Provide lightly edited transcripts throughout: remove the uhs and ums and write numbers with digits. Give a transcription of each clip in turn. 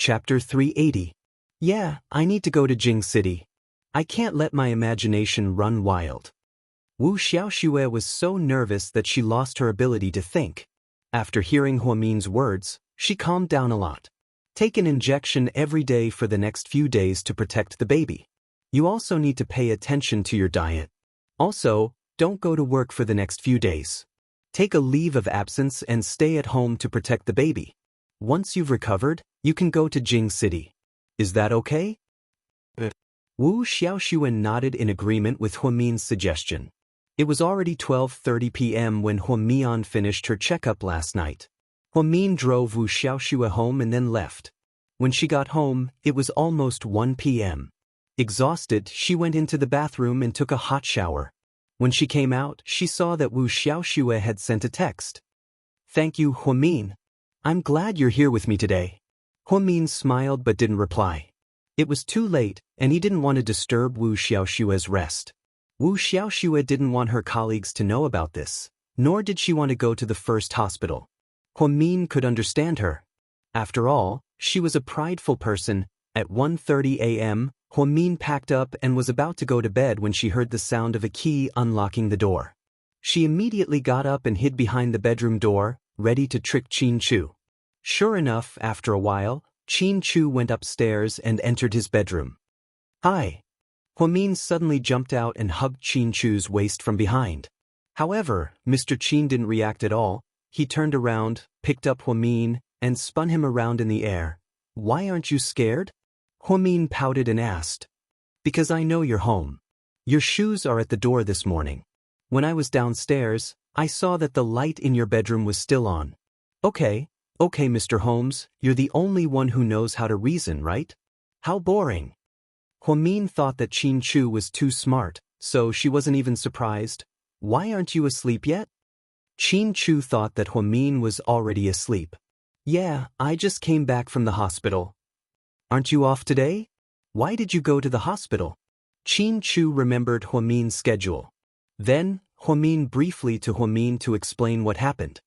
Chapter 380. Yeah, I need to go to Jing City. I can't let my imagination run wild. Wu Xiaoxue was so nervous that she lost her ability to think. After hearing Huomin's words, she calmed down a lot. Take an injection every day for the next few days to protect the baby. You also need to pay attention to your diet. Also, don't go to work for the next few days. Take a leave of absence and stay at home to protect the baby. Once you've recovered, you can go to Jing City. Is that okay? Wu Xiaoxue nodded in agreement with Huomin's suggestion. It was already 12:30 p.m. when Huomin finished her checkup last night. Huomin drove Wu Xiaoxue home and then left. When she got home, it was almost 1 p.m. Exhausted, she went into the bathroom and took a hot shower. When she came out, she saw that Wu Xiaoxue had sent a text. "Thank you, Huomin. I'm glad you're here with me today." Huomin smiled but didn't reply. It was too late, and he didn't want to disturb Wu Xiaoxue's rest. Wu Xiaoxue didn't want her colleagues to know about this, nor did she want to go to the first hospital. Huomin could understand her. After all, she was a prideful person. At 1:30 a.m., Huomin packed up and was about to go to bed when she heard the sound of a key unlocking the door. She immediately got up and hid behind the bedroom door, ready to trick Qin Chu. Sure enough, after a while, Qin Chu went upstairs and entered his bedroom. "Hi." Huomin suddenly jumped out and hugged Qin Chu's waist from behind. However, Mr. Qin didn't react at all. He turned around, picked up Huomin, and spun him around in the air. "Why aren't you scared?" Huomin pouted and asked. "Because I know you're home. Your shoes are at the door this morning. When I was downstairs, I saw that the light in your bedroom was still on." Okay, Mr. Holmes, you're the only one who knows how to reason, right? How boring." Huomin thought that Qin Chu was too smart, so she wasn't even surprised. "Why aren't you asleep yet?" Qin Chu thought that Huomin was already asleep. "Yeah, I just came back from the hospital." "Aren't you off today? Why did you go to the hospital?" Qin Chu remembered Huomin's schedule. Then, Huomin briefly to Huomin to explain what happened.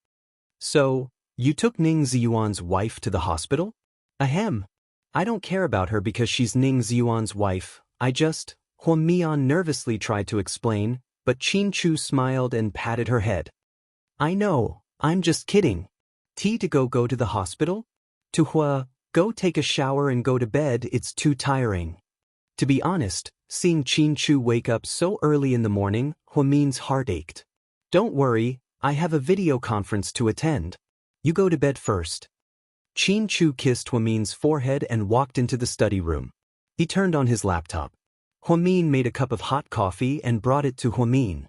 "So, you took Ning Ziyuan's wife to the hospital?" "Ahem. I don't care about her because she's Ning Ziyuan's wife. Huomin nervously tried to explain, but Qin Chu smiled and patted her head. "I know, I'm just kidding. To go to the hospital? Go take a shower and go to bed, it's too tiring." To be honest, seeing Qin Chu wake up so early in the morning, Huomin's heart ached. "Don't worry, I have a video conference to attend. You go to bed first." Qin Chu kissed Huomin's forehead and walked into the study room. He turned on his laptop. Huomin made a cup of hot coffee and brought it to Huomin.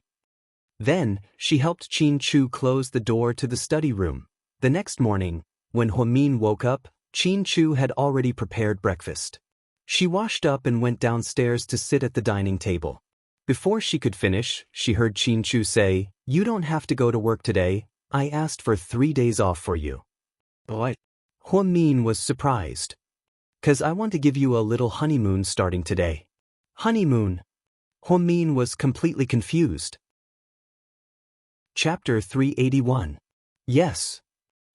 Then, she helped Qin Chu close the door to the study room. The next morning, when Huomin woke up, Qin Chu had already prepared breakfast. She washed up and went downstairs to sit at the dining table. Before she could finish, she heard Qin Chu say, "You don't have to go to work today. I asked for 3 days off for you." "What?" Huomin was surprised. "'Cause I want to give you a little honeymoon starting today." "Honeymoon?" Huomin was completely confused. Chapter 381. Yes.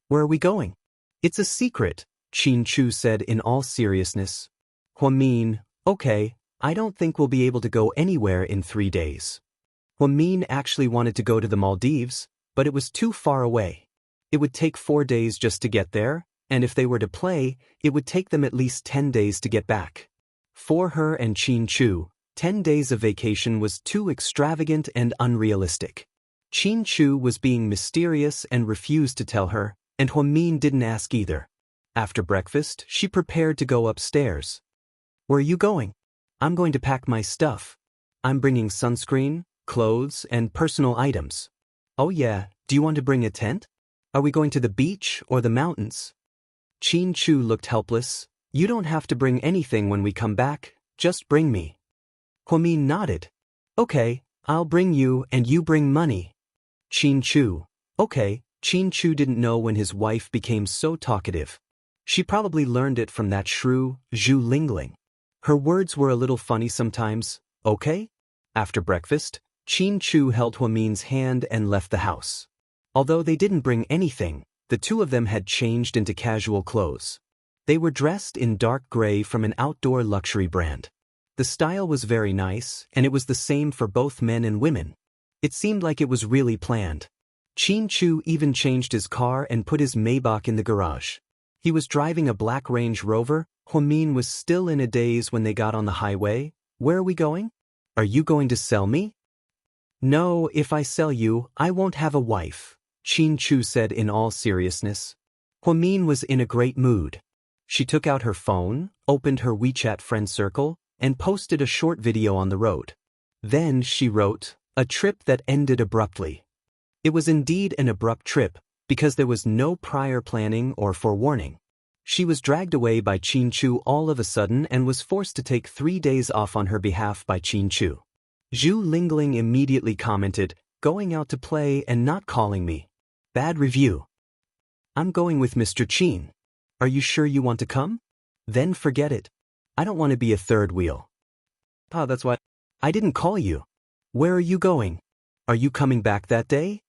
"Where are we going?" "It's a secret," Qin Chu said in all seriousness. Huomin, "Okay, I don't think we'll be able to go anywhere in 3 days." Huomin actually wanted to go to the Maldives, but it was too far away. It would take 4 days just to get there, and if they were to play, it would take them at least 10 days to get back. For her and Qin Chu, 10 days of vacation was too extravagant and unrealistic. Qin Chu was being mysterious and refused to tell her, and Huomin didn't ask either. After breakfast, she prepared to go upstairs. "Where are you going?" "I'm going to pack my stuff. I'm bringing sunscreen, clothes, and personal items." "Oh yeah, do you want to bring a tent? Are we going to the beach or the mountains?" Qin Chu looked helpless. "You don't have to bring anything when we come back, just bring me." Huomin nodded. "Okay, I'll bring you and you bring money." Qin Chu. "Okay." Qin Chu didn't know when his wife became so talkative. She probably learned it from that shrew, Zhu Lingling. Her words were a little funny sometimes. "Okay?" After breakfast, Qin Chu held Huomin's hand and left the house. Although they didn't bring anything, the two of them had changed into casual clothes. They were dressed in dark gray from an outdoor luxury brand. The style was very nice, and it was the same for both men and women. It seemed like it was really planned. Chu even changed his car and put his Maybach in the garage. He was driving a black Range Rover. Min was still in a daze when they got on the highway. Where are we going? Are you going to sell me? No, if I sell you, I won't have a wife, Chu said in all seriousness. Min was in a great mood. She took out her phone, opened her WeChat friend circle, and posted a short video on the road. Then she wrote, "A trip that ended abruptly." It was indeed an abrupt trip, because there was no prior planning or forewarning. She was dragged away by Chu all of a sudden and was forced to take 3 days off on her behalf by Chu. Zhu Lingling immediately commented, "Going out to play and not calling me. Bad review." "I'm going with Mr. Qin. Are you sure you want to come? Then forget it. I don't want to be a third wheel." "Oh, that's why I didn't call you. Where are you going? Are you coming back that day?"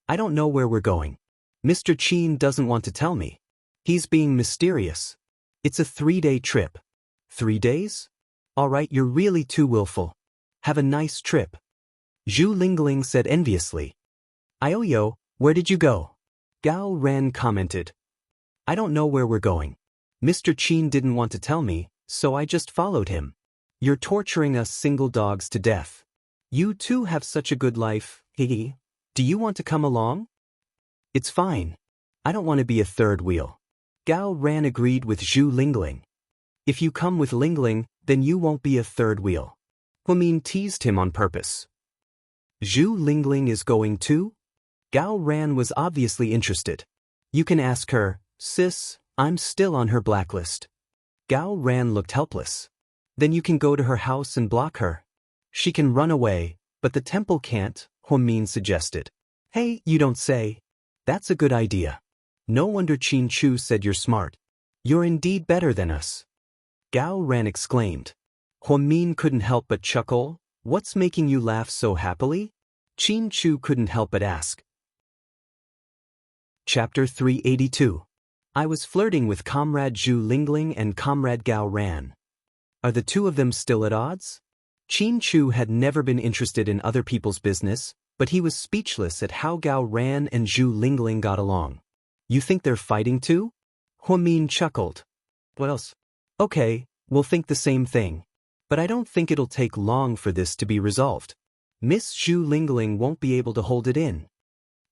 "I don't know where we're going. Mr. Qin doesn't want to tell me. He's being mysterious. It's a 3-day trip." "3 days? All right, you're really too willful. Have a nice trip." Zhu Lingling said enviously. "Ioyo, where did you go?" Gao Ran commented. "I don't know where we're going. Mr. Qin didn't want to tell me, so I just followed him. You're torturing us single dogs to death. You two have such a good life, hee. Do you want to come along?" "It's fine. I don't want to be a third wheel." Gao Ran agreed with Zhu Lingling. "If you come with Lingling, then you won't be a third wheel." Min teased him on purpose. "Zhu Lingling is going too?" Gao Ran was obviously interested. "You can ask her, sis, I'm still on her blacklist." Gao Ran looked helpless. "Then you can go to her house and block her. She can run away, but the temple can't," Min suggested. "Hey, you don't say. That's a good idea. No wonder Chu said you're smart. You're indeed better than us." Gao Ran exclaimed. Min couldn't help but chuckle. "What's making you laugh so happily?" Chu couldn't help but ask. Chapter 382. I was flirting with Comrade Zhu Lingling and Comrade Gao Ran. Are the two of them still at odds? Chu had never been interested in other people's business, but he was speechless at how Gao Ran and Zhu Lingling got along. "You think they're fighting too?" Min chuckled. "What else?" "Okay, we'll think the same thing. But I don't think it'll take long for this to be resolved. Miss Zhu Lingling won't be able to hold it in."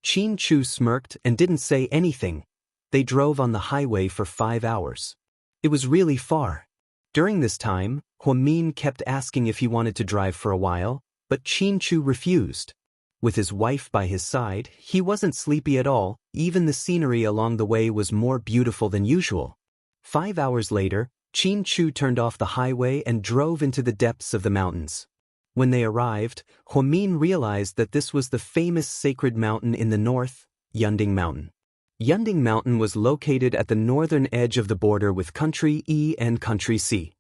Chu smirked and didn't say anything. They drove on the highway for 5 hours. It was really far. During this time, Min kept asking if he wanted to drive for a while, but Chu refused. With his wife by his side, he wasn't sleepy at all. Even the scenery along the way was more beautiful than usual. 5 hours later, Chu turned off the highway and drove into the depths of the mountains. When they arrived, Min realized that this was the famous sacred mountain in the north, Yunding Mountain. Yunding Mountain was located at the northern edge of the border with Country E and Country C.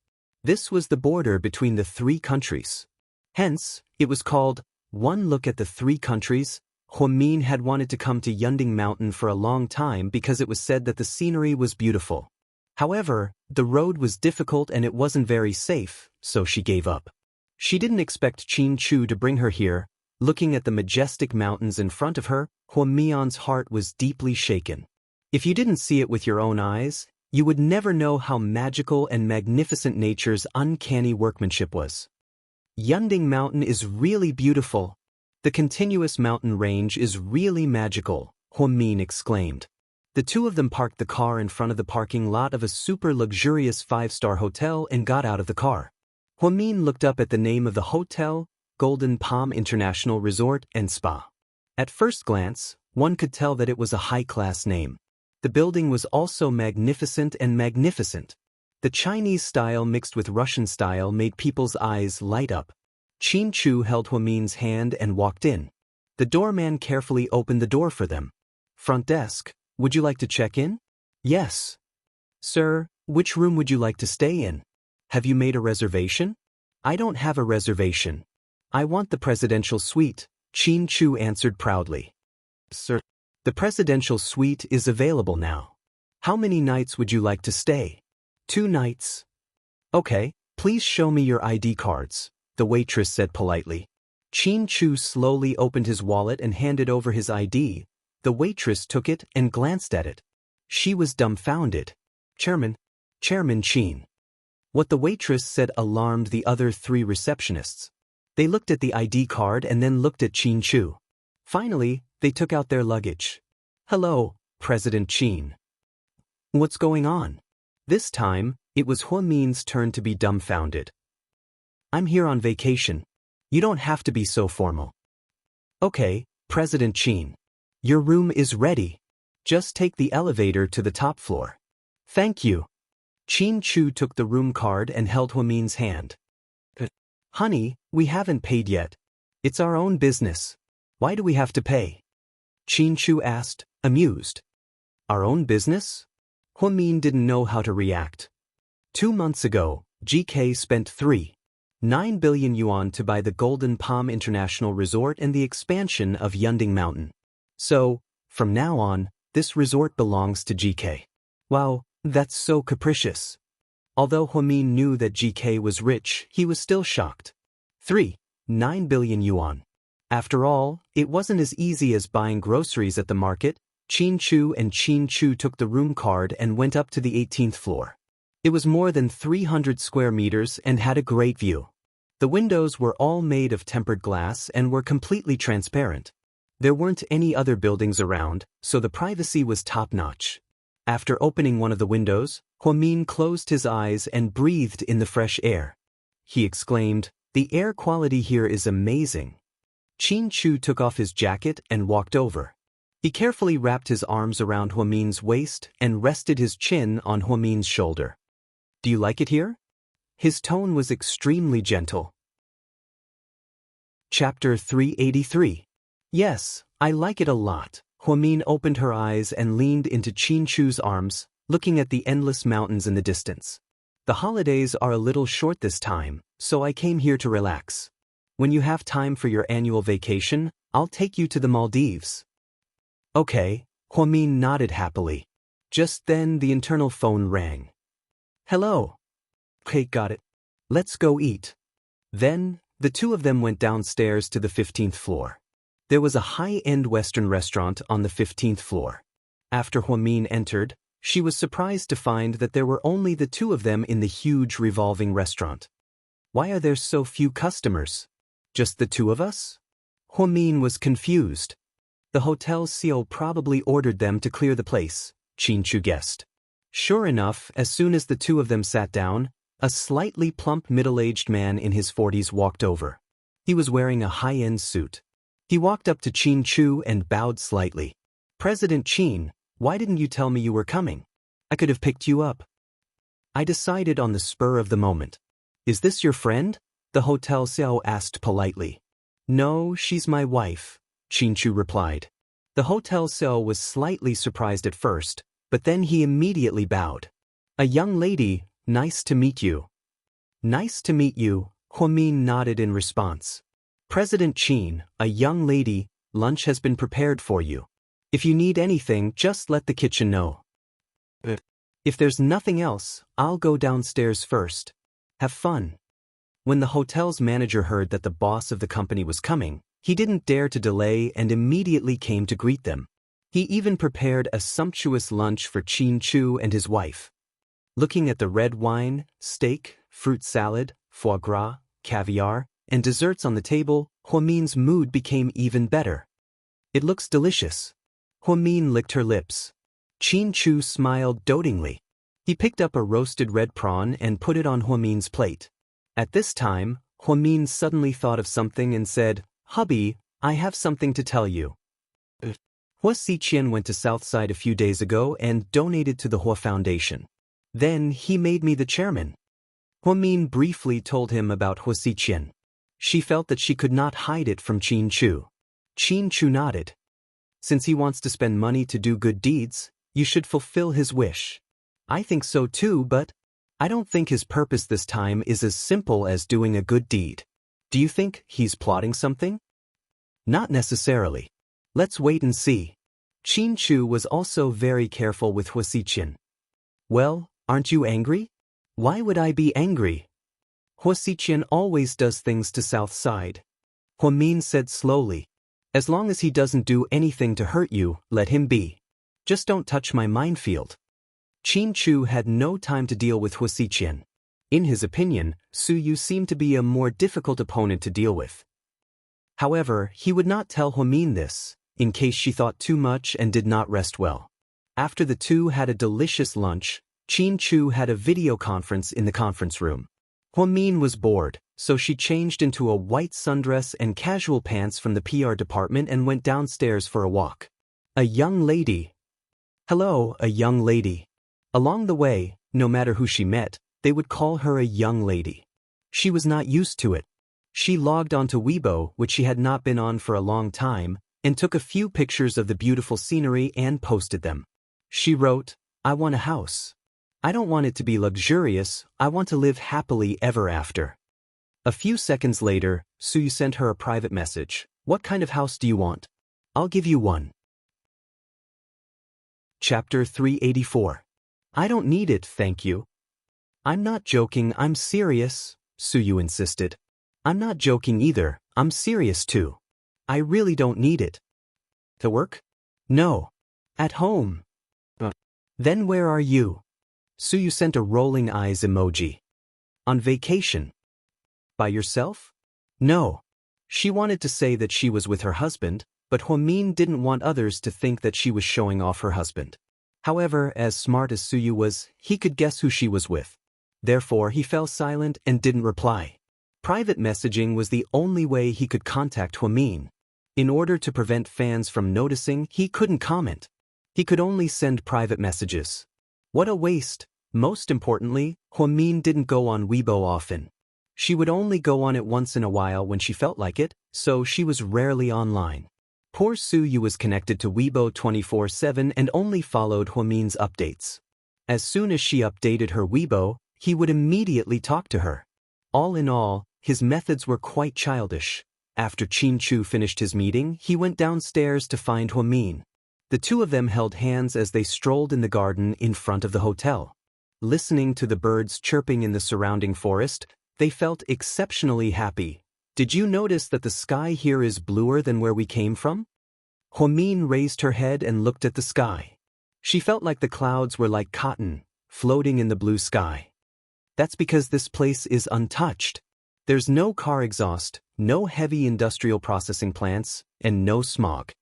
This was the border between the 3 countries. Hence, it was called One Look at the 3 Countries. Min had wanted to come to Yunding Mountain for a long time because it was said that the scenery was beautiful. However, the road was difficult and it wasn't very safe, so she gave up. She didn't expect Chu to bring her here. Looking at the majestic mountains in front of her, Min's heart was deeply shaken. If you didn't see it with your own eyes, you would never know how magical and magnificent nature's uncanny workmanship was. Yunding Mountain is really beautiful. The continuous mountain range is really magical, Min exclaimed. The two of them parked the car in front of the parking lot of a super luxurious 5-star hotel and got out of the car. Min looked up at the name of the hotel, Golden Palm International Resort and Spa. At first glance, one could tell that it was a high-class name. The building was also magnificent and magnificent. The Chinese style mixed with Russian style made people's eyes light up. Chu held Min's hand and walked in. The doorman carefully opened the door for them. "Front desk, would you like to check in?" "Yes." "Sir, which room would you like to stay in? Have you made a reservation?" "I don't have a reservation. I want the presidential suite," Chu answered proudly. "Sir, the presidential suite is available now. How many nights would you like to stay? 2 nights. Okay, please show me your ID cards, the waitress said politely. Qin Chu slowly opened his wallet and handed over his ID. The waitress took it and glanced at it. She was dumbfounded. Chairman Qin. What the waitress said alarmed the other 3 receptionists. They looked at the ID card and then looked at Qin Chu. Finally, they took out their luggage. Hello, President Qin. What's going on? This time, it was Huamin's turn to be dumbfounded. I'm here on vacation. You don't have to be so formal. Okay, President Qin. Your room is ready. Just take the elevator to the top floor. Thank you. Qin Chu took the room card and held Huamin's hand. Honey, we haven't paid yet. It's our own business. Why do we have to pay? Qin Chu asked, amused. Our own business? Huamin didn't know how to react. 2 months ago, GK spent 3.9 billion yuan to buy the Golden Palm International Resort and the expansion of Yunding Mountain. So, from now on, this resort belongs to GK. Wow, that's so capricious. Although Huamin knew that GK was rich, he was still shocked. 3.9 billion yuan. After all, it wasn't as easy as buying groceries at the market. Qin Chu took the room card and went up to the 18th floor. It was more than 300 square meters and had a great view. The windows were all made of tempered glass and were completely transparent. There weren't any other buildings around, so the privacy was top-notch. After opening one of the windows, Huamin closed his eyes and breathed in the fresh air. He exclaimed, "The air quality here is amazing." Qin Chu took off his jacket and walked over. He carefully wrapped his arms around Huamin's waist and rested his chin on Huamin's shoulder. Do you like it here? His tone was extremely gentle. Chapter 383. Yes, I like it a lot. Huamin opened her eyes and leaned into Qin Chu's arms, looking at the endless mountains in the distance. The holidays are a little short this time, so I came here to relax. When you have time for your annual vacation, I'll take you to the Maldives. Okay, Huamin nodded happily. Just then the internal phone rang. Hello. Kate got it. Let's go eat. Then, the two of them went downstairs to the 15th floor. There was a high-end Western restaurant on the 15th floor. After Huamin entered, she was surprised to find that there were only the two of them in the huge revolving restaurant. Why are there so few customers? Just the two of us? Huamin was confused. The hotel CEO probably ordered them to clear the place, Qin Chu guessed. Sure enough, as soon as the two of them sat down, a slightly plump middle-aged man in his 40s walked over. He was wearing a high-end suit. He walked up to Qin Chu and bowed slightly. President Qin, why didn't you tell me you were coming? I could have picked you up. I decided on the spur of the moment. Is this your friend? The hotel CEO asked politely. No, she's my wife, Qin Chu replied. The hotel CEO was slightly surprised at first, but then he immediately bowed. A young lady, nice to meet you. Nice to meet you, Huamin nodded in response. President Qin, a young lady, lunch has been prepared for you. If you need anything, just let the kitchen know. If there's nothing else, I'll go downstairs first. Have fun. When the hotel's manager heard that the boss of the company was coming, he didn't dare to delay and immediately came to greet them. He even prepared a sumptuous lunch for Qin Chu and his wife. Looking at the red wine, steak, fruit salad, foie gras, caviar, and desserts on the table, Huamin's mood became even better. It looks delicious. Huamin licked her lips. Qin Chu smiled dotingly. He picked up a roasted red prawn and put it on Huamin's plate. At this time, Huamin suddenly thought of something and said, Hubby, I have something to tell you. Hua Xiqian went to Southside a few days ago and donated to the Hua Foundation. Then he made me the chairman. Huamin briefly told him about Hua Xiqian. She felt that she could not hide it from Qin Chu. Qin Chu nodded. Since he wants to spend money to do good deeds, you should fulfill his wish. I think so too, but I don't think his purpose this time is as simple as doing a good deed. Do you think he's plotting something? Not necessarily. Let's wait and see. Qin Chu was also very careful with Huasiqian. Well, aren't you angry? Why would I be angry? Huasiqian always does things to South Side. Huamin said slowly. As long as he doesn't do anything to hurt you, let him be. Just don't touch my minefield. Qin Chu had no time to deal with Huasiqian. In his opinion, Su Yu seemed to be a more difficult opponent to deal with. However, he would not tell Huamin this, in case she thought too much and did not rest well. After the two had a delicious lunch, Qin Chu had a video conference in the conference room. Huamin was bored, so she changed into a white sundress and casual pants from the PR department and went downstairs for a walk. A young lady. Hello, a young lady. Along the way, no matter who she met, they would call her a young lady. She was not used to it. She logged onto Weibo, which she had not been on for a long time, and took a few pictures of the beautiful scenery and posted them. She wrote, "I want a house. I don't want it to be luxurious, I want to live happily ever after." A few seconds later, Su Yu sent her a private message. "What kind of house do you want? I'll give you one." Chapter 384. I don't need it, thank you. I'm not joking, I'm serious, Su Yu insisted. I'm not joking either, I'm serious too. I really don't need it. To work? No. At home. Then where are you? Su Yu sent a rolling eyes emoji. On vacation. By yourself? No. She wanted to say that she was with her husband, but Huamin didn't want others to think that she was showing off her husband. However, as smart as Su Yu was, he could guess who she was with. Therefore, he fell silent and didn't reply. Private messaging was the only way he could contact Huamin. In order to prevent fans from noticing, he couldn't comment. He could only send private messages. What a waste! Most importantly, Huamin didn't go on Weibo often. She would only go on it once in a while when she felt like it, so she was rarely online. Poor Su Yu was connected to Weibo 24/7 and only followed Huamin's updates. As soon as she updated her Weibo, he would immediately talk to her. All in all, his methods were quite childish. After Qin Chu finished his meeting, he went downstairs to find Huamin. The two of them held hands as they strolled in the garden in front of the hotel. Listening to the birds chirping in the surrounding forest, they felt exceptionally happy. Did you notice that the sky here is bluer than where we came from? Huamin raised her head and looked at the sky. She felt like the clouds were like cotton, floating in the blue sky. That's because this place is untouched. There's no car exhaust, no heavy industrial processing plants, and no smog.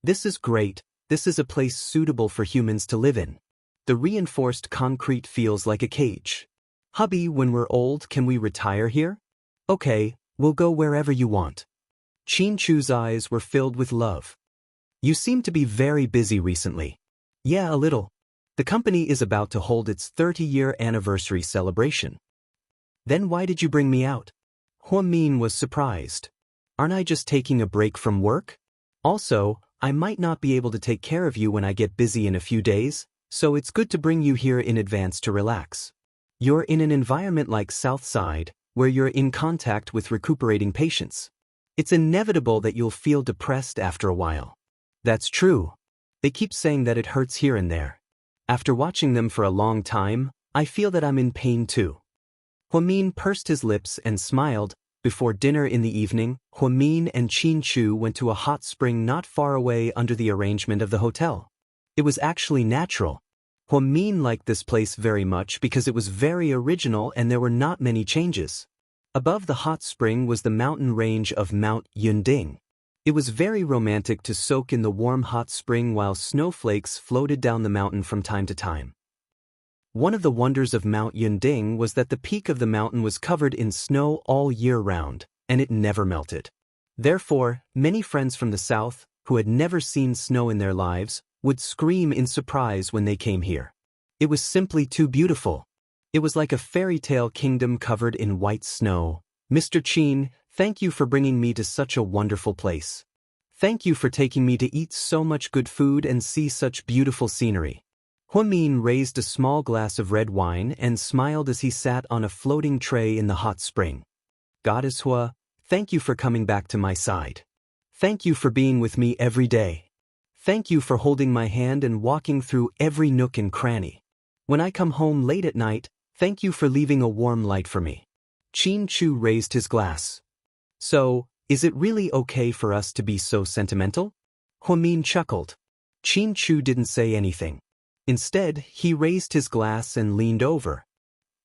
This is great. This is a place suitable for humans to live in. The reinforced concrete feels like a cage. Hubby, when we're old, can we retire here? Okay, we'll go wherever you want. Qin Chu's eyes were filled with love. You seem to be very busy recently. Yeah, a little. The company is about to hold its 30-year anniversary celebration. Then why did you bring me out? Huamin was surprised. Aren't I just taking a break from work? Also, I might not be able to take care of you when I get busy in a few days, so it's good to bring you here in advance to relax. You're in an environment like Southside, where you're in contact with recuperating patients. It's inevitable that you'll feel depressed after a while. That's true. They keep saying that it hurts here and there. After watching them for a long time, I feel that I'm in pain too. Huamin pursed his lips and smiled. Before dinner in the evening, Huamin and Qin Chu went to a hot spring not far away under the arrangement of the hotel. It was actually natural. Huamin liked this place very much because it was very original and there were not many changes. Above the hot spring was the mountain range of Mount Yunding. It was very romantic to soak in the warm hot spring while snowflakes floated down the mountain from time to time. One of the wonders of Mount Yunding was that the peak of the mountain was covered in snow all year round, and it never melted. Therefore, many friends from the south, who had never seen snow in their lives, would scream in surprise when they came here. It was simply too beautiful. It was like a fairy tale kingdom covered in white snow. Mr. Qin, thank you for bringing me to such a wonderful place. Thank you for taking me to eat so much good food and see such beautiful scenery. Huamin raised a small glass of red wine and smiled as he sat on a floating tray in the hot spring. Goddess Hua, thank you for coming back to my side. Thank you for being with me every day. Thank you for holding my hand and walking through every nook and cranny. When I come home late at night, thank you for leaving a warm light for me. Qin Chu raised his glass. So, is it really okay for us to be so sentimental? Huamin chuckled. Qin Chu didn't say anything. Instead, he raised his glass and leaned over.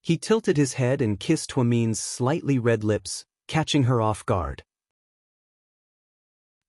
He tilted his head and kissed Huamin's slightly red lips, catching her off guard.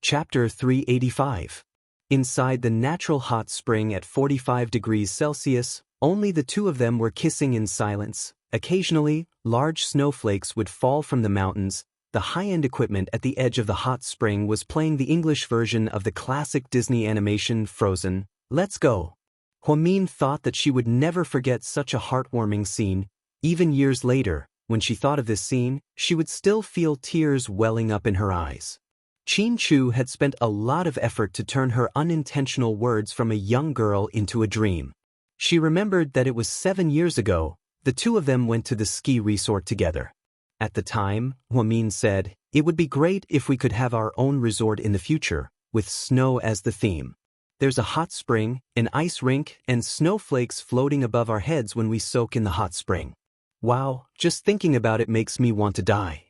Chapter 385. Inside the natural hot spring at 45 degrees Celsius, only the two of them were kissing in silence. Occasionally, large snowflakes would fall from the mountains. The high-end equipment at the edge of the hot spring was playing the English version of the classic Disney animation Frozen. Let's go. Huamin thought that she would never forget such a heartwarming scene. Even years later, when she thought of this scene, she would still feel tears welling up in her eyes. Qin Chu had spent a lot of effort to turn her unintentional words from a young girl into a dream. She remembered that it was 7 years ago, the two of them went to the ski resort together. At the time, Huamin said, "It would be great if we could have our own resort in the future, with snow as the theme. There's a hot spring, an ice rink, and snowflakes floating above our heads when we soak in the hot spring. Wow, just thinking about it makes me want to die.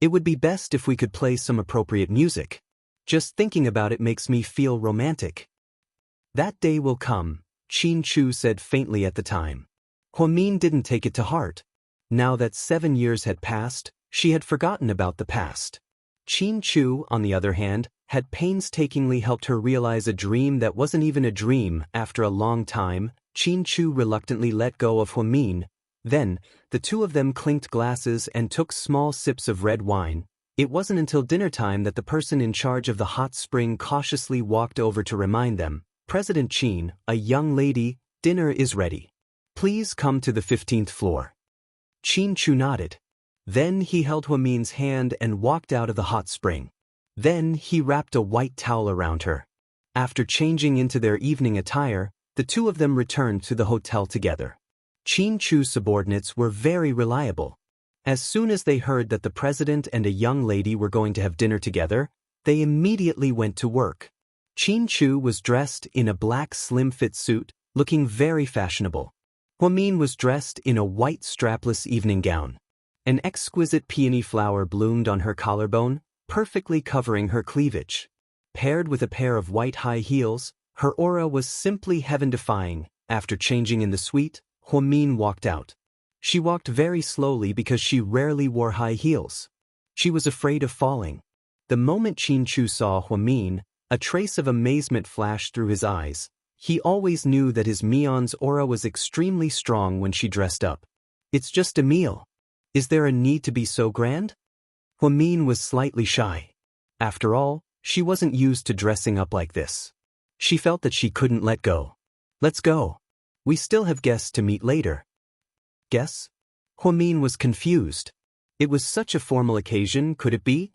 It would be best if we could play some appropriate music. Just thinking about it makes me feel romantic." "That day will come," Qin Chu said faintly at the time. Huamin didn't take it to heart. Now that 7 years had passed, she had forgotten about the past. Qin Chu, on the other hand, had painstakingly helped her realize a dream that wasn't even a dream. After a long time, Qin Chu reluctantly let go of Huamin. Then, the two of them clinked glasses and took small sips of red wine. It wasn't until dinner time that the person in charge of the hot spring cautiously walked over to remind them, "President Qin, a young lady, dinner is ready. Please come to the 15th floor." Qin Chu nodded. Then he held Huamin's hand and walked out of the hot spring. Then he wrapped a white towel around her. After changing into their evening attire, the two of them returned to the hotel together. Qin Chu's subordinates were very reliable. As soon as they heard that the president and a young lady were going to have dinner together, they immediately went to work. Qin Chu was dressed in a black slim-fit suit, looking very fashionable. Huamin was dressed in a white strapless evening gown. An exquisite peony flower bloomed on her collarbone, perfectly covering her cleavage. Paired with a pair of white high heels, her aura was simply heaven-defying. After changing in the suite, Huamin walked out. She walked very slowly because she rarely wore high heels. She was afraid of falling. The moment Qin Chu saw Huamin, a trace of amazement flashed through his eyes. He always knew that his Mion's aura was extremely strong when she dressed up. "It's just a meal. Is there a need to be so grand?" Huamin was slightly shy. After all, she wasn't used to dressing up like this. She felt that she couldn't let go. "Let's go. We still have guests to meet later." "Guests?" Huamin was confused. It was such a formal occasion, could it be?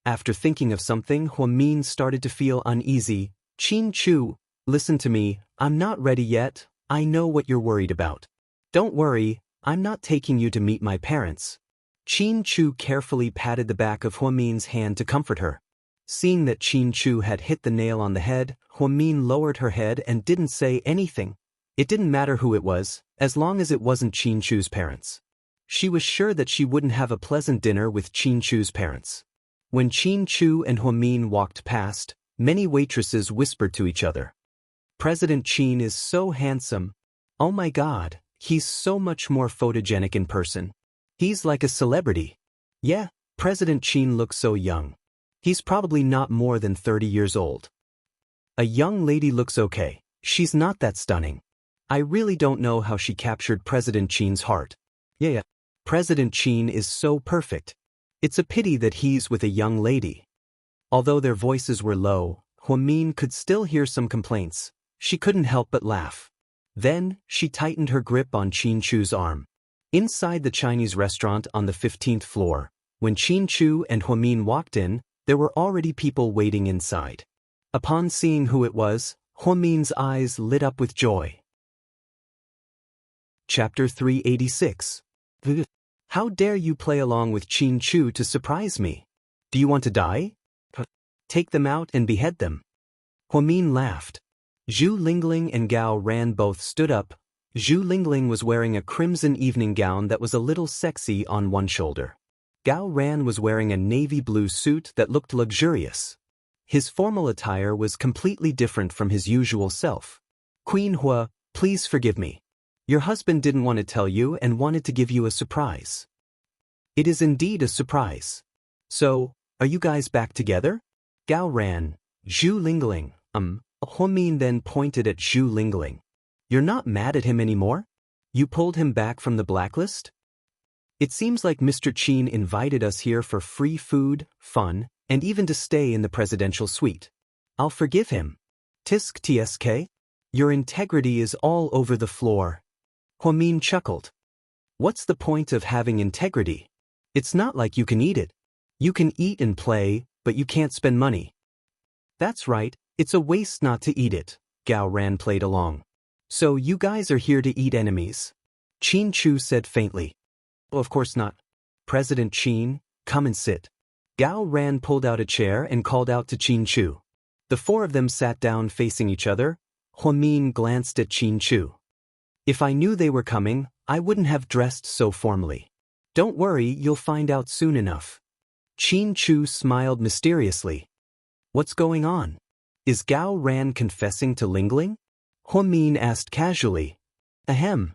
After thinking of something, Huamin started to feel uneasy. "Qin Chu, listen to me, I'm not ready yet. I know what you're worried about. Don't worry, I'm not taking you to meet my parents." Qin Chu carefully patted the back of Huamin's hand to comfort her. Seeing that Qin Chu had hit the nail on the head, Huamin lowered her head and didn't say anything. It didn't matter who it was, as long as it wasn't Qin Chu's parents. She was sure that she wouldn't have a pleasant dinner with Qin Chu's parents. When Qin Chu and Huamin walked past, many waitresses whispered to each other, "President Qin is so handsome. Oh my God, he's so much more photogenic in person. He's like a celebrity. Yeah, President Qin looks so young. He's probably not more than 30 years old. A young lady looks okay. She's not that stunning. I really don't know how she captured President Qin's heart. Yeah, President Qin is so perfect. It's a pity that he's with a young lady." Although their voices were low, Huamin could still hear some complaints. She couldn't help but laugh. Then, she tightened her grip on Qin Chu's arm. Inside the Chinese restaurant on the 15th floor, when Qin Chu and Huamin walked in, there were already people waiting inside. Upon seeing who it was, Huamin's eyes lit up with joy. Chapter 386. How dare you play along with Qin Chu to surprise me? Do you want to die? Take them out and behead them. Huamin laughed. Zhu Lingling and Gao Ran both stood up. Zhu Lingling was wearing a crimson evening gown that was a little sexy on one shoulder. Gao Ran was wearing a navy blue suit that looked luxurious. His formal attire was completely different from his usual self. Queen Hua, please forgive me. Your husband didn't want to tell you and wanted to give you a surprise. It is indeed a surprise. So, are you guys back together? Gao Ran, Zhu Lingling, Huamin then pointed at Zhu Lingling. You're not mad at him anymore? You pulled him back from the blacklist? It seems like Mr. Qin invited us here for free food, fun, and even to stay in the presidential suite. I'll forgive him. Tisk tsk? Your integrity is all over the floor. Huamin chuckled. What's the point of having integrity? It's not like you can eat it. You can eat and play, but you can't spend money. That's right, it's a waste not to eat it, Gao Ran played along. So you guys are here to eat enemies? Qin Chu said faintly. Well, of course not. President Qin, come and sit. Gao Ran pulled out a chair and called out to Qin Chu. The four of them sat down facing each other. Huamin glanced at Qin Chu. If I knew they were coming, I wouldn't have dressed so formally. Don't worry, you'll find out soon enough. Qin Chu smiled mysteriously. What's going on? Is Gao Ran confessing to Lingling? Huamin asked casually. Ahem.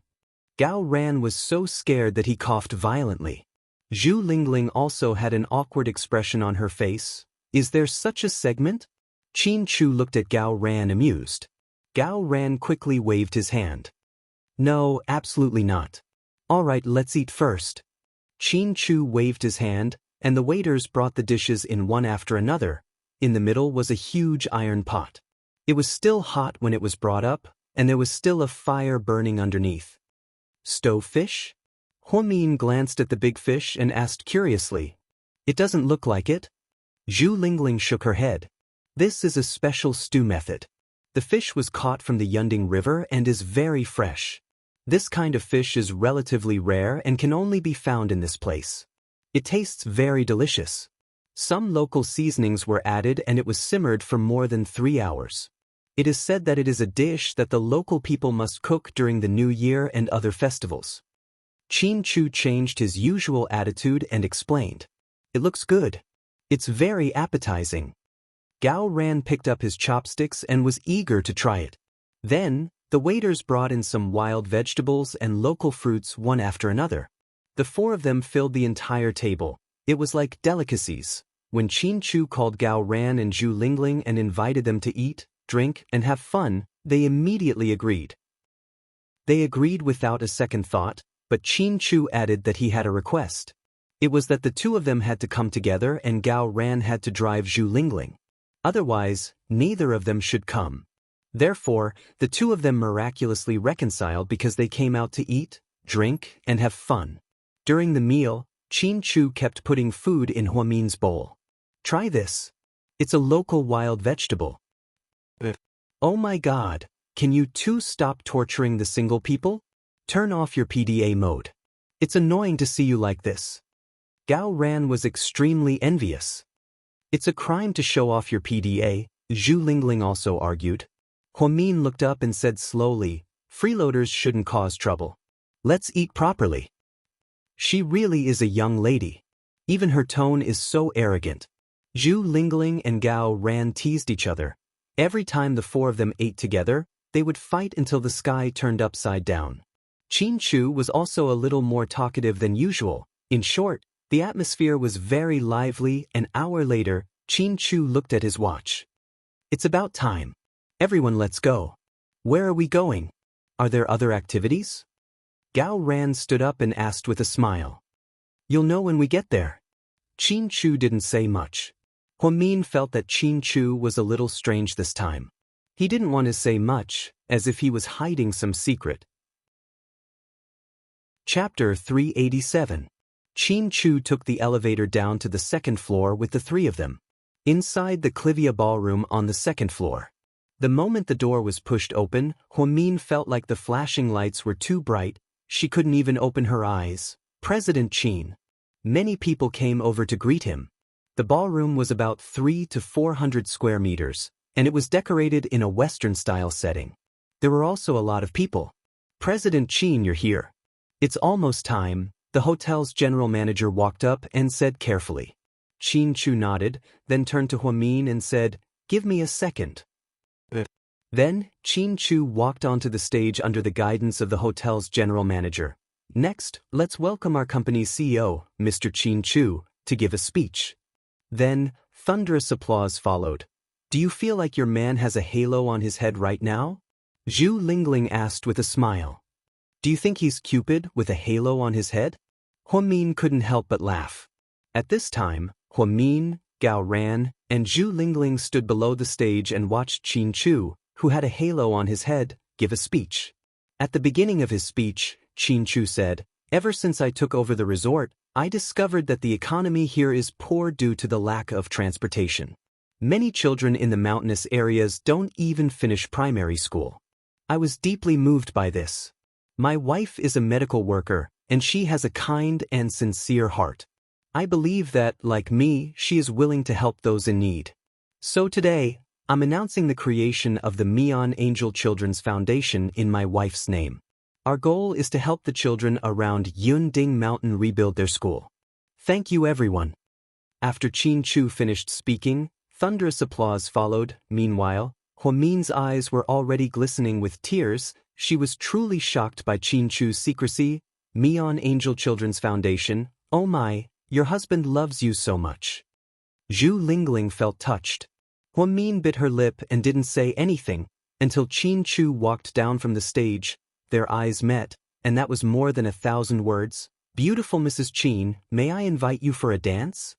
Gao Ran was so scared that he coughed violently. Zhu Lingling also had an awkward expression on her face. Is there such a segment? Qin Chu looked at Gao Ran amused. Gao Ran quickly waved his hand. No, absolutely not. All right, let's eat first. Qin Chu waved his hand, and the waiters brought the dishes in one after another. In the middle was a huge iron pot. It was still hot when it was brought up, and there was still a fire burning underneath. Stove fish? Huamin glanced at the big fish and asked curiously. It doesn't look like it. Zhu Lingling shook her head. This is a special stew method. The fish was caught from the Yunding River and is very fresh. This kind of fish is relatively rare and can only be found in this place. It tastes very delicious. Some local seasonings were added and it was simmered for more than 3 hours. It is said that it is a dish that the local people must cook during the New Year and other festivals. Qin Chu changed his usual attitude and explained. It looks good. It's very appetizing. Gao Ran picked up his chopsticks and was eager to try it. Then, the waiters brought in some wild vegetables and local fruits one after another. The four of them filled the entire table. It was like delicacies. When Qin Chu called Gao Ran and Zhu Lingling and invited them to eat, drink, and have fun, they immediately agreed. They agreed without a second thought, but Qin Chu added that he had a request. It was that the two of them had to come together and Gao Ran had to drive Zhu Lingling. Otherwise, neither of them should come. Therefore, the two of them miraculously reconciled because they came out to eat, drink, and have fun. During the meal, Qin Chu kept putting food in Huamin's bowl. Try this. It's a local wild vegetable. Oh my God, can you two stop torturing the single people? Turn off your PDA mode. It's annoying to see you like this. Gao Ran was extremely envious. It's a crime to show off your PDA, Zhu Lingling also argued. Huamin looked up and said slowly, freeloaders shouldn't cause trouble. Let's eat properly. She really is a young lady. Even her tone is so arrogant. Zhu Lingling and Gao Ran teased each other. Every time the four of them ate together, they would fight until the sky turned upside down. Qin Chu was also a little more talkative than usual. In short, the atmosphere was very lively. An hour later, Qin Chu looked at his watch. It's about time. Everyone, let's go. Where are we going? Are there other activities? Gao Ran stood up and asked with a smile. You'll know when we get there. Qin Chu didn't say much. Huamin felt that Qin Chu was a little strange this time. He didn't want to say much, as if he was hiding some secret. Chapter 387. Qin Chu took the elevator down to the second floor with the three of them. Inside the Clivia ballroom on the second floor. The moment the door was pushed open, Huamin felt like the flashing lights were too bright. She couldn't even open her eyes. President Qin. Many people came over to greet him. The ballroom was about 300 to 400 square meters, and it was decorated in a Western-style setting. There were also a lot of people. "President Qin, you're here. It's almost time," the hotel's general manager walked up and said carefully. Qin Chu nodded, then turned to Huamin and said, "Give me a second." Then, Qin Chu walked onto the stage under the guidance of the hotel's general manager. "Next, let's welcome our company's CEO, Mr. Qin Chu, to give a speech." Then, thunderous applause followed. "Do you feel like your man has a halo on his head right now?" Zhu Lingling asked with a smile. "Do you think he's Cupid with a halo on his head?" Huamin couldn't help but laugh. At this time, Huamin, Gao Ran, and Zhu Lingling stood below the stage and watched Qin Chu, who had a halo on his head, give a speech. At the beginning of his speech, Qin Chu said, "Ever since I took over the resort, I discovered that the economy here is poor due to the lack of transportation. Many children in the mountainous areas don't even finish primary school. I was deeply moved by this. My wife is a medical worker, and she has a kind and sincere heart. I believe that, like me, she is willing to help those in need. So today, I'm announcing the creation of the Mian Angel Children's Foundation in my wife's name. Our goal is to help the children around Yunding Mountain rebuild their school. Thank you, everyone." After Qin Chu finished speaking, thunderous applause followed. Meanwhile, Huamin's eyes were already glistening with tears. She was truly shocked by Qin Chu's secrecy. "Mian Angel Children's Foundation, oh my, your husband loves you so much." Zhu Lingling felt touched. Huamin bit her lip and didn't say anything, until Qin Chu walked down from the stage. Their eyes met, and that was more than 1,000 words. "Beautiful Mrs. Qin, may I invite you for a dance?"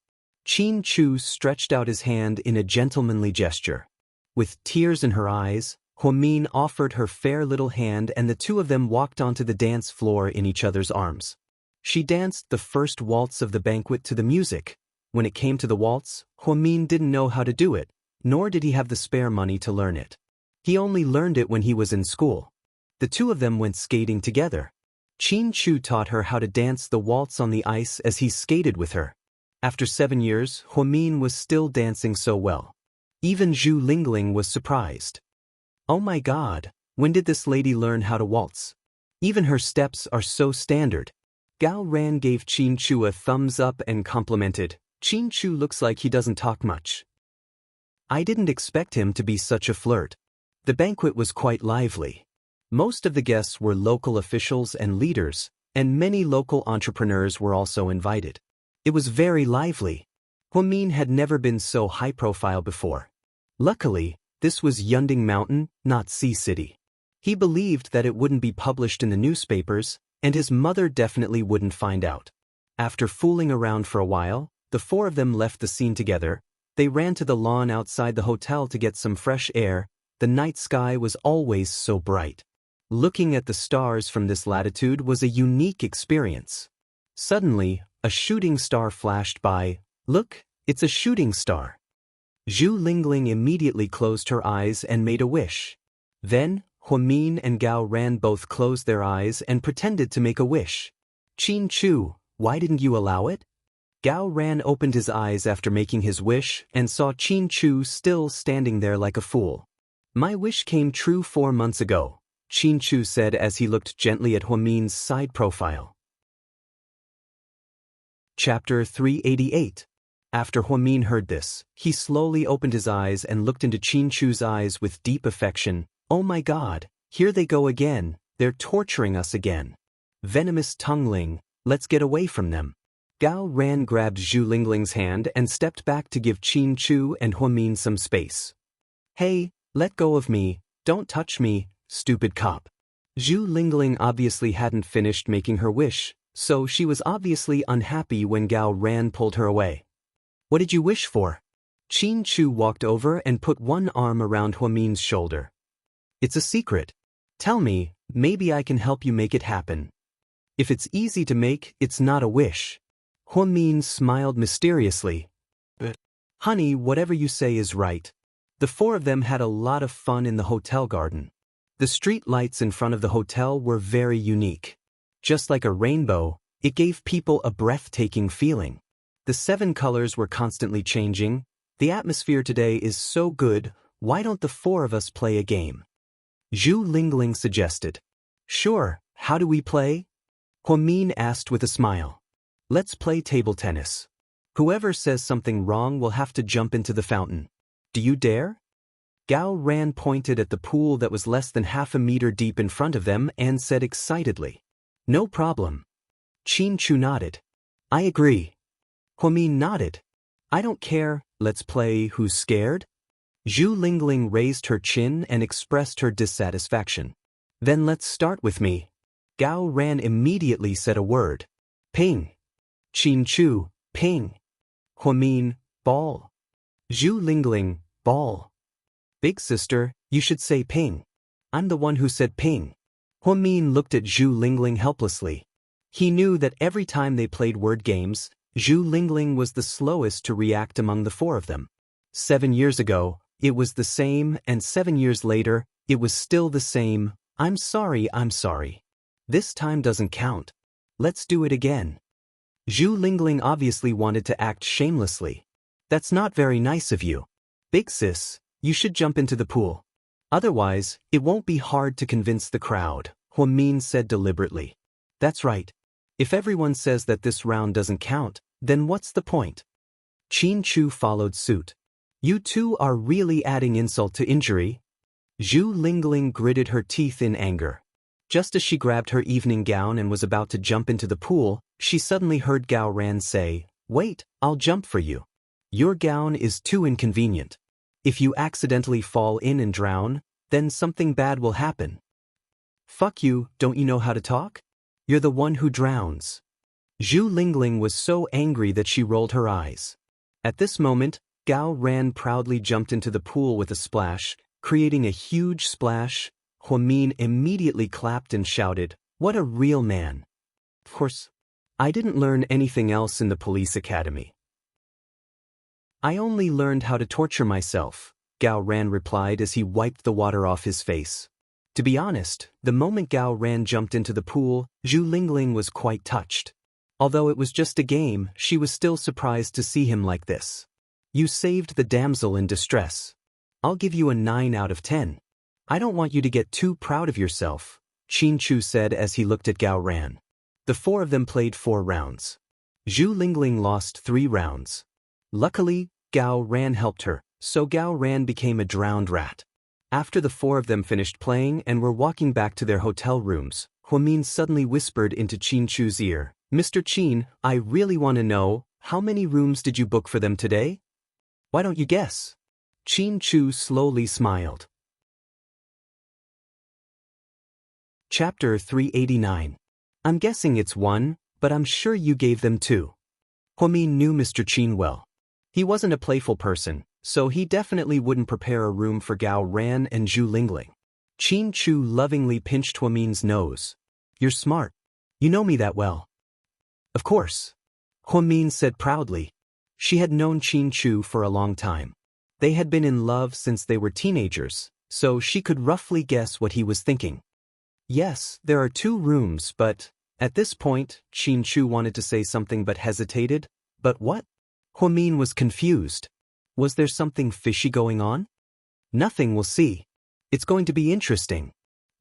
Qin Chu stretched out his hand in a gentlemanly gesture. With tears in her eyes, Huamin offered her fair little hand and the two of them walked onto the dance floor in each other's arms. She danced the first waltz of the banquet to the music. When it came to the waltz, Huamin didn't know how to do it, nor did he have the spare money to learn it. He only learned it when he was in school. The two of them went skating together. Qin Chu taught her how to dance the waltz on the ice as he skated with her. After 7 years, Huamin was still dancing so well. Even Zhu Lingling was surprised. "Oh my God, when did this lady learn how to waltz? Even her steps are so standard." Gao Ran gave Qin Chu a thumbs up and complimented, "Qin Chu looks like he doesn't talk much. I didn't expect him to be such a flirt." The banquet was quite lively. Most of the guests were local officials and leaders, and many local entrepreneurs were also invited. It was very lively. Huamin had never been so high-profile before. Luckily, this was Yunding Mountain, not Sea City. He believed that it wouldn't be published in the newspapers, and his mother definitely wouldn't find out. After fooling around for a while, the four of them left the scene together. They ran to the lawn outside the hotel to get some fresh air. The night sky was always so bright. Looking at the stars from this latitude was a unique experience. Suddenly, a shooting star flashed by. "Look, it's a shooting star." Zhu Lingling immediately closed her eyes and made a wish. Then, Huamin and Gao Ran both closed their eyes and pretended to make a wish. "Qin Chu, why didn't you allow it?" Gao Ran opened his eyes after making his wish and saw Qin Chu still standing there like a fool. "My wish came true 4 months ago," Qin Chu said as he looked gently at Huamin's side profile. Chapter 388. After Huamin heard this, he slowly opened his eyes and looked into Qin Chu's eyes with deep affection. "Oh my God, here they go again, they're torturing us again. Venomous tongueling, let's get away from them." Gao Ran grabbed Zhu Lingling's hand and stepped back to give Qin Chu and Huamin some space. "Hey, let go of me, don't touch me, stupid cop." Zhu Lingling obviously hadn't finished making her wish, so she was obviously unhappy when Gao Ran pulled her away. "What did you wish for?" Qin Chu walked over and put one arm around Huamin's shoulder. "It's a secret. Tell me, maybe I can help you make it happen. If it's easy to make, it's not a wish." Huamin smiled mysteriously. "Honey, whatever you say is right." The four of them had a lot of fun in the hotel garden. The street lights in front of the hotel were very unique. Just like a rainbow, it gave people a breathtaking feeling. The 7 colors were constantly changing. "The atmosphere today is so good," why don't the four of us play a game? Zhu Lingling suggested. Sure, how do we play? Huamin asked with a smile. Let's play table tennis. Whoever says something wrong will have to jump into the fountain. Do you dare? Gao Ran pointed at the pool that was less than half a meter deep in front of them and said excitedly. No problem. Qin Chu nodded. I agree. Huamin nodded. I don't care, let's play who's scared? Zhu Lingling raised her chin and expressed her dissatisfaction. Then let's start with me. Gao Ran immediately said a word. Ping. Qin Chu, ping. Huamin, ball. Zhu Lingling, ball. Big sister, you should say ping. I'm the one who said ping. Huamin looked at Zhu Lingling helplessly. He knew that every time they played word games, Zhu Lingling was the slowest to react among the four of them. 7 years ago, it was the same, and 7 years later, it was still the same. I'm sorry. This time doesn't count. Let's do it again. Zhu Lingling obviously wanted to act shamelessly. That's not very nice of you. Big sis, you should jump into the pool. Otherwise, it won't be hard to convince the crowd, Huamin said deliberately. That's right. If everyone says that this round doesn't count, then what's the point? Qin Chu followed suit. You two are really adding insult to injury. Zhu Lingling gritted her teeth in anger. Just as she grabbed her evening gown and was about to jump into the pool, she suddenly heard Gao Ran say, Wait, I'll jump for you. Your gown is too inconvenient. If you accidentally fall in and drown, then something bad will happen. Fuck you, don't you know how to talk? You're the one who drowns. Zhu Lingling was so angry that she rolled her eyes. At this moment, Gao Ran proudly jumped into the pool with a splash, creating a huge splash. Huamin immediately clapped and shouted, What a real man. Of course, I didn't learn anything else in the police academy. I only learned how to torture myself, Gao Ran replied as he wiped the water off his face. To be honest, the moment Gao Ran jumped into the pool, Zhu Lingling was quite touched. Although it was just a game, she was still surprised to see him like this. You saved the damsel in distress. I'll give you a 9 out of 10. I don't want you to get too proud of yourself, Qin Chu said as he looked at Gao Ran. The four of them played 4 rounds. Zhu Lingling lost 3 rounds. Luckily, Gao Ran helped her, so Gao Ran became a drowned rat. After the 4 of them finished playing and were walking back to their hotel rooms, Huamin suddenly whispered into Qin Chu's ear, Mr. Qin, I really want to know, how many rooms did you book for them today? Why don't you guess? Qin Chu slowly smiled. Chapter 389. I'm guessing it's 1, but I'm sure you gave them 2. Huamin knew Mr. Qin well. He wasn't a playful person, so he definitely wouldn't prepare a room for Gao Ran and Zhu Lingling. Qin Chu lovingly pinched Huamin's nose. You're smart. You know me that well. Of course. Huamin said proudly. She had known Qin Chu for a long time. They had been in love since they were teenagers, so she could roughly guess what he was thinking. Yes, there are 2 rooms, but... At this point, Qin Chu wanted to say something but hesitated. But what? Huamin was confused. Was there something fishy going on? Nothing, we'll see. It's going to be interesting.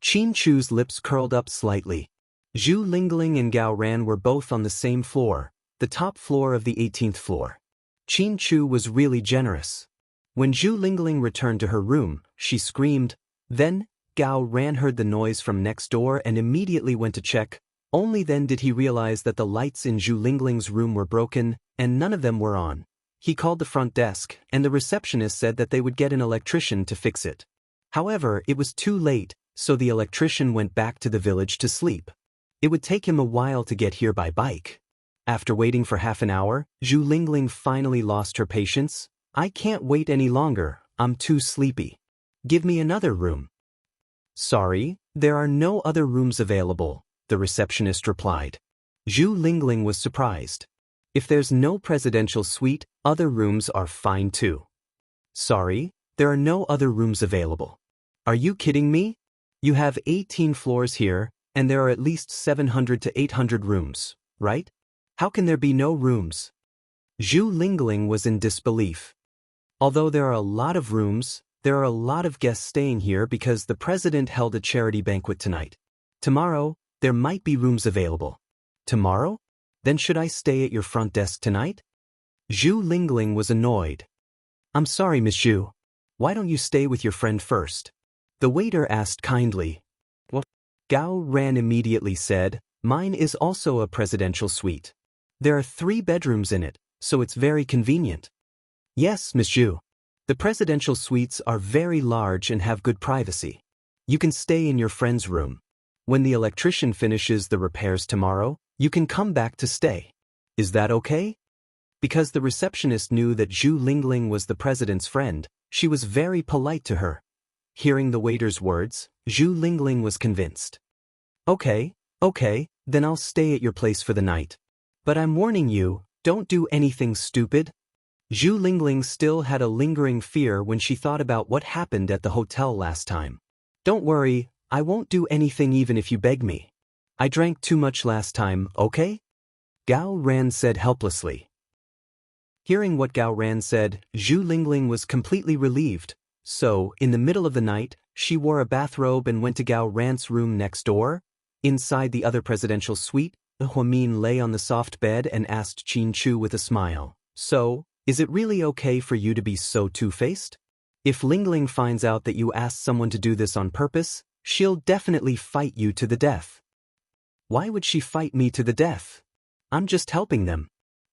Qin Chu's lips curled up slightly. Zhu Lingling and Gao Ran were both on the same floor, the top floor of the 18th floor. Qin Chu was really generous. When Zhu Lingling returned to her room, she screamed. Then, Gao Ran heard the noise from next door and immediately went to check. Only then did he realize that the lights in Zhu Lingling's room were broken, and none of them were on. He called the front desk, and the receptionist said that they would get an electrician to fix it. However, it was too late, so the electrician went back to the village to sleep. It would take him a while to get here by bike. After waiting for half an hour, Zhu Lingling finally lost her patience. I can't wait any longer, I'm too sleepy. Give me another room. Sorry, there are no other rooms available, the receptionist replied. Zhu Lingling was surprised. If there's no presidential suite, other rooms are fine too. Sorry, there are no other rooms available. Are you kidding me? You have 18 floors here, and there are at least 700 to 800 rooms, right? How can there be no rooms? Zhu Lingling was in disbelief. Although there are a lot of rooms, There are a lot of guests staying here because the president held a charity banquet tonight. Tomorrow, there might be rooms available. Tomorrow? Then should I stay at your front desk tonight? Zhu Lingling was annoyed. I'm sorry, Miss Zhu. Why don't you stay with your friend first? The waiter asked kindly. What? Gao Ran immediately said, mine is also a presidential suite. There are 3 bedrooms in it, so it's very convenient. Yes, Miss Zhu. The presidential suites are very large and have good privacy. You can stay in your friend's room. When the electrician finishes the repairs tomorrow, you can come back to stay. Is that okay? Because the receptionist knew that Zhu Lingling was the president's friend, she was very polite to her. Hearing the waiter's words, Zhu Lingling was convinced. Okay, then I'll stay at your place for the night. But I'm warning you, don't do anything stupid. Zhu Lingling still had a lingering fear when she thought about what happened at the hotel last time. Don't worry, I won't do anything even if you beg me. I drank too much last time, okay? Gao Ran said helplessly. Hearing what Gao Ran said, Zhu Lingling was completely relieved. So, in the middle of the night, she wore a bathrobe and went to Gao Ran's room next door. Inside the other presidential suite, Huamin lay on the soft bed and asked Qin Chu with a smile. So, is it really okay for you to be so two-faced? If Lingling finds out that you asked someone to do this on purpose, she'll definitely fight you to the death. Why would she fight me to the death? I'm just helping them.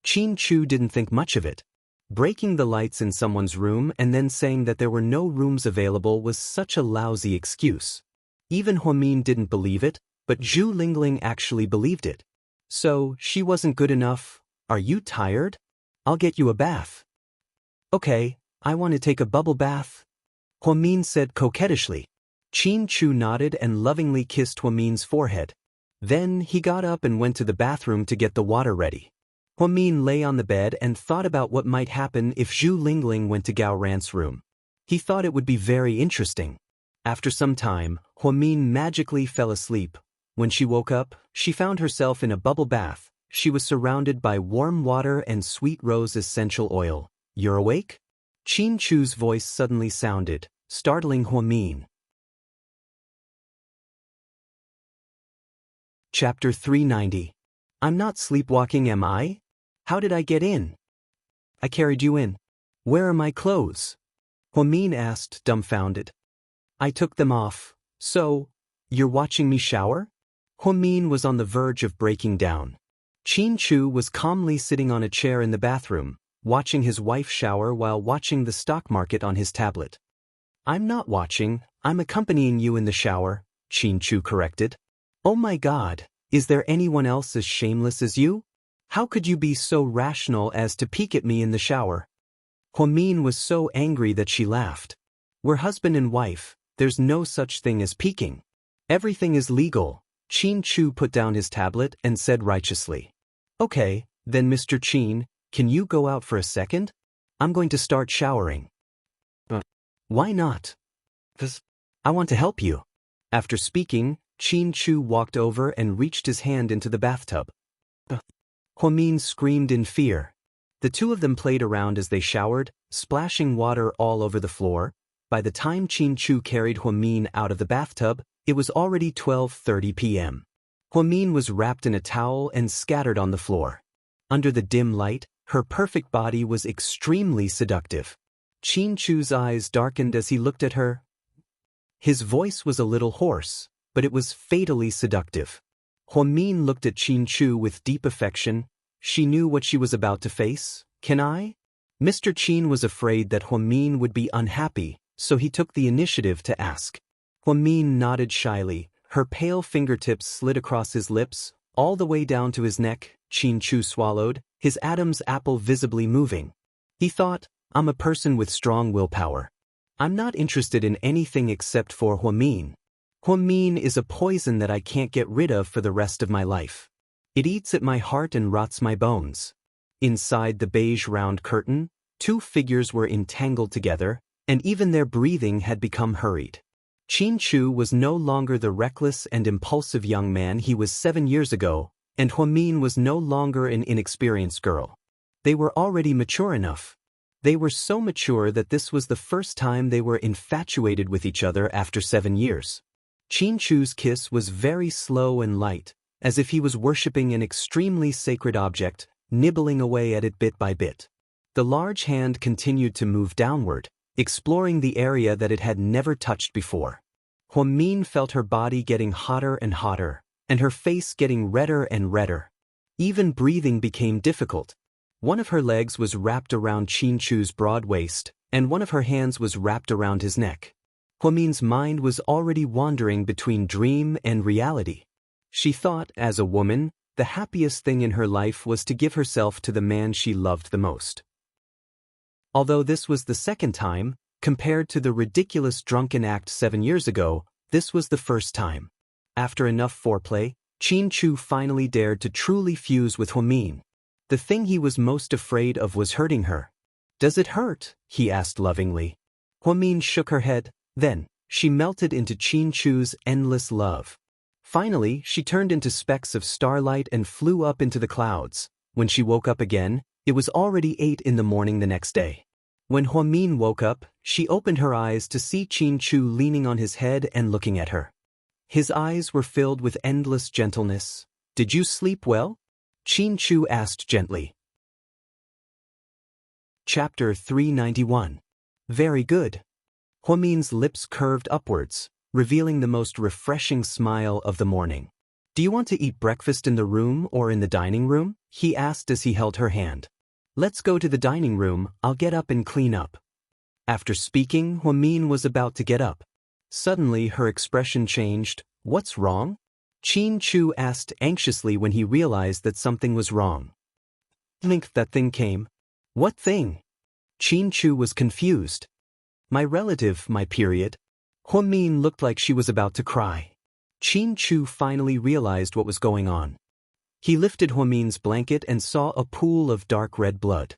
Qin Chu didn't think much of it. Breaking the lights in someone's room and then saying that there were no rooms available was such a lousy excuse. Even Huamin didn't believe it, but Zhu Lingling actually believed it. So, she wasn't good enough. Are you tired? I'll get you a bath. Okay, I want to take a bubble bath. Huamin said coquettishly. Qin Chu nodded and lovingly kissed Huamin's forehead. Then he got up and went to the bathroom to get the water ready. Huamin lay on the bed and thought about what might happen if Zhu Lingling went to Gao Ran's room. He thought it would be very interesting. After some time, Huamin magically fell asleep. When she woke up, she found herself in a bubble bath. She was surrounded by warm water and sweet rose essential oil. You're awake? Qin Chu's voice suddenly sounded, startling Huamin. Chapter 390. I'm not sleepwalking, am I? How did I get in? I carried you in. Where are my clothes? Huamin asked, dumbfounded. I took them off. So, you're watching me shower? Huamin was on the verge of breaking down. Qin Chu was calmly sitting on a chair in the bathroom, watching his wife shower while watching the stock market on his tablet. I'm not watching, I'm accompanying you in the shower, Qin Chu corrected. Oh my God, is there anyone else as shameless as you? How could you be so rational as to peek at me in the shower? Huamin was so angry that she laughed. We're husband and wife, there's no such thing as peeking. Everything is legal. Qin Chu put down his tablet and said righteously. Okay, then Mr. Qin, can you go out for a second? I'm going to start showering. Why not? 'Cause I want to help you. After speaking, Qin Chu walked over and reached his hand into the bathtub. Huamin screamed in fear. The two of them played around as they showered, splashing water all over the floor. By the time Qin Chu carried Huamin out of the bathtub, it was already 12:30 p.m. Huamin was wrapped in a towel and scattered on the floor. Under the dim light, her perfect body was extremely seductive. Qin Chu's eyes darkened as he looked at her. His voice was a little hoarse, but it was fatally seductive. Huamin looked at Qin Chu with deep affection. She knew what she was about to face. Can I? Mr. Qin was afraid that Huamin would be unhappy, so he took the initiative to ask. Huamin nodded shyly. Her pale fingertips slid across his lips, all the way down to his neck. Qin Chu swallowed, his Adam's apple visibly moving. He thought, I'm a person with strong willpower. I'm not interested in anything except for Huamin. Huamin is a poison that I can't get rid of for the rest of my life. It eats at my heart and rots my bones. Inside the beige round curtain, two figures were entangled together, and even their breathing had become hurried. Qin Chu was no longer the reckless and impulsive young man he was 7 years ago, and Huamin was no longer an inexperienced girl. They were already mature enough. They were so mature that this was the first time they were infatuated with each other after 7 years. Xianxia's kiss was very slow and light, as if he was worshipping an extremely sacred object, nibbling away at it bit by bit. The large hand continued to move downward, exploring the area that it had never touched before. Huamin felt her body getting hotter and hotter, and her face getting redder and redder. Even breathing became difficult. One of her legs was wrapped around Xianxia's broad waist, and one of her hands was wrapped around his neck. Huamin's mind was already wandering between dream and reality. She thought, as a woman, the happiest thing in her life was to give herself to the man she loved the most. Although this was the second time, compared to the ridiculous drunken act 7 years ago, this was the first time. After enough foreplay, Xianxia finally dared to truly fuse with Huamin. The thing he was most afraid of was hurting her. "Does it hurt?" he asked lovingly. Huamin shook her head, then she melted into Xianxia's endless love. Finally, she turned into specks of starlight and flew up into the clouds. When she woke up again, it was already 8 in the morning the next day. When Huamin woke up, she opened her eyes to see Xianxia leaning on his head and looking at her. His eyes were filled with endless gentleness. "Did you sleep well?" Xianxia asked gently. Chapter 391. Very good. Huamin's lips curved upwards, revealing the most refreshing smile of the morning. "Do you want to eat breakfast in the room or in the dining room?" he asked as he held her hand. "Let's go to the dining room, I'll get up and clean up." After speaking, Huamin was about to get up. Suddenly her expression changed. "What's wrong?" Xianxia asked anxiously when he realized that something was wrong. "Think that thing came." "What thing?" Xianxia was confused. "My relative, my period." Huamin looked like she was about to cry. Xianxia finally realized what was going on. He lifted Huamin's blanket and saw a pool of dark red blood.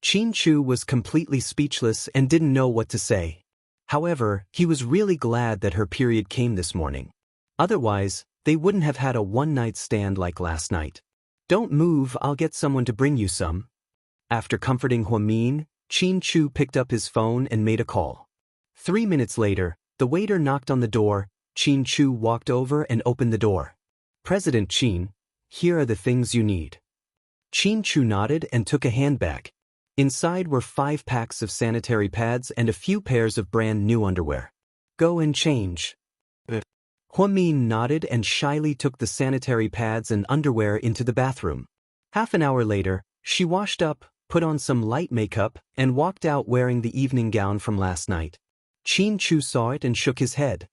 Xianxia was completely speechless and didn't know what to say. However, he was really glad that her period came this morning. Otherwise, they wouldn't have had a one-night stand like last night. "Don't move, I'll get someone to bring you some." After comforting Huamin, Xianxia picked up his phone and made a call. 3 minutes later, the waiter knocked on the door. Xianxia walked over and opened the door. "President Qin, here are the things you need." Xianxia nodded and took a handbag. Inside were 5 packs of sanitary pads and a few pairs of brand new underwear. "Go and change." Huamin nodded and shyly took the sanitary pads and underwear into the bathroom. Half an hour later, she washed up, put on some light makeup, and walked out wearing the evening gown from last night. Xianxia saw it and shook his head.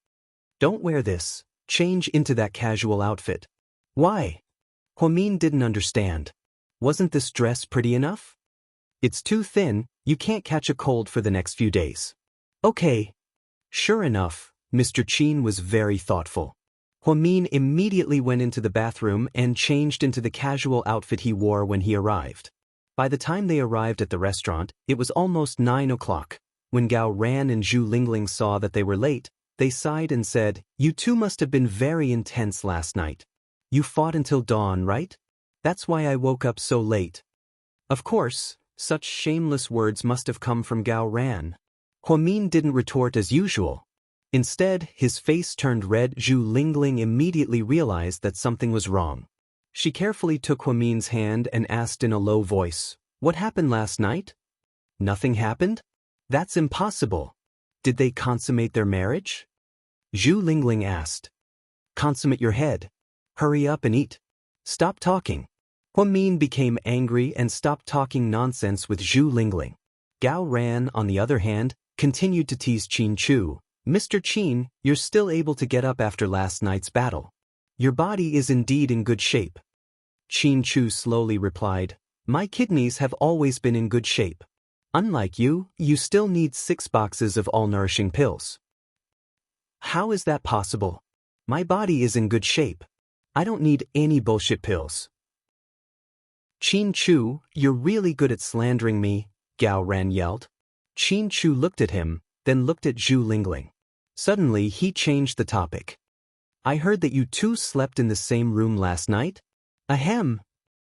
"Don't wear this. Change into that casual outfit." "Why?" Huamin didn't understand. "Wasn't this dress pretty enough?" "It's too thin, you can't catch a cold for the next few days." "Okay." Sure enough, Mr. Qin was very thoughtful. Huamin immediately went into the bathroom and changed into the casual outfit he wore when he arrived. By the time they arrived at the restaurant, it was almost 9 o'clock. When Gao Ran and Zhu Lingling saw that they were late, they sighed and said, "You two must have been very intense last night. You fought until dawn, right? That's why I woke up so late." Of course, such shameless words must have come from Gao Ran. Huamin didn't retort as usual. Instead, his face turned red. Zhu Lingling immediately realized that something was wrong. She carefully took Huamin's hand and asked in a low voice, "What happened last night?" "Nothing happened?" "That's impossible. Did they consummate their marriage?" Zhu Lingling asked. "Consummate your head. Hurry up and eat. Stop talking." Huamin became angry and stopped talking nonsense with Zhu Lingling. Gao Ran, on the other hand, continued to tease Xianxia. "Mr. Qin, you're still able to get up after last night's battle. Your body is indeed in good shape." Xianxia slowly replied, "My kidneys have always been in good shape. Unlike you, you still need 6 boxes of all-nourishing pills." "How is that possible? My body is in good shape. I don't need any bullshit pills." "Xianxia, you're really good at slandering me," Gao Ran yelled. Xianxia looked at him, then looked at Zhu Lingling. Suddenly, he changed the topic. "I heard that you two slept in the same room last night?" "Ahem."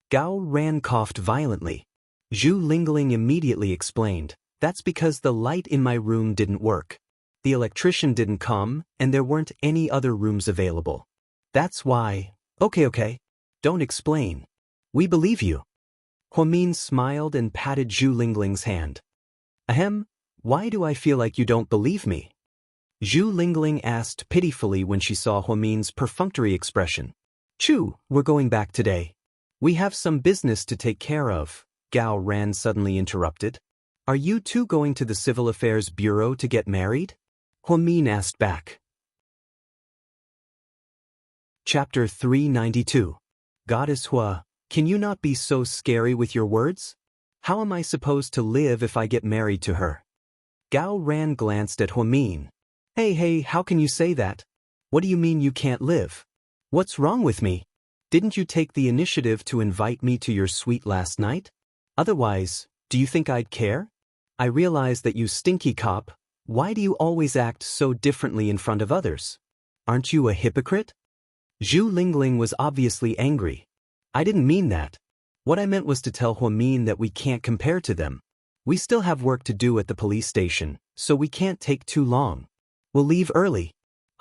Gao Ran coughed violently. Zhu Lingling immediately explained, "That's because the light in my room didn't work. The electrician didn't come, and there weren't any other rooms available. That's why." Okay. Don't explain. We believe you." Huamin smiled and patted Zhu Lingling's hand. "Ahem, why do I feel like you don't believe me?" Zhu Lingling asked pitifully when she saw Huamin's perfunctory expression. "Chu, we're going back today. We have some business to take care of," Gao Ran suddenly interrupted. "Are you two going to the Civil Affairs Bureau to get married?" Huamin asked back. Chapter 392. Goddess Hua, can you not be so scary with your words? How am I supposed to live if I get married to her? Gao Ran glanced at Huamin. Hey, how can you say that? What do you mean you can't live? What's wrong with me? Didn't you take the initiative to invite me to your suite last night? Otherwise, do you think I'd care? I realize that you stinky cop. Why do you always act so differently in front of others? Aren't you a hypocrite? Zhu Lingling was obviously angry. I didn't mean that. What I meant was to tell Huamin that we can't compare to them. We still have work to do at the police station, so we can't take too long. We'll leave early.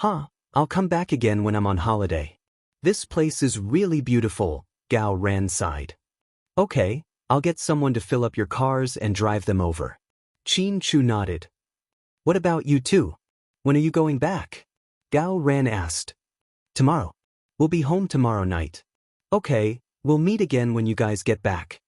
I'll come back again when I'm on holiday. This place is really beautiful, Gao Ran sighed. Okay, I'll get someone to fill up your cars and drive them over. Qin Chu nodded. What about you two? When are you going back? Gao Ran asked. Tomorrow. We'll be home tomorrow night. Okay, we'll meet again when you guys get back.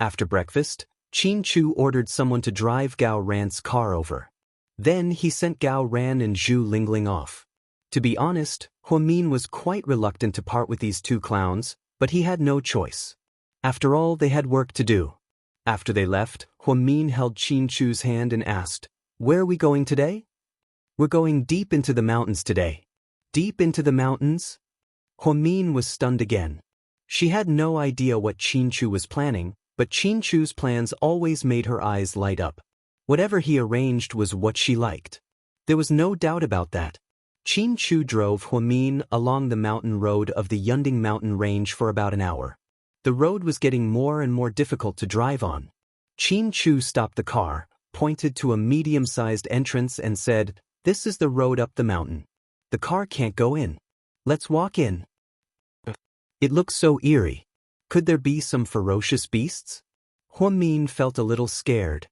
After breakfast, Qin Chu ordered someone to drive Gao Ran's car over. Then he sent Gao Ran and Zhu Lingling off. To be honest, Huamin was quite reluctant to part with these two clowns, but he had no choice. After all, they had work to do. After they left, Huamin held Qin Chu's hand and asked, Where are we going today? We're going deep into the mountains today. Deep into the mountains? Huamin was stunned again. She had no idea what Qin Chu was planning, but Qin Chu's plans always made her eyes light up. Whatever he arranged was what she liked. There was no doubt about that. Qin Chu drove Huamin along the mountain road of the Yunding mountain range for about an hour. The road was getting more and more difficult to drive on. Qin Chu stopped the car, pointed to a medium-sized entrance and said, This is the road up the mountain. The car can't go in. Let's walk in. It looks so eerie. Could there be some ferocious beasts? Huamin felt a little scared.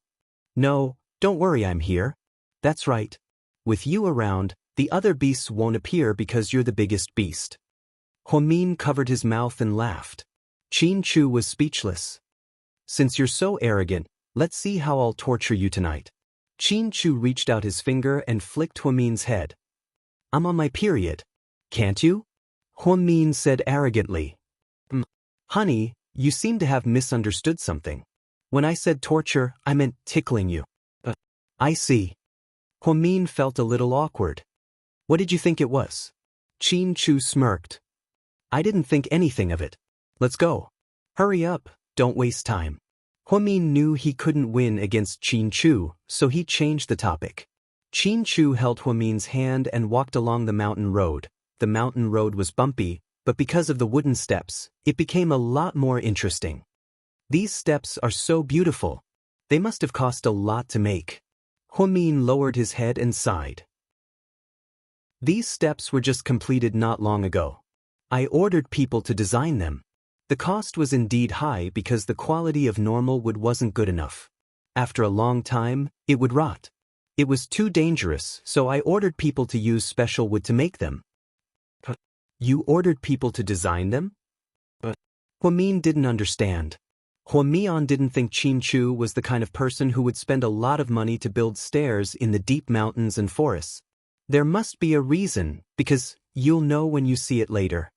No, don't worry, I'm here. That's right. With you around, the other beasts won't appear because you're the biggest beast. Huamin covered his mouth and laughed. Qin Chu was speechless. Since you're so arrogant, let's see how I'll torture you tonight. Qin Chu reached out his finger and flicked Huamin's head. I'm on my period. Can't you? Huamin said arrogantly. Honey, you seem to have misunderstood something. When I said torture, I meant tickling you. I see. Huamin felt a little awkward. What did you think it was? Qin Chu smirked. I didn't think anything of it. Let's go. Hurry up, don't waste time. Huamin knew he couldn't win against Qin Chu, so he changed the topic. Qin Chu held Huamin's hand and walked along the mountain road. The mountain road was bumpy, but because of the wooden steps, it became a lot more interesting. These steps are so beautiful. They must have cost a lot to make. Huamin lowered his head and sighed. These steps were just completed not long ago. I ordered people to design them. The cost was indeed high because the quality of normal wood wasn't good enough. After a long time, it would rot. It was too dangerous, so I ordered people to use special wood to make them. You ordered people to design them? Huamin didn't understand. Huamian didn't think Qin Chu was the kind of person who would spend a lot of money to build stairs in the deep mountains and forests. There must be a reason, because you'll know when you see it later.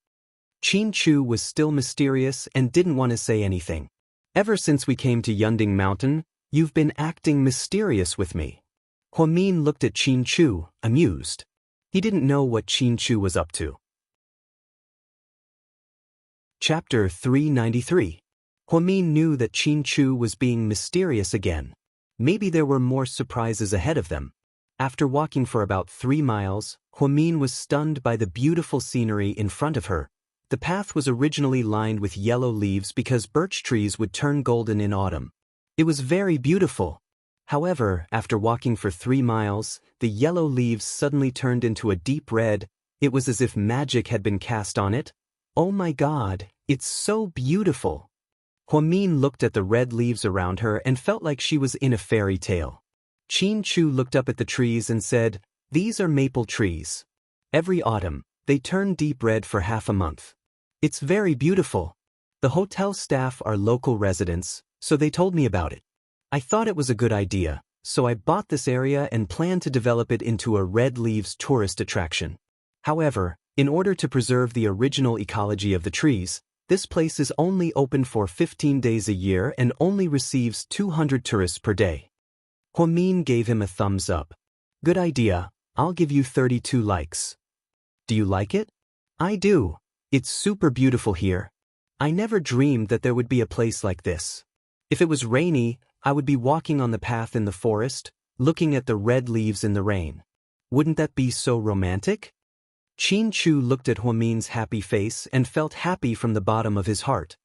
Qin Chu was still mysterious and didn't want to say anything. Ever since we came to Yunding Mountain, you've been acting mysterious with me. Huamin looked at Qin Chu, amused. He didn't know what Qin Chu was up to. Chapter 393. Huamin knew that Qin Chu was being mysterious again. Maybe there were more surprises ahead of them. After walking for about 3 miles, Huamin was stunned by the beautiful scenery in front of her. The path was originally lined with yellow leaves because birch trees would turn golden in autumn. It was very beautiful. However, after walking for 3 miles, the yellow leaves suddenly turned into a deep red. It was as if magic had been cast on it. Oh my God, it's so beautiful. Huamin looked at the red leaves around her and felt like she was in a fairy tale. Qin Chu looked up at the trees and said, "These are maple trees. Every autumn, they turn deep red for half a month. It's very beautiful. The hotel staff are local residents, so they told me about it. I thought it was a good idea, so I bought this area and planned to develop it into a red leaves tourist attraction. However, in order to preserve the original ecology of the trees, this place is only open for 15 days a year and only receives 200 tourists per day." Huamin gave him a thumbs up. "Good idea, I'll give you 32 likes. Do you like it?" "I do. It's super beautiful here. I never dreamed that there would be a place like this. If it was rainy, I would be walking on the path in the forest, looking at the red leaves in the rain. Wouldn't that be so romantic?" Qin Chu looked at Huamin's happy face and felt happy from the bottom of his heart.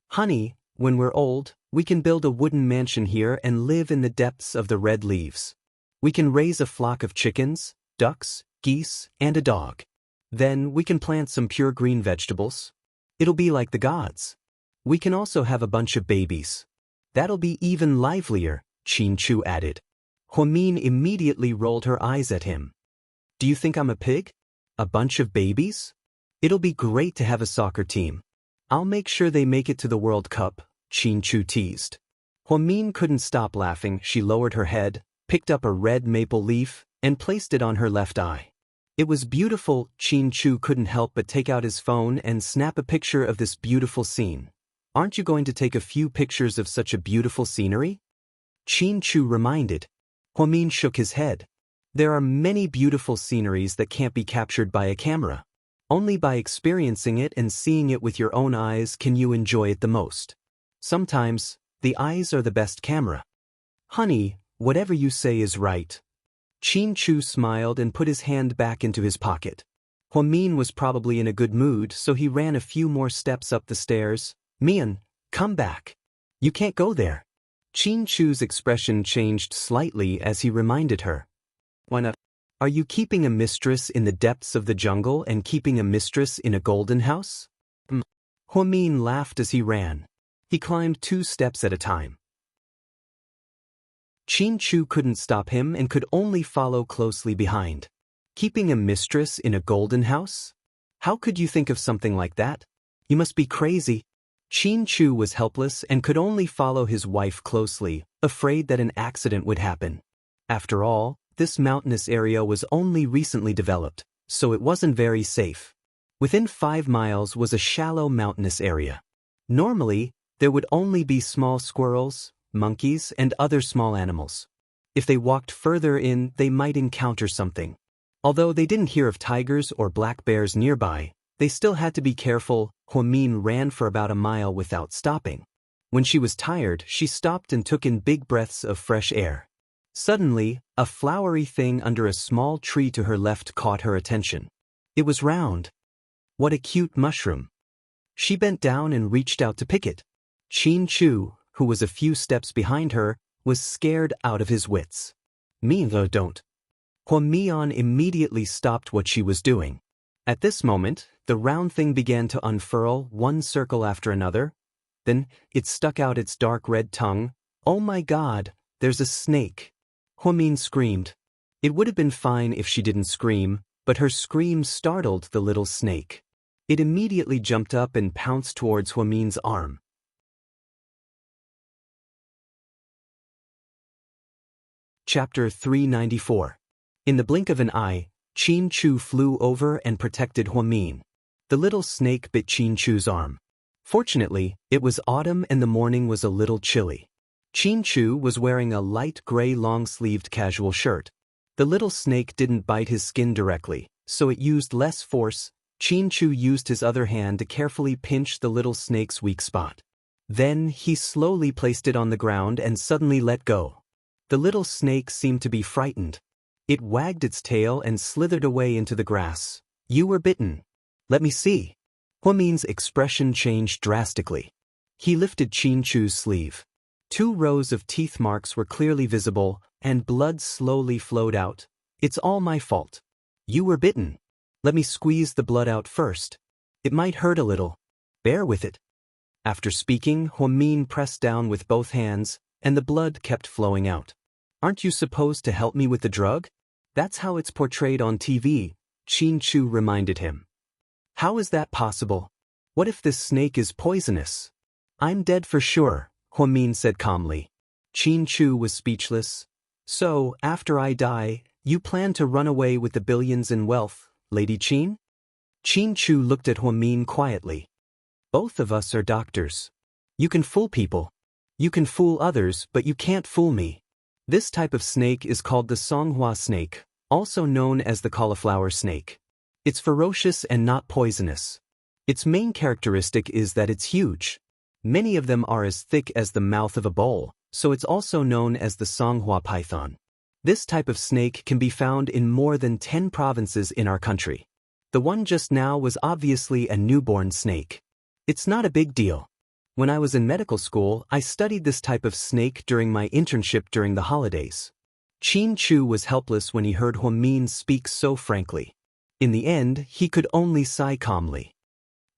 "Honey, when we're old, we can build a wooden mansion here and live in the depths of the red leaves. We can raise a flock of chickens, ducks, geese, and a dog. Then we can plant some pure green vegetables. It'll be like the gods. We can also have a bunch of babies. That'll be even livelier," Qin Chu added. Huamin immediately rolled her eyes at him. "Do you think I'm a pig? A bunch of babies? It'll be great to have a soccer team. I'll make sure they make it to the World Cup," Qin Chu teased. Huamin couldn't stop laughing. She lowered her head, picked up a red maple leaf, and placed it on her left eye. It was beautiful. Qin Chu couldn't help but take out his phone and snap a picture of this beautiful scene. "Aren't you going to take a few pictures of such a beautiful scenery?" Qin Chu reminded. Huamin shook his head. "There are many beautiful sceneries that can't be captured by a camera. Only by experiencing it and seeing it with your own eyes can you enjoy it the most. Sometimes, the eyes are the best camera." "Honey, whatever you say is right." Qin Chu smiled and put his hand back into his pocket. Huamin was probably in a good mood, so he ran a few more steps up the stairs. "Mian, come back. You can't go there." Qin Chu's expression changed slightly as he reminded her. "Why not? Are you keeping a mistress in the depths of the jungle and keeping a mistress in a golden house?" Huamin laughed as he ran. He climbed 2 steps at a time. Qin Chu couldn't stop him and could only follow closely behind. "Keeping a mistress in a golden house? How could you think of something like that? You must be crazy." Qin Chu was helpless and could only follow his wife closely, afraid that an accident would happen. After all, this mountainous area was only recently developed, so it wasn't very safe. Within 5 miles was a shallow mountainous area. Normally, there would only be small squirrels, monkeys, and other small animals. If they walked further in, they might encounter something. Although they didn't hear of tigers or black bears nearby, they still had to be careful. Huamin ran for about a mile without stopping. When she was tired, she stopped and took in big breaths of fresh air. Suddenly, a flowery thing under a small tree to her left caught her attention. It was round. What a cute mushroom. She bent down and reached out to pick it. Qin Chu, who was a few steps behind her, was scared out of his wits. "Milo, don't." Huamian immediately stopped what she was doing. At this moment, the round thing began to unfurl, one circle after another. Then, it stuck out its dark red tongue. "Oh my God, there's a snake." Huamin screamed. It would have been fine if she didn't scream, but her scream startled the little snake. It immediately jumped up and pounced towards Huamin's arm. Chapter 394. In the blink of an eye, Qin Chu flew over and protected Huamin. The little snake bit Qin Chu's arm. Fortunately, it was autumn and the morning was a little chilly. Qin Chu was wearing a light gray long-sleeved casual shirt. The little snake didn't bite his skin directly, so it used less force. Qin Chu used his other hand to carefully pinch the little snake's weak spot. Then he slowly placed it on the ground and suddenly let go. The little snake seemed to be frightened. It wagged its tail and slithered away into the grass. "You were bitten. Let me see." Huamin's expression changed drastically. He lifted Qin Chu's sleeve. 2 rows of teeth marks were clearly visible, and blood slowly flowed out. It's all my fault. You were bitten. Let me squeeze the blood out first. It might hurt a little. Bear with it. After speaking, Huamin pressed down with both hands, and the blood kept flowing out. Aren't you supposed to help me with the drug? That's how it's portrayed on TV, Qin Chu reminded him. How is that possible? What if this snake is poisonous? I'm dead for sure, Huamin said calmly. Qin Chu was speechless. So, after I die, you plan to run away with the billions in wealth, Lady Qin? Qin Chu looked at Huamin quietly. Both of us are doctors. You can fool people. You can fool others, but you can't fool me. This type of snake is called the Songhua snake, also known as the cauliflower snake. It's ferocious and not poisonous. Its main characteristic is that it's huge. Many of them are as thick as the mouth of a bowl, so it's also known as the Songhua python. This type of snake can be found in more than 10 provinces in our country. The one just now was obviously a newborn snake. It's not a big deal. When I was in medical school, I studied this type of snake during my internship during the holidays. Qin Chu was helpless when he heard Huamin speak so frankly. In the end, he could only sigh calmly.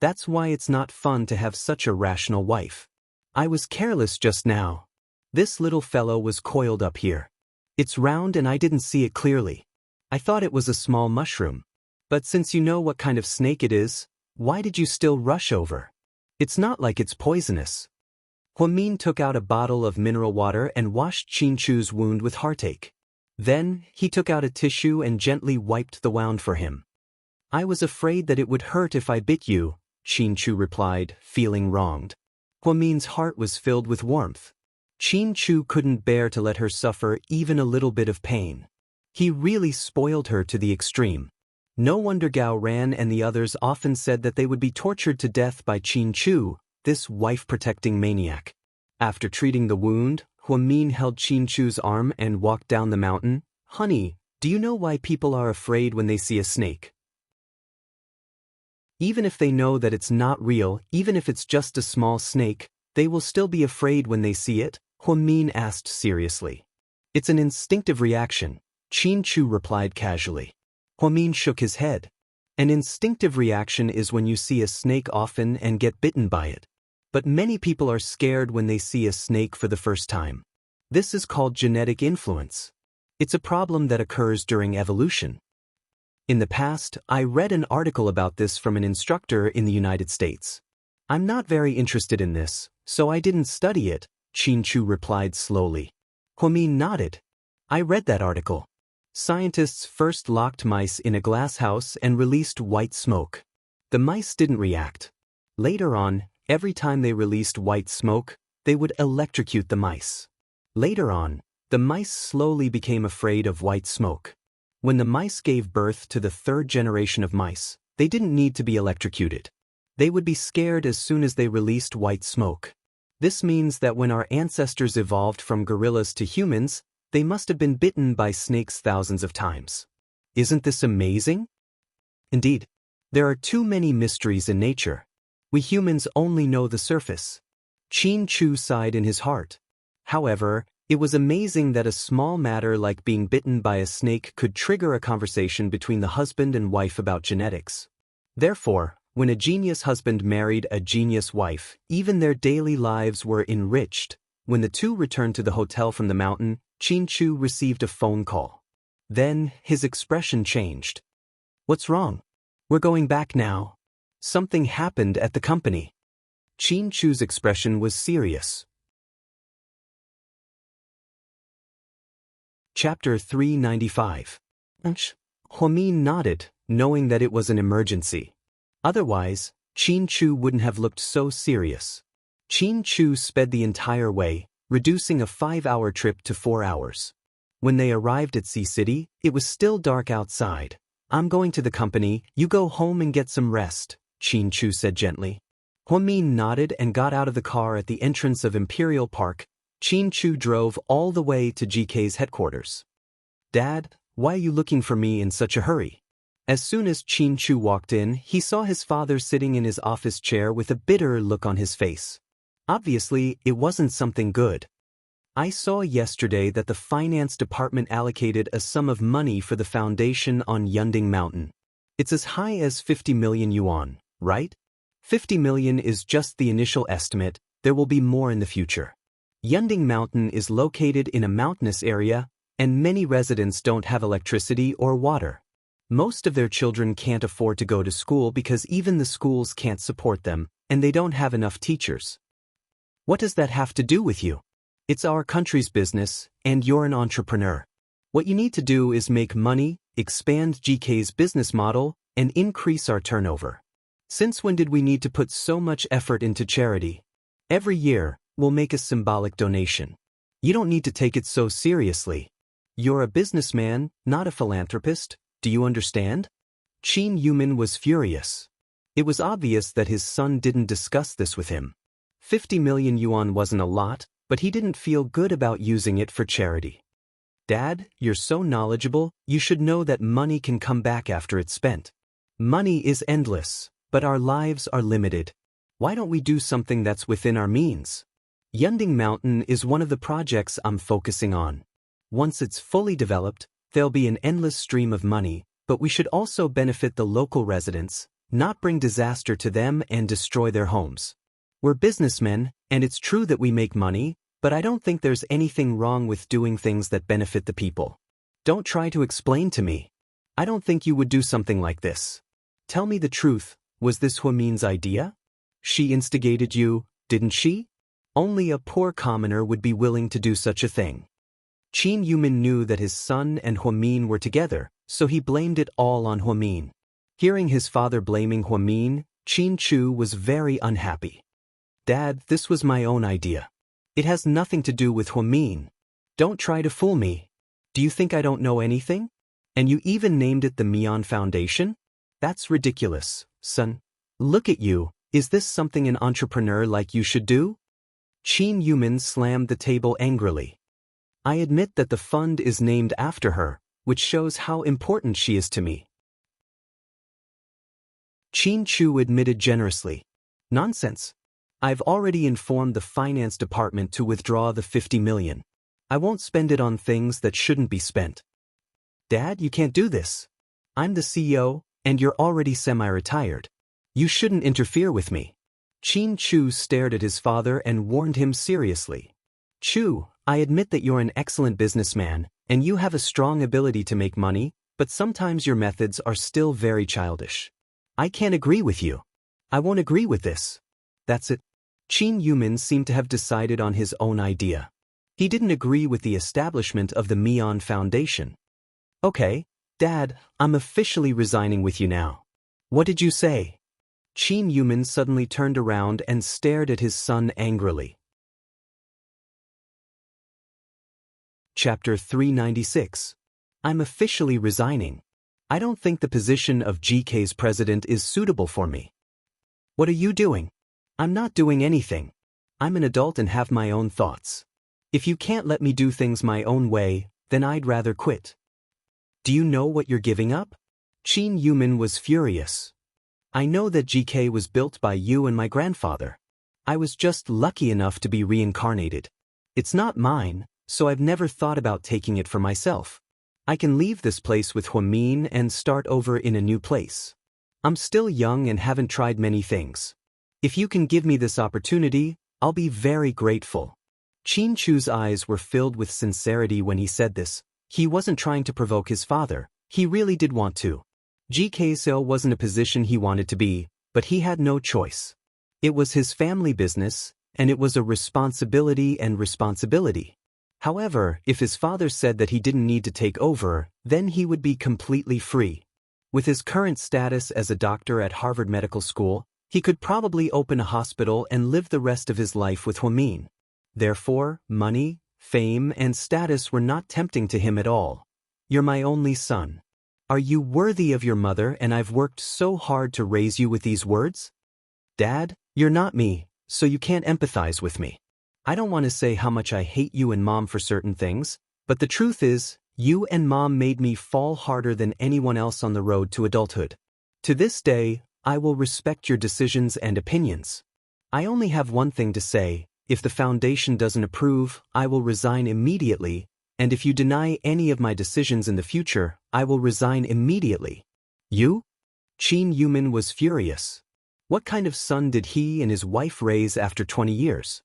That's why it's not fun to have such a rational wife. I was careless just now. This little fellow was coiled up here. It's round and I didn't see it clearly. I thought it was a small mushroom. But since you know what kind of snake it is, why did you still rush over? It's not like it's poisonous. Huamin took out a bottle of mineral water and washed Qin Chu's wound with heartache. Then, he took out a tissue and gently wiped the wound for him. I was afraid that it would hurt if I bit you, Qin Chu replied, feeling wronged. Huamin's heart was filled with warmth. Qin Chu couldn't bear to let her suffer even a little bit of pain. He really spoiled her to the extreme. No wonder Gao Ran and the others often said that they would be tortured to death by Qin Chu, this wife-protecting maniac. After treating the wound, Huamin held Qin Chu's arm and walked down the mountain. Honey, do you know why people are afraid when they see a snake? Even if they know that it's not real, even if it's just a small snake, they will still be afraid when they see it, Huamin asked seriously. It's an instinctive reaction, Qin Chu replied casually. Huamin shook his head. An instinctive reaction is when you see a snake often and get bitten by it. But many people are scared when they see a snake for the first time. This is called genetic influence. It's a problem that occurs during evolution. In the past, I read an article about this from an instructor in the United States. I'm not very interested in this, so I didn't study it, Qin Chu replied slowly. Huamin nodded. I read that article. Scientists first locked mice in a glass house and released white smoke. The mice didn't react. Later on, every time they released white smoke, they would electrocute the mice. Later on, the mice slowly became afraid of white smoke. When the mice gave birth to the 3rd generation of mice, they didn't need to be electrocuted. They would be scared as soon as they released white smoke. This means that when our ancestors evolved from gorillas to humans, they must have been bitten by snakes thousands of times. Isn't this amazing? Indeed, there are too many mysteries in nature. We humans only know the surface. Qin Chu sighed in his heart. However, it was amazing that a small matter like being bitten by a snake could trigger a conversation between the husband and wife about genetics. Therefore, when a genius husband married a genius wife, even their daily lives were enriched. When the two returned to the hotel from the mountain, Qin Chu received a phone call. Then, his expression changed. What's wrong? We're going back now. Something happened at the company. Qin Chu's expression was serious. Chapter 395. Huamin nodded, knowing that it was an emergency. Otherwise, Qin Chu wouldn't have looked so serious. Qin Chu sped the entire way, reducing a 5-hour trip to 4 hours. When they arrived at Sea City, it was still dark outside. I'm going to the company, you go home and get some rest, Qin Chu said gently. Huamin nodded and got out of the car at the entrance of Imperial Park. Qin Chu drove all the way to GK's headquarters. Dad, why are you looking for me in such a hurry? As soon as Qin Chu walked in, he saw his father sitting in his office chair with a bitter look on his face. Obviously, it wasn't something good. I saw yesterday that the finance department allocated a sum of money for the foundation on Yunding Mountain. It's as high as 50 million yuan, right? 50 million is just the initial estimate, there will be more in the future. Yunding Mountain is located in a mountainous area, and many residents don't have electricity or water. Most of their children can't afford to go to school because even the schools can't support them, and they don't have enough teachers. What does that have to do with you? It's our country's business, and you're an entrepreneur. What you need to do is make money, expand GK's business model, and increase our turnover. Since when did we need to put so much effort into charity? Every year, we'll make a symbolic donation. You don't need to take it so seriously. You're a businessman, not a philanthropist. Do you understand? Qin Yumin was furious. It was obvious that his son didn't discuss this with him. 50 million yuan wasn't a lot, but he didn't feel good about using it for charity. Dad, you're so knowledgeable, you should know that money can come back after it's spent. Money is endless, but our lives are limited. Why don't we do something that's within our means? Yunding Mountain is one of the projects I'm focusing on. Once it's fully developed, there'll be an endless stream of money, but we should also benefit the local residents, not bring disaster to them and destroy their homes. We're businessmen, and it's true that we make money, but I don't think there's anything wrong with doing things that benefit the people. Don't try to explain to me. I don't think you would do something like this. Tell me the truth, was this Huamin's idea? She instigated you, didn't she? Only a poor commoner would be willing to do such a thing. Qin Yumin knew that his son and Huamin were together, so he blamed it all on Huamin. Hearing his father blaming Huamin, Qin Chu was very unhappy. Dad, this was my own idea. It has nothing to do with Huamin. Don't try to fool me. Do you think I don't know anything? And you even named it the Mian Foundation? That's ridiculous, son. Look at you, is this something an entrepreneur like you should do? Qin Yumin slammed the table angrily. I admit that the fund is named after her, which shows how important she is to me. Qin Chu admitted generously. Nonsense. I've already informed the finance department to withdraw the 50 million. I won't spend it on things that shouldn't be spent. Dad, you can't do this. I'm the CEO, and you're already semi-retired. You shouldn't interfere with me. Qin Chu stared at his father and warned him seriously. Chu, I admit that you're an excellent businessman, and you have a strong ability to make money, but sometimes your methods are still very childish. I can't agree with you. I won't agree with this. That's it. Qin Yumin seemed to have decided on his own idea. He didn't agree with the establishment of the Mian Foundation. Okay, Dad, I'm officially resigning with you now. What did you say? Qin Yumin suddenly turned around and stared at his son angrily. Chapter 396. I'm officially resigning. I don't think the position of GK's president is suitable for me. What are you doing? I'm not doing anything. I'm an adult and have my own thoughts. If you can't let me do things my own way, then I'd rather quit. Do you know what you're giving up? Qin Yumin was furious. I know that GK was built by you and my grandfather. I was just lucky enough to be reincarnated. It's not mine, so I've never thought about taking it for myself. I can leave this place with Huamin and start over in a new place. I'm still young and haven't tried many things. If you can give me this opportunity, I'll be very grateful. Qin Chu's eyes were filled with sincerity when he said this. He wasn't trying to provoke his father, he really did want to. GK's wasn't a position he wanted to be, but he had no choice. It was his family business, and it was a responsibility. However, if his father said that he didn't need to take over, then he would be completely free. With his current status as a doctor at Harvard Medical School, he could probably open a hospital and live the rest of his life with Huamin. Therefore, money, fame, and status were not tempting to him at all. You're my only son. Are you worthy of your mother, and I've worked so hard to raise you with these words? Dad, you're not me, so you can't empathize with me. I don't want to say how much I hate you and Mom for certain things, but the truth is, You and Mom made me fall harder than anyone else on the road to adulthood. To this day, I will respect your decisions and opinions. I only have one thing to say: if the Foundation doesn't approve, I will resign immediately, and if you deny any of my decisions in the future, I will resign immediately. You? Qin Yumin was furious. What kind of son did he and his wife raise after 20 years?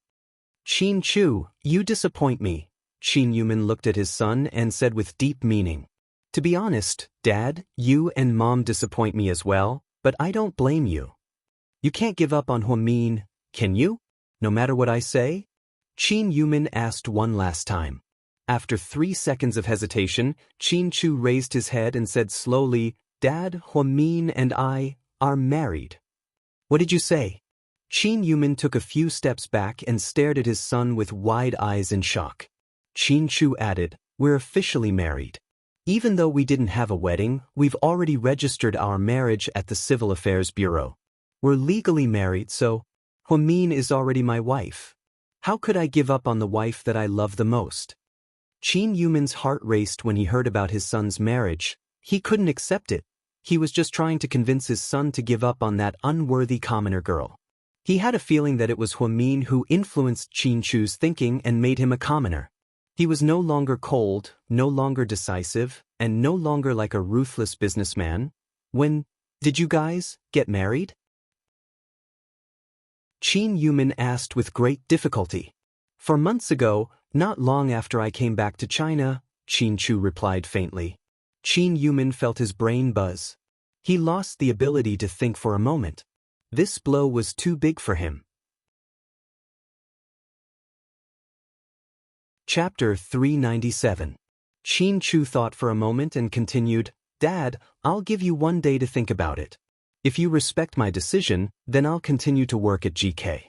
Qin Chu, you disappoint me. Qin Yumin looked at his son and said with deep meaning. To be honest, Dad, you and Mom disappoint me as well, but I don't blame you. You can't give up on Huamin, can you? No matter what I say? Qin Yumin asked one last time. After 3 seconds of hesitation, Qin Chu raised his head and said slowly, Dad, Huamin and I are married. What did you say? Qin Yumin took a few steps back and stared at his son with wide eyes in shock. Qin Chu added, We're officially married. Even though we didn't have a wedding, we've already registered our marriage at the Civil Affairs Bureau. We're legally married, so Huamin is already my wife. How could I give up on the wife that I love the most? Qin Yumin's heart raced when he heard about his son's marriage. He couldn't accept it. He was just trying to convince his son to give up on that unworthy commoner girl. He had a feeling that it was Huamin who influenced Qin Chu's thinking and made him a commoner. He was no longer cold, no longer decisive, and no longer like a ruthless businessman. When did you guys get married? Qin Yumin asked with great difficulty. 4 months ago, not long after I came back to China, Qin Chu replied faintly. Qin Yumin felt his brain buzz. He lost the ability to think for a moment. This blow was too big for him. Chapter 397. Qin Chu thought for a moment and continued, Dad, I'll give you 1 day to think about it. If you respect my decision, then I'll continue to work at GK.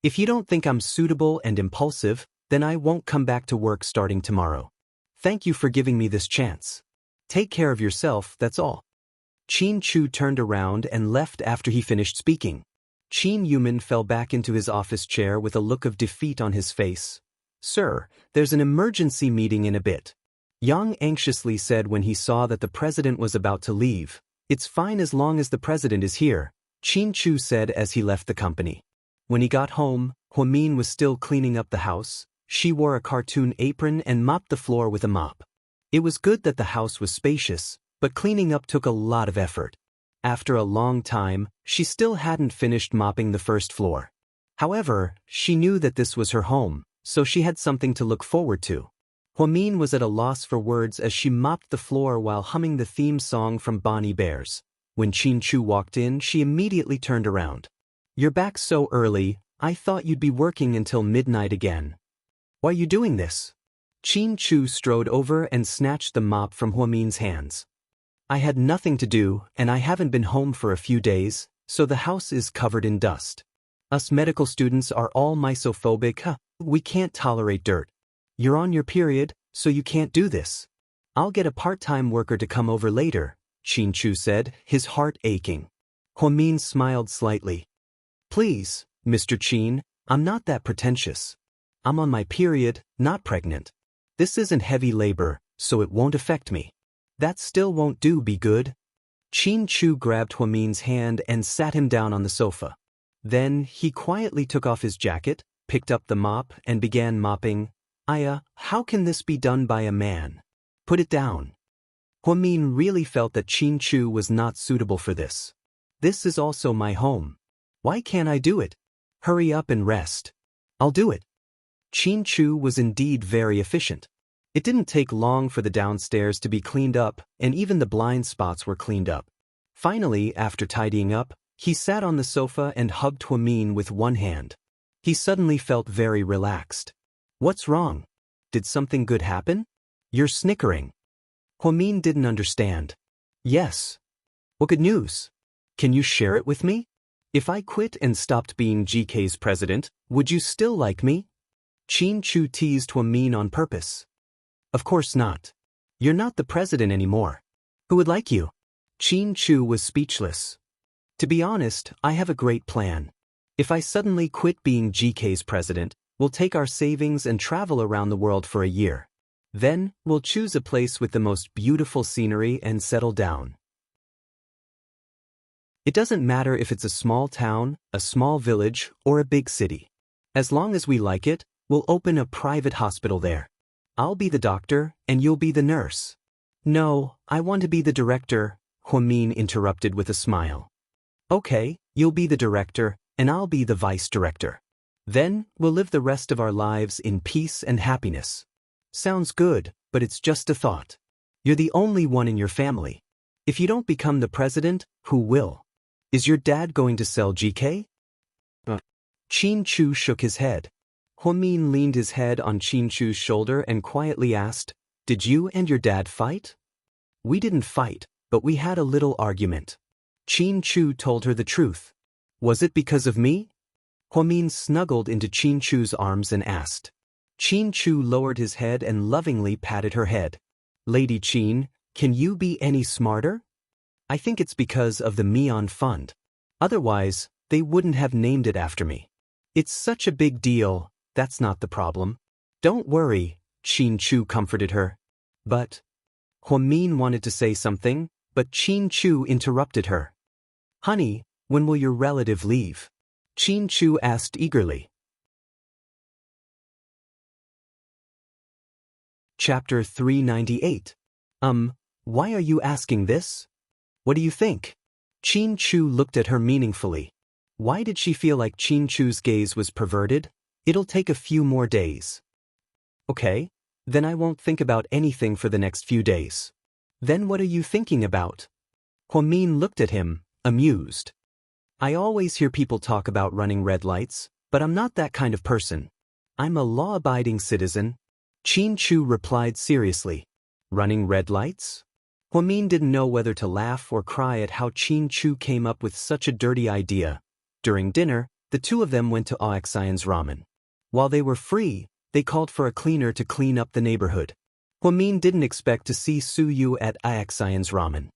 If you don't think I'm suitable and impulsive, then I won't come back to work starting tomorrow. Thank you for giving me this chance. Take care of yourself, that's all. Qin Chu turned around and left after he finished speaking. Qin Yumin fell back into his office chair with a look of defeat on his face. Sir, there's an emergency meeting in a bit. Yang anxiously said when he saw that the president was about to leave. It's fine as long as the president is here, Qin Chu said as he left the company. When he got home, Huamin was still cleaning up the house. She wore a cartoon apron and mopped the floor with a mop. It was good that the house was spacious, but cleaning up took a lot of effort. After a long time, she still hadn't finished mopping the first floor. However, she knew that this was her home, so she had something to look forward to. Huamin was at a loss for words as she mopped the floor while humming the theme song from Bonnie Bears. When Qin Chu walked in, she immediately turned around. You're back so early, I thought you'd be working until midnight again. Why are you doing this? Qin Chu strode over and snatched the mop from Huamin's hands. I had nothing to do, and I haven't been home for a few days, so the house is covered in dust. Us medical students are all misophobic. We can't tolerate dirt. You're on your period, so you can't do this. I'll get a part-time worker to come over later, Qin Chu said, his heart aching. Huamin smiled slightly. Please, Mr. Qin, I'm not that pretentious. I'm on my period, not pregnant. This isn't heavy labor, so it won't affect me. That still won't do, be good. Qin Chu grabbed Huamin's hand and sat him down on the sofa. Then, he quietly took off his jacket, picked up the mop, and began mopping. How can this be done by a man? Put it down. Huamin really felt that Qin Chu was not suitable for this. This is also my home. Why can't I do it? Hurry up and rest. I'll do it. Qin Chu was indeed very efficient. It didn't take long for the downstairs to be cleaned up, and even the blind spots were cleaned up. Finally, after tidying up, he sat on the sofa and hugged Huamin with one hand. He suddenly felt very relaxed. What's wrong? Did something good happen? You're snickering. Huamin didn't understand. Yes. What good news? Can you share it with me? If I quit and stopped being GK's president, would you still like me? Qin Chu teased Huamin on purpose. Of course not. You're not the president anymore. Who would like you? Qin Chu was speechless. To be honest, I have a great plan. If I suddenly quit being GK's president, we'll take our savings and travel around the world for a year. Then, we'll choose a place with the most beautiful scenery and settle down. It doesn't matter if it's a small town, a small village, or a big city. As long as we like it, we'll open a private hospital there. I'll be the doctor, and you'll be the nurse. No, I want to be the director, Huamin interrupted with a smile. Okay, you'll be the director, and I'll be the vice director. Then, we'll live the rest of our lives in peace and happiness. Sounds good, but it's just a thought. You're the only one in your family. If you don't become the president, who will? Is your dad going to sell GK? Qin Chu shook his head. Huamin leaned his head on Qin Chu's shoulder and quietly asked, "Did you and your dad fight?" "We didn't fight, but we had a little argument." Qin Chu told her the truth. "Was it because of me?" Huamin snuggled into Qin Chu's arms and asked. Qin Chu lowered his head and lovingly patted her head. "Lady Qin, can you be any smarter?" "I think it's because of the Mian Fund. Otherwise, they wouldn't have named it after me. It's such a big deal, that's not the problem." "Don't worry," Qin Chu comforted her. "But..." Huamin wanted to say something, but Qin Chu interrupted her. "Honey, when will your relative leave?" Qin Chu asked eagerly. Chapter 398. Why are you asking this? What do you think? Qin Chu looked at her meaningfully. Why did she feel like Qin Chu's gaze was perverted? It'll take a few more days. Okay, then I won't think about anything for the next few days. Then what are you thinking about? Huamin looked at him, amused. I always hear people talk about running red lights, but I'm not that kind of person. I'm a law-abiding citizen. Qin Chu replied seriously. Running red lights? Huamin didn't know whether to laugh or cry at how Qin Chu came up with such a dirty idea. During dinner, the two of them went to Auxian's ramen. While they were free, they called for a cleaner to clean up the neighborhood. Huamin didn't expect to see Su Yu at Auxian's ramen.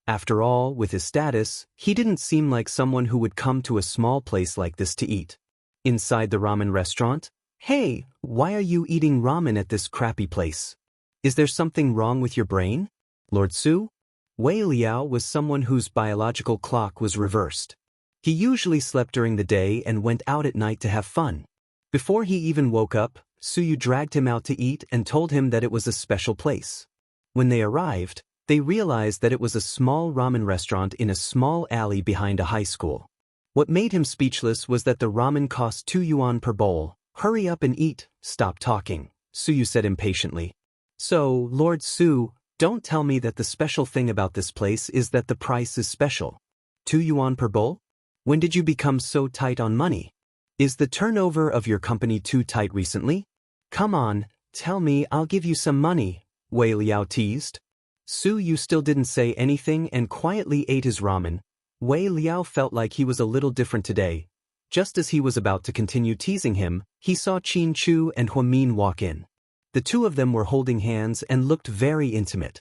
After all, with his status, he didn't seem like someone who would come to a small place like this to eat. Inside the ramen restaurant, "Hey, why are you eating ramen at this crappy place? Is there something wrong with your brain? Lord Su?" Wei Liao was someone whose biological clock was reversed. He usually slept during the day and went out at night to have fun. Before he even woke up, Su Yu dragged him out to eat and told him that it was a special place. When they arrived, they realized that it was a small ramen restaurant in a small alley behind a high school. What made him speechless was that the ramen cost 2 yuan per bowl. "Hurry up and eat, stop talking," Su Yu said impatiently. "So, Lord Su, don't tell me that the special thing about this place is that the price is special. 2 yuan per bowl? When did you become so tight on money? Is the turnover of your company too tight recently? Come on, tell me, I'll give you some money," Wei Liao teased. Su Yu still didn't say anything and quietly ate his ramen. Wei Liao felt like he was a little different today. Just as he was about to continue teasing him, he saw Qin Chu and Huamin walk in. The two of them were holding hands and looked very intimate.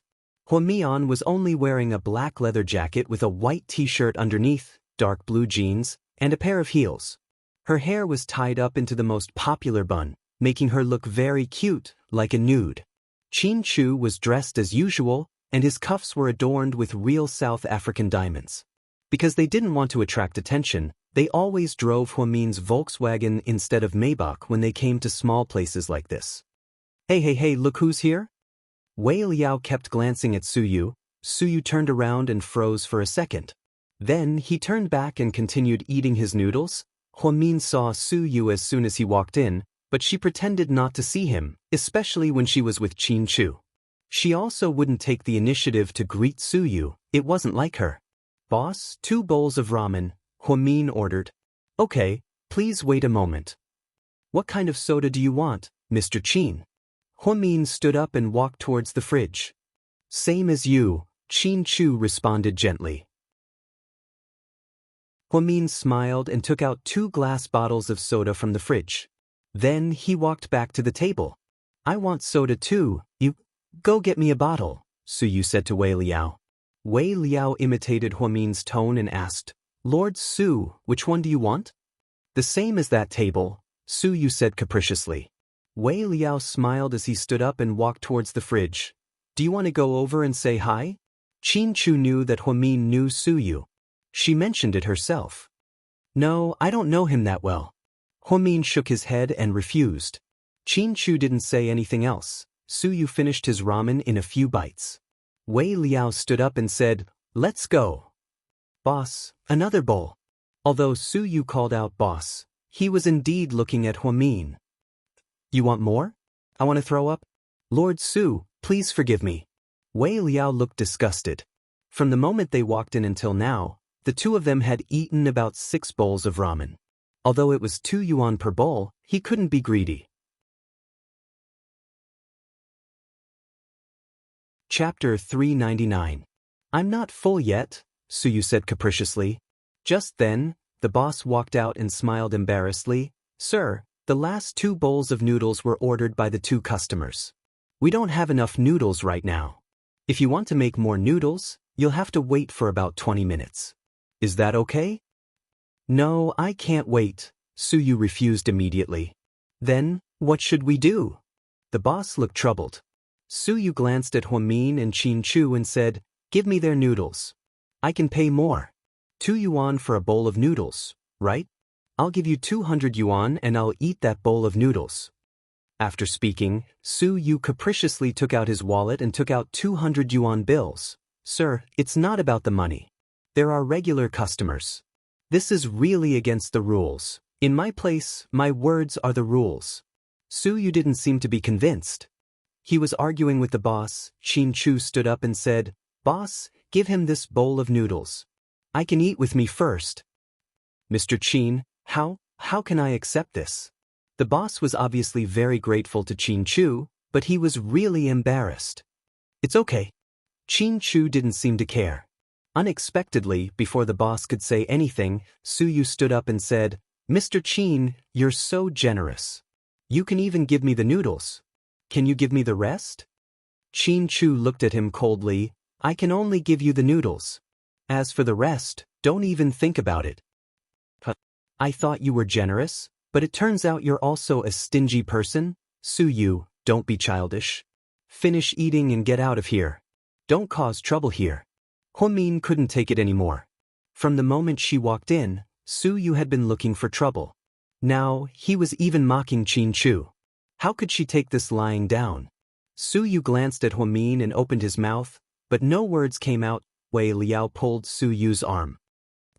Huamian was only wearing a black leather jacket with a white t-shirt underneath, dark blue jeans, and a pair of heels. Her hair was tied up into the most popular bun, making her look very cute, like a nude. Qin Chu was dressed as usual, and his cuffs were adorned with real South African diamonds. Because they didn't want to attract attention, they always drove Huamin's Volkswagen instead of Maybach when they came to small places like this. Hey, look who's here? Wei Liao kept glancing at Su Yu. Su Yu turned around and froze for a second. Then he turned back and continued eating his noodles. Huamin saw Su Yu as soon as he walked in, but she pretended not to see him, especially when she was with Qin Chu. She also wouldn't take the initiative to greet Su Yu. It wasn't like her. "Boss, 2 bowls of ramen," Huamin ordered. "Okay, please wait a moment." "What kind of soda do you want, Mr. Qin?" Huamin stood up and walked towards the fridge. "Same as you," Qin Chu responded gently. Huamin smiled and took out 2 glass bottles of soda from the fridge. Then he walked back to the table. "I want soda too. You go get me a bottle," Su Yu said to Wei Liao. Wei Liao imitated Huamin's tone and asked, "Lord Su, which one do you want?" "The same as that table," Su Yu said capriciously. Wei Liao smiled as he stood up and walked towards the fridge. Do you want to go over and say hi? Qin Chu knew that Huamin knew Su Yu. She mentioned it herself. No, I don't know him that well. Huamin shook his head and refused. Qin Chu didn't say anything else. Su Yu finished his ramen in a few bites. Wei Liao stood up and said, Let's go. Boss, another bowl. Although Su Yu called out boss, he was indeed looking at Huamin. You want more? I want to throw up? Lord Su, please forgive me. Wei Liao looked disgusted. From the moment they walked in until now, the two of them had eaten about 6 bowls of ramen. Although it was 2 yuan per bowl, he couldn't be greedy. Chapter 399. I'm not full yet, Su Yu said capriciously. Just then, the boss walked out and smiled embarrassedly. Sir, the last 2 bowls of noodles were ordered by the 2 customers. We don't have enough noodles right now. If you want to make more noodles, you'll have to wait for about 20 minutes. Is that okay? No, I can't wait, Su Yu refused immediately. Then, what should we do? The boss looked troubled. Su Yu glanced at Huamin and Qin Chu and said, Give me their noodles. I can pay more. 2 yuan for a bowl of noodles, right? I'll give you 200 yuan and I'll eat that bowl of noodles. After speaking, Su Yu capriciously took out his wallet and took out 200 yuan bills. Sir, it's not about the money. There are regular customers. This is really against the rules. In my place, my words are the rules. Su Yu didn't seem to be convinced. He was arguing with the boss. Qin Chu stood up and said, Boss, give him this bowl of noodles. I can eat with me first. Mr. Qin, how can I accept this? The boss was obviously very grateful to Qin Chu, but he was really embarrassed. It's okay. Qin Chu didn't seem to care. Unexpectedly, before the boss could say anything, Su Yu stood up and said, Mr. Qin, you're so generous. You can even give me the noodles. Can you give me the rest? Qin Chu looked at him coldly. I can only give you the noodles. As for the rest, don't even think about it. I thought you were generous, but it turns out you're also a stingy person. Su Yu, don't be childish. Finish eating and get out of here. Don't cause trouble here. Huamin couldn't take it anymore. From the moment she walked in, Su Yu had been looking for trouble. Now, he was even mocking Qin Chu. How could she take this lying down? Su Yu glanced at Huamin and opened his mouth, but no words came out. Wei Liao pulled Su Yu's arm.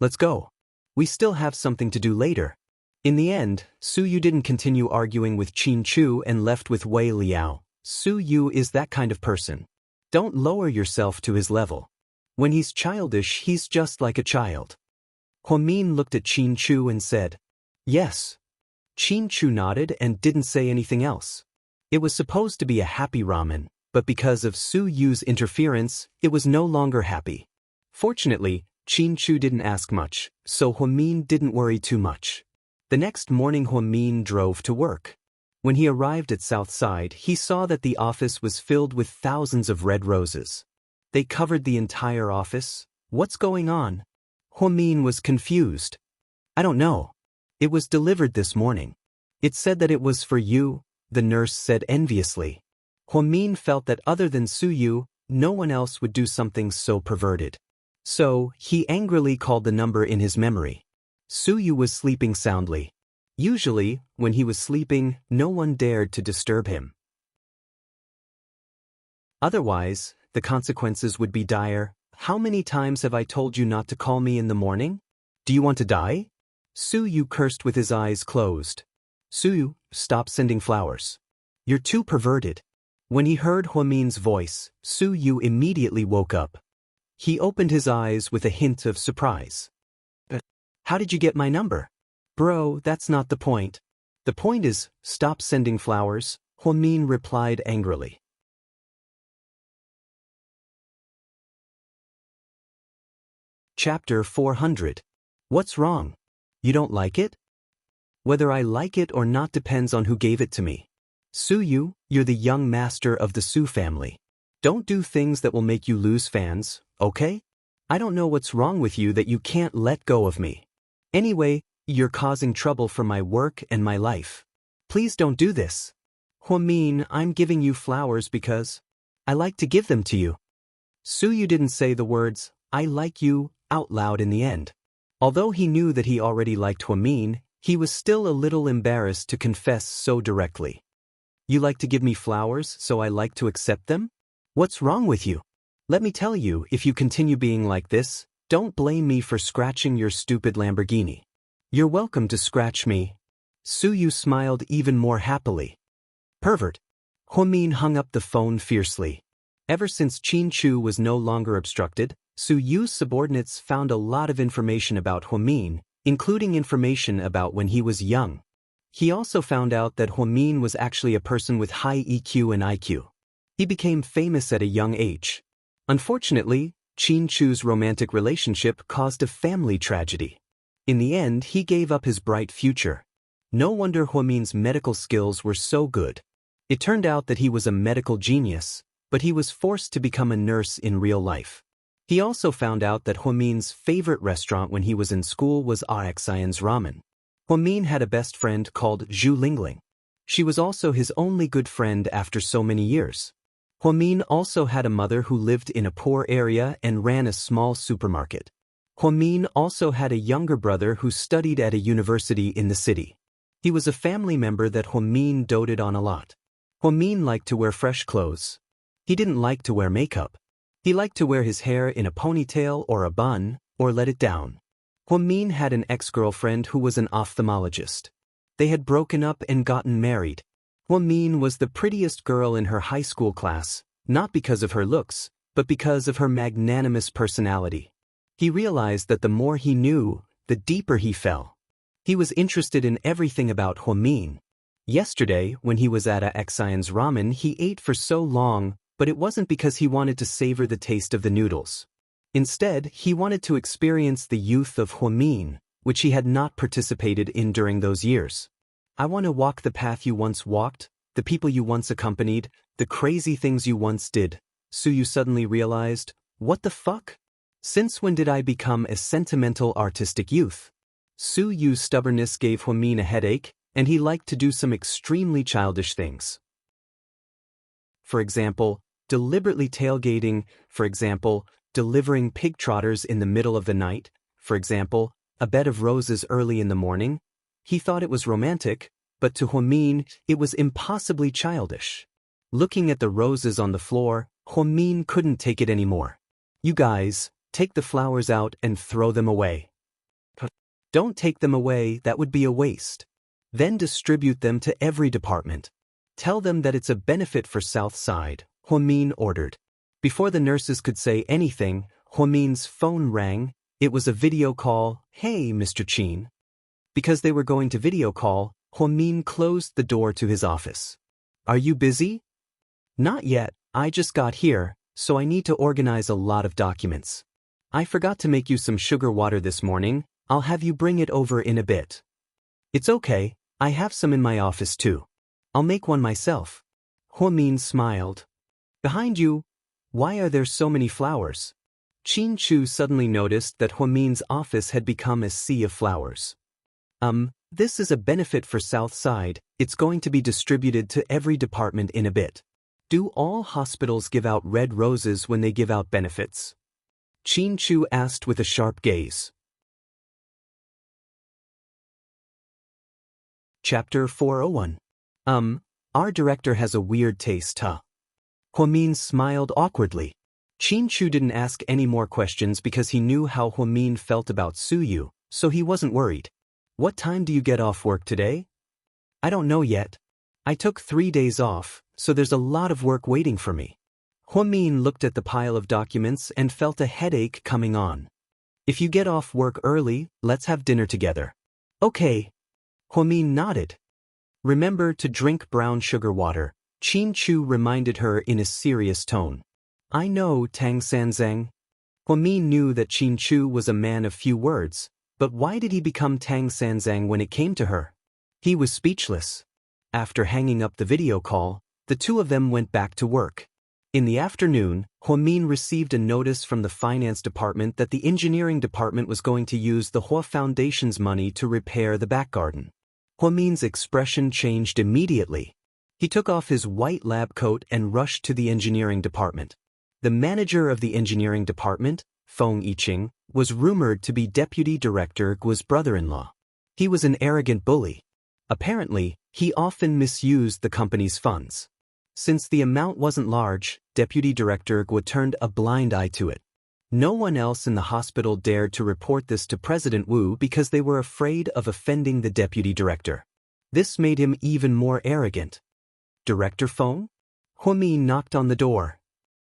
Let's go. We still have something to do later. In the end, Su Yu didn't continue arguing with Qin Chu and left with Wei Liao. Su Yu is that kind of person. Don't lower yourself to his level. When he's childish, he's just like a child. Huamin looked at Qin Chu and said, Yes. Qin Chu nodded and didn't say anything else. It was supposed to be a happy ramen, but because of Su Yu's interference, it was no longer happy. Fortunately, Qin Chu didn't ask much, so Huamin didn't worry too much. The next morning Huamin drove to work. When he arrived at Southside, he saw that the office was filled with thousands of red roses. They covered the entire office. What's going on? Huamin was confused. I don't know. It was delivered this morning. It said that it was for you, the nurse said enviously. Huamin felt that other than Su Yu, no one else would do something so perverted. So, he angrily called the number in his memory. Su Yu was sleeping soundly. Usually, when he was sleeping, no one dared to disturb him. Otherwise, the consequences would be dire. How many times have I told you not to call me in the morning? Do you want to die? Su Yu cursed with his eyes closed. Su Yu, stop sending flowers. You're too perverted. When he heard Huamin's voice, Su Yu immediately woke up. He opened his eyes with a hint of surprise. How did you get my number? Bro, that's not the point. The point is, stop sending flowers, Huamin replied angrily. Chapter 400. What's wrong? You don't like it? Whether I like it or not depends on who gave it to me. Su Yu, you're the young master of the Su family. Don't do things that will make you lose fans, okay? I don't know what's wrong with you that you can't let go of me. Anyway, you're causing trouble for my work and my life. Please don't do this. Huamin, I'm giving you flowers because I like to give them to you. Suyu didn't say the words, I like you, out loud in the end. Although he knew that he already liked Huamin, he was still a little embarrassed to confess so directly. You like to give me flowers, so I like to accept them? What's wrong with you? Let me tell you, if you continue being like this, don't blame me for scratching your stupid Lamborghini. You're welcome to scratch me. Suyu smiled even more happily. Pervert. Huamin hung up the phone fiercely. Ever since Qin Chu was no longer obstructed, Suyu's subordinates found a lot of information about Huamin, including information about when he was young. He also found out that Huamin was actually a person with high EQ and IQ. He became famous at a young age. Unfortunately, Qin Chu's romantic relationship caused a family tragedy. In the end, he gave up his bright future. No wonder Huamin's medical skills were so good. It turned out that he was a medical genius, but he was forced to become a nurse in real life. He also found out that Huamin's favorite restaurant when he was in school was Xianxia's ramen. Huamin had a best friend called Zhu Lingling. She was also his only good friend after so many years. Huamin also had a mother who lived in a poor area and ran a small supermarket. Huamin also had a younger brother who studied at a university in the city. He was a family member that Huamin doted on a lot. Huamin liked to wear fresh clothes. He didn't like to wear makeup. He liked to wear his hair in a ponytail or a bun, or let it down. Huamin had an ex-girlfriend who was an ophthalmologist. They had broken up and gotten married. Huamin was the prettiest girl in her high school class, not because of her looks, but because of her magnanimous personality. He realized that the more he knew, the deeper he fell. He was interested in everything about Huamin. Yesterday, when he was at Xian's ramen, he ate for so long, but it wasn't because he wanted to savor the taste of the noodles. Instead, he wanted to experience the youth of Huamin, which he had not participated in during those years. I want to walk the path you once walked, the people you once accompanied, the crazy things you once did. Suyu suddenly realized, what the fuck? Since when did I become a sentimental artistic youth? Suyu's stubbornness gave Huamin a headache, and he liked to do some extremely childish things. For example, deliberately tailgating, for example, delivering pig trotters in the middle of the night, for example, a bed of roses early in the morning. He thought it was romantic, but to Huamin, it was impossibly childish. Looking at the roses on the floor, Huamin couldn't take it anymore. You guys, take the flowers out and throw them away. Don't take them away, that would be a waste. Then distribute them to every department. Tell them that it's a benefit for South Side, Huamin ordered. Before the nurses could say anything, Huamin's phone rang. It was a video call. Hey, Mr. Qin. Because they were going to video call, Huamin closed the door to his office. Are you busy? Not yet, I just got here, so I need to organize a lot of documents. I forgot to make you some sugar water this morning. I'll have you bring it over in a bit. It's okay, I have some in my office too. I'll make one myself. Huamin smiled. Behind you, why are there so many flowers? Qin Chu suddenly noticed that Huamin's office had become a sea of flowers. This is a benefit for South Side. It's going to be distributed to every department in a bit. Do all hospitals give out red roses when they give out benefits? Qin Chu asked with a sharp gaze. Chapter 401. Our director has a weird taste, huh? Huamin smiled awkwardly. Qin Chu didn't ask any more questions because he knew how Huamin felt about Suyu, so he wasn't worried. What time do you get off work today? I don't know yet. I took 3 days off, so there's a lot of work waiting for me. Huamin looked at the pile of documents and felt a headache coming on. If you get off work early, let's have dinner together. Okay. Huamin nodded. Remember to drink brown sugar water, Qin Chu reminded her in a serious tone. I know, Tang Sanzang. Huamin knew that Qin Chu was a man of few words, but why did he become Tang Sanzang when it came to her? He was speechless. After hanging up the video call, the two of them went back to work. In the afternoon, Huamin received a notice from the finance department that the engineering department was going to use the Hua Foundation's money to repair the back garden. Huamin's expression changed immediately. He took off his white lab coat and rushed to the engineering department. The manager of the engineering department, Feng Yiqing, was rumored to be Deputy Director Guo's brother-in-law. He was an arrogant bully. Apparently, he often misused the company's funds. Since the amount wasn't large, Deputy Director Guo turned a blind eye to it. No one else in the hospital dared to report this to President Wu because they were afraid of offending the deputy director. This made him even more arrogant. Director Feng? Huamin knocked on the door.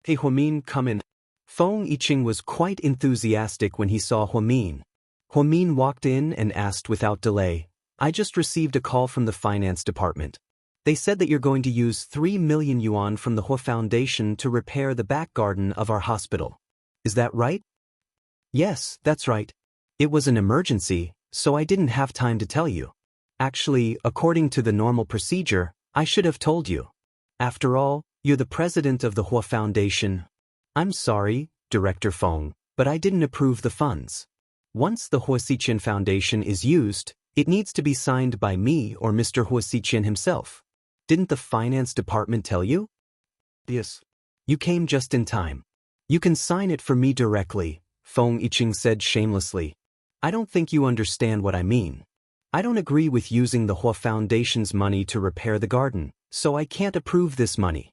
Hey Huamin, come in. Feng Yiqing was quite enthusiastic when he saw Huamin. Huamin walked in and asked without delay, I just received a call from the finance department. They said that you're going to use 3 million yuan from the Hua Foundation to repair the back garden of our hospital. Is that right? Yes, that's right. It was an emergency, so I didn't have time to tell you. Actually, according to the normal procedure, I should have told you. After all, you're the president of the Hua Foundation. I'm sorry, Director Feng, but I didn't approve the funds. Once the Wuxia Foundation is used, it needs to be signed by me or Mr. Wuxia himself. Didn't the finance department tell you? Yes. You came just in time. You can sign it for me directly, Feng Yiqing said shamelessly. I don't think you understand what I mean. I don't agree with using the Hua Foundation's money to repair the garden, so I can't approve this money.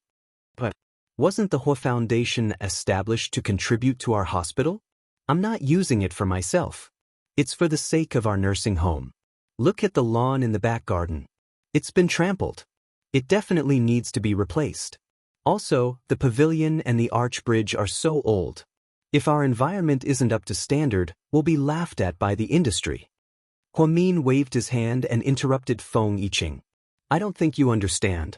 But wasn't the Hua Foundation established to contribute to our hospital? I'm not using it for myself. It's for the sake of our nursing home. Look at the lawn in the back garden. It's been trampled. It definitely needs to be replaced. Also, the pavilion and the arch bridge are so old. If our environment isn't up to standard, we'll be laughed at by the industry. Huamin waved his hand and interrupted Feng Yiqing. I don't think you understand.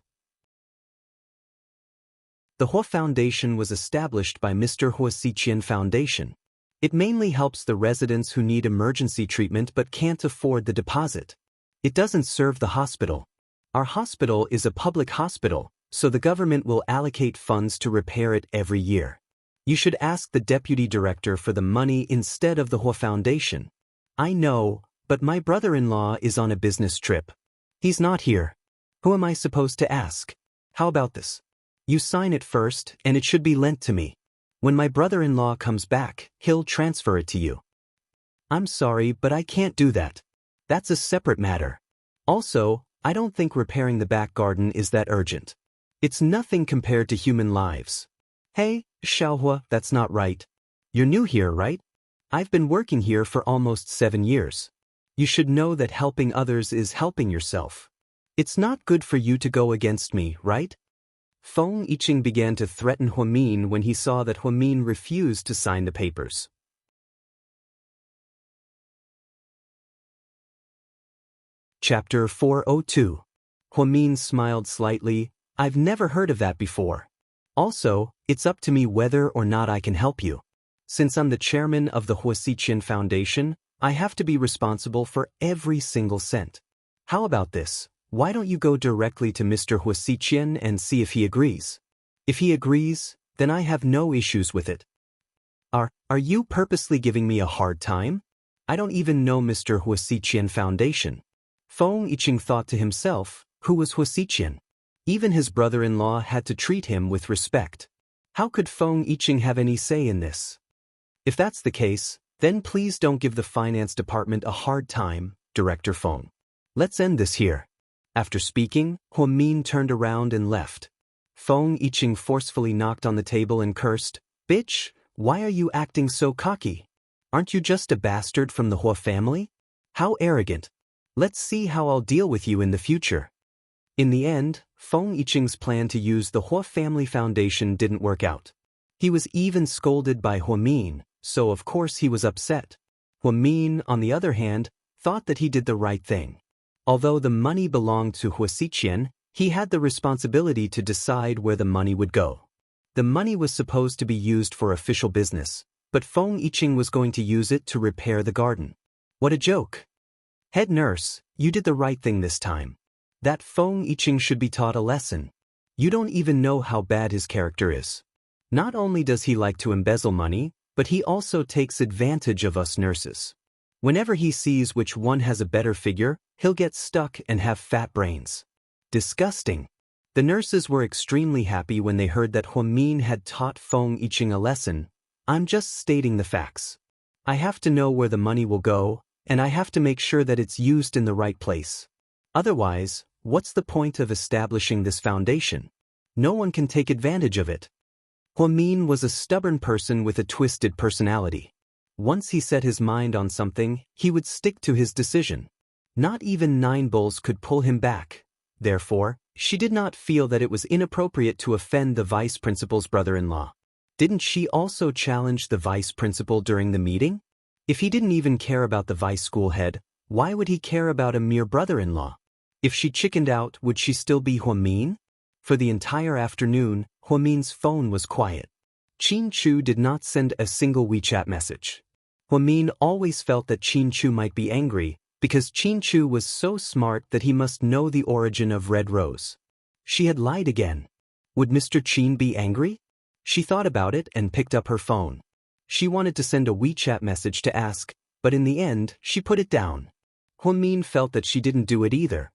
The Hua Foundation was established by Mr. Wuxia Foundation. It mainly helps the residents who need emergency treatment but can't afford the deposit. It doesn't serve the hospital. Our hospital is a public hospital, so the government will allocate funds to repair it every year. You should ask the deputy director for the money instead of the Hua Foundation. I know, but my brother-in-law is on a business trip. He's not here. Who am I supposed to ask? How about this? You sign it first, and it should be lent to me. When my brother-in-law comes back, he'll transfer it to you. I'm sorry, but I can't do that. That's a separate matter. Also, I don't think repairing the back garden is that urgent. It's nothing compared to human lives. Hey, Xiaohua, that's not right. You're new here, right? I've been working here for almost 7 years. You should know that helping others is helping yourself. It's not good for you to go against me, right? Feng Yiqing began to threaten Huamin when he saw that Huamin refused to sign the papers. Chapter 402. Huamin smiled slightly. I've never heard of that before. Also, it's up to me whether or not I can help you. Since I'm the chairman of the Wuxia Foundation, I have to be responsible for every single cent. How about this? Why don't you go directly to Mr. Wuxia and see if he agrees? If he agrees, then I have no issues with it. Are you purposely giving me a hard time? I don't even know Mr. Wuxia Foundation. Feng Yiqing thought to himself, who was Wuxia? Even his brother-in-law had to treat him with respect. How could Feng Yiqing have any say in this? If that's the case, then please don't give the finance department a hard time, Director Feng. Let's end this here. After speaking, Huamin turned around and left. Feng Yiqing forcefully knocked on the table and cursed, Bitch, why are you acting so cocky? Aren't you just a bastard from the Hua family? How arrogant. Let's see how I'll deal with you in the future. In the end, Feng Yiqing's plan to use the Hua Family Foundation didn't work out. He was even scolded by Huamin, so of course he was upset. Huamin, on the other hand, thought that he did the right thing. Although the money belonged to Wuxia, he had the responsibility to decide where the money would go. The money was supposed to be used for official business, but Feng Yiqing was going to use it to repair the garden. What a joke. Head nurse, you did the right thing this time. That Feng Yiqing should be taught a lesson. You don't even know how bad his character is. Not only does he like to embezzle money, but he also takes advantage of us nurses. Whenever he sees which one has a better figure, he'll get stuck and have fat brains. Disgusting. The nurses were extremely happy when they heard that Huamin had taught Feng Yiqing a lesson. I'm just stating the facts. I have to know where the money will go, and I have to make sure that it's used in the right place. Otherwise, what's the point of establishing this foundation? No one can take advantage of it. Huamin was a stubborn person with a twisted personality. Once he set his mind on something, he would stick to his decision. Not even 9 bulls could pull him back. Therefore, she did not feel that it was inappropriate to offend the vice principal's brother-in-law. Didn't she also challenge the vice principal during the meeting? If he didn't even care about the vice school head, why would he care about a mere brother-in-law? If she chickened out, would she still be Huamin? For the entire afternoon, Huamin's phone was quiet. Qin Chu did not send a single WeChat message. Huamin always felt that Qin Chu might be angry, because Qin Chu was so smart that he must know the origin of Red Rose. She had lied again. Would Mr. Qin be angry? She thought about it and picked up her phone. She wanted to send a WeChat message to ask, but in the end, she put it down. Huamin felt that she didn't do it either.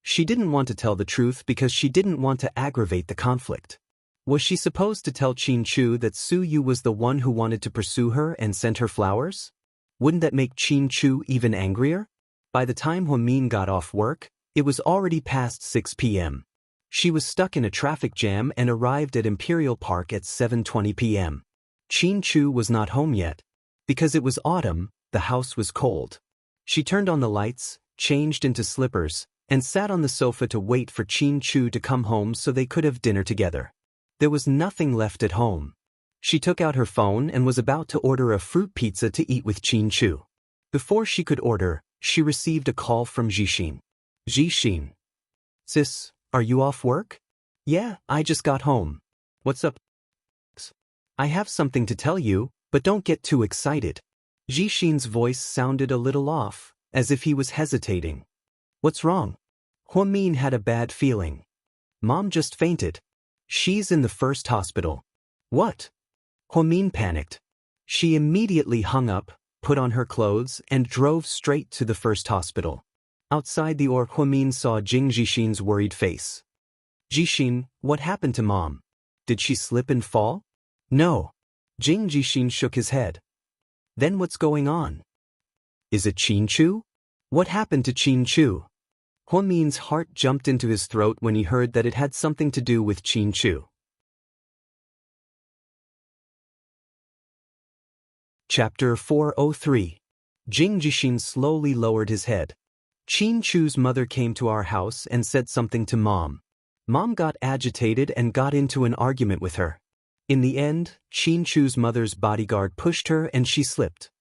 She didn't want to tell the truth because she didn't want to aggravate the conflict. Was she supposed to tell Qin Chu that Su Yu was the one who wanted to pursue her and sent her flowers? Wouldn't that make Qin Chu even angrier? By the time Huamin got off work, it was already past 6 p.m. She was stuck in a traffic jam and arrived at Imperial Park at 7:20 p.m. Qin Chu was not home yet. Because it was autumn, the house was cold. She turned on the lights, changed into slippers, and sat on the sofa to wait for Qin Chu to come home so they could have dinner together. There was nothing left at home. She took out her phone and was about to order a fruit pizza to eat with Qin Chu. Before she could order, she received a call from Zhixin. Zhixin. Sis, are you off work? Yeah, I just got home. What's up? I have something to tell you, but don't get too excited. Zhixin's voice sounded a little off, as if he was hesitating. What's wrong? Huamin had a bad feeling. Mom just fainted. She's in the first hospital. What? Huamin panicked. She immediately hung up, put on her clothes, and drove straight to the first hospital. Outside the door, Huamin saw Jing Zhixin's worried face. Zhixin, what happened to Mom? Did she slip and fall? No. Jing Zhixin shook his head. Then what's going on? Is it Qin Chu? What happened to Qin Chu? Huamin's heart jumped into his throat when he heard that it had something to do with Qin Chu. Chapter 403. Jing Zhixin slowly lowered his head. Qin Chu's mother came to our house and said something to Mom. Mom got agitated and got into an argument with her. In the end, Qin Chu's mother's bodyguard pushed her and she slipped.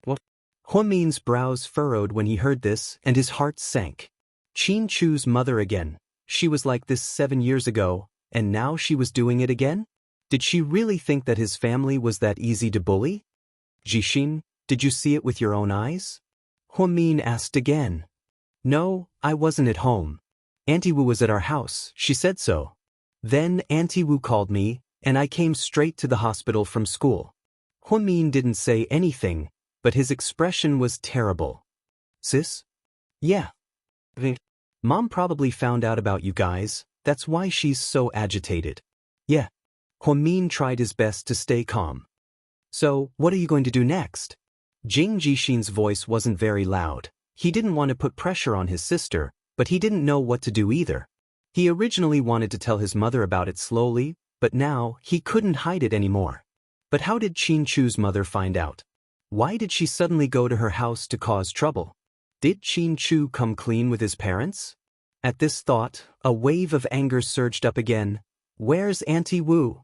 What? Huamin's brows furrowed when he heard this and his heart sank. Qin Chu's mother again. She was like this 7 years ago, and now she was doing it again? Did she really think that his family was that easy to bully? Zhixin, did you see it with your own eyes? Huamin asked again. No, I wasn't at home. Auntie Wu was at our house, she said so. Then Auntie Wu called me, and I came straight to the hospital from school. Huamin didn't say anything, but his expression was terrible. Sis? Yeah. Mom probably found out about you guys, that's why she's so agitated. Yeah. Huamin tried his best to stay calm. So, what are you going to do next? Jing Zhixin's voice wasn't very loud. He didn't want to put pressure on his sister, but he didn't know what to do either. He originally wanted to tell his mother about it slowly, but now he couldn't hide it anymore. But how did Qin Chu's mother find out? Why did she suddenly go to her house to cause trouble? Did Qin Chu come clean with his parents? At this thought, a wave of anger surged up again. Where's Auntie Wu?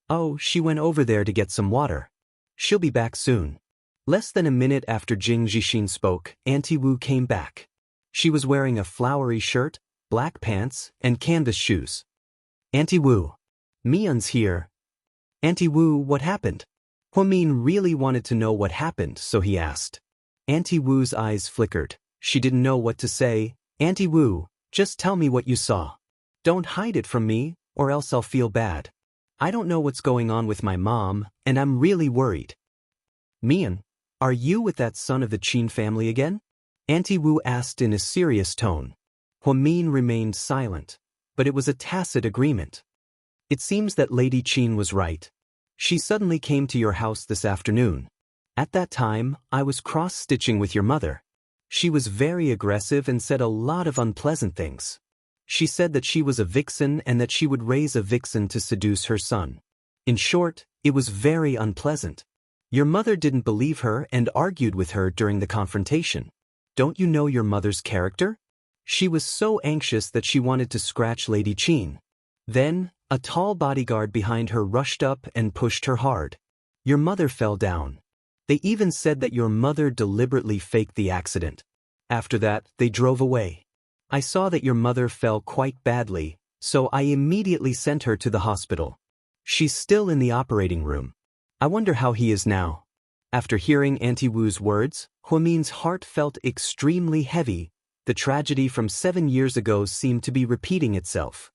Oh, she went over there to get some water. She'll be back soon. Less than a minute after Jing Zhixin spoke, Auntie Wu came back. She was wearing a flowery shirt, black pants, and canvas shoes. Auntie Wu. Mian's here. Auntie Wu, what happened? Huamin really wanted to know what happened, so he asked. Auntie Wu's eyes flickered. She didn't know what to say. Auntie Wu, just tell me what you saw. Don't hide it from me, or else I'll feel bad. I don't know what's going on with my mom, and I'm really worried. Mian, are you with that son of the Qin family again? Auntie Wu asked in a serious tone. Huamin remained silent, but it was a tacit agreement. It seems that Lady Qin was right. She suddenly came to your house this afternoon. At that time, I was cross-stitching with your mother. She was very aggressive and said a lot of unpleasant things. She said that she was a vixen and that she would raise a vixen to seduce her son. In short, it was very unpleasant. Your mother didn't believe her and argued with her during the confrontation. Don't you know your mother's character? She was so anxious that she wanted to scratch Lady Qin. Then, a tall bodyguard behind her rushed up and pushed her hard. Your mother fell down. They even said that your mother deliberately faked the accident. After that, they drove away. I saw that your mother fell quite badly, so I immediately sent her to the hospital. She's still in the operating room. I wonder how he is now. After hearing Auntie Wu's words, Huamin's heart felt extremely heavy. The tragedy from 7 years ago seemed to be repeating itself.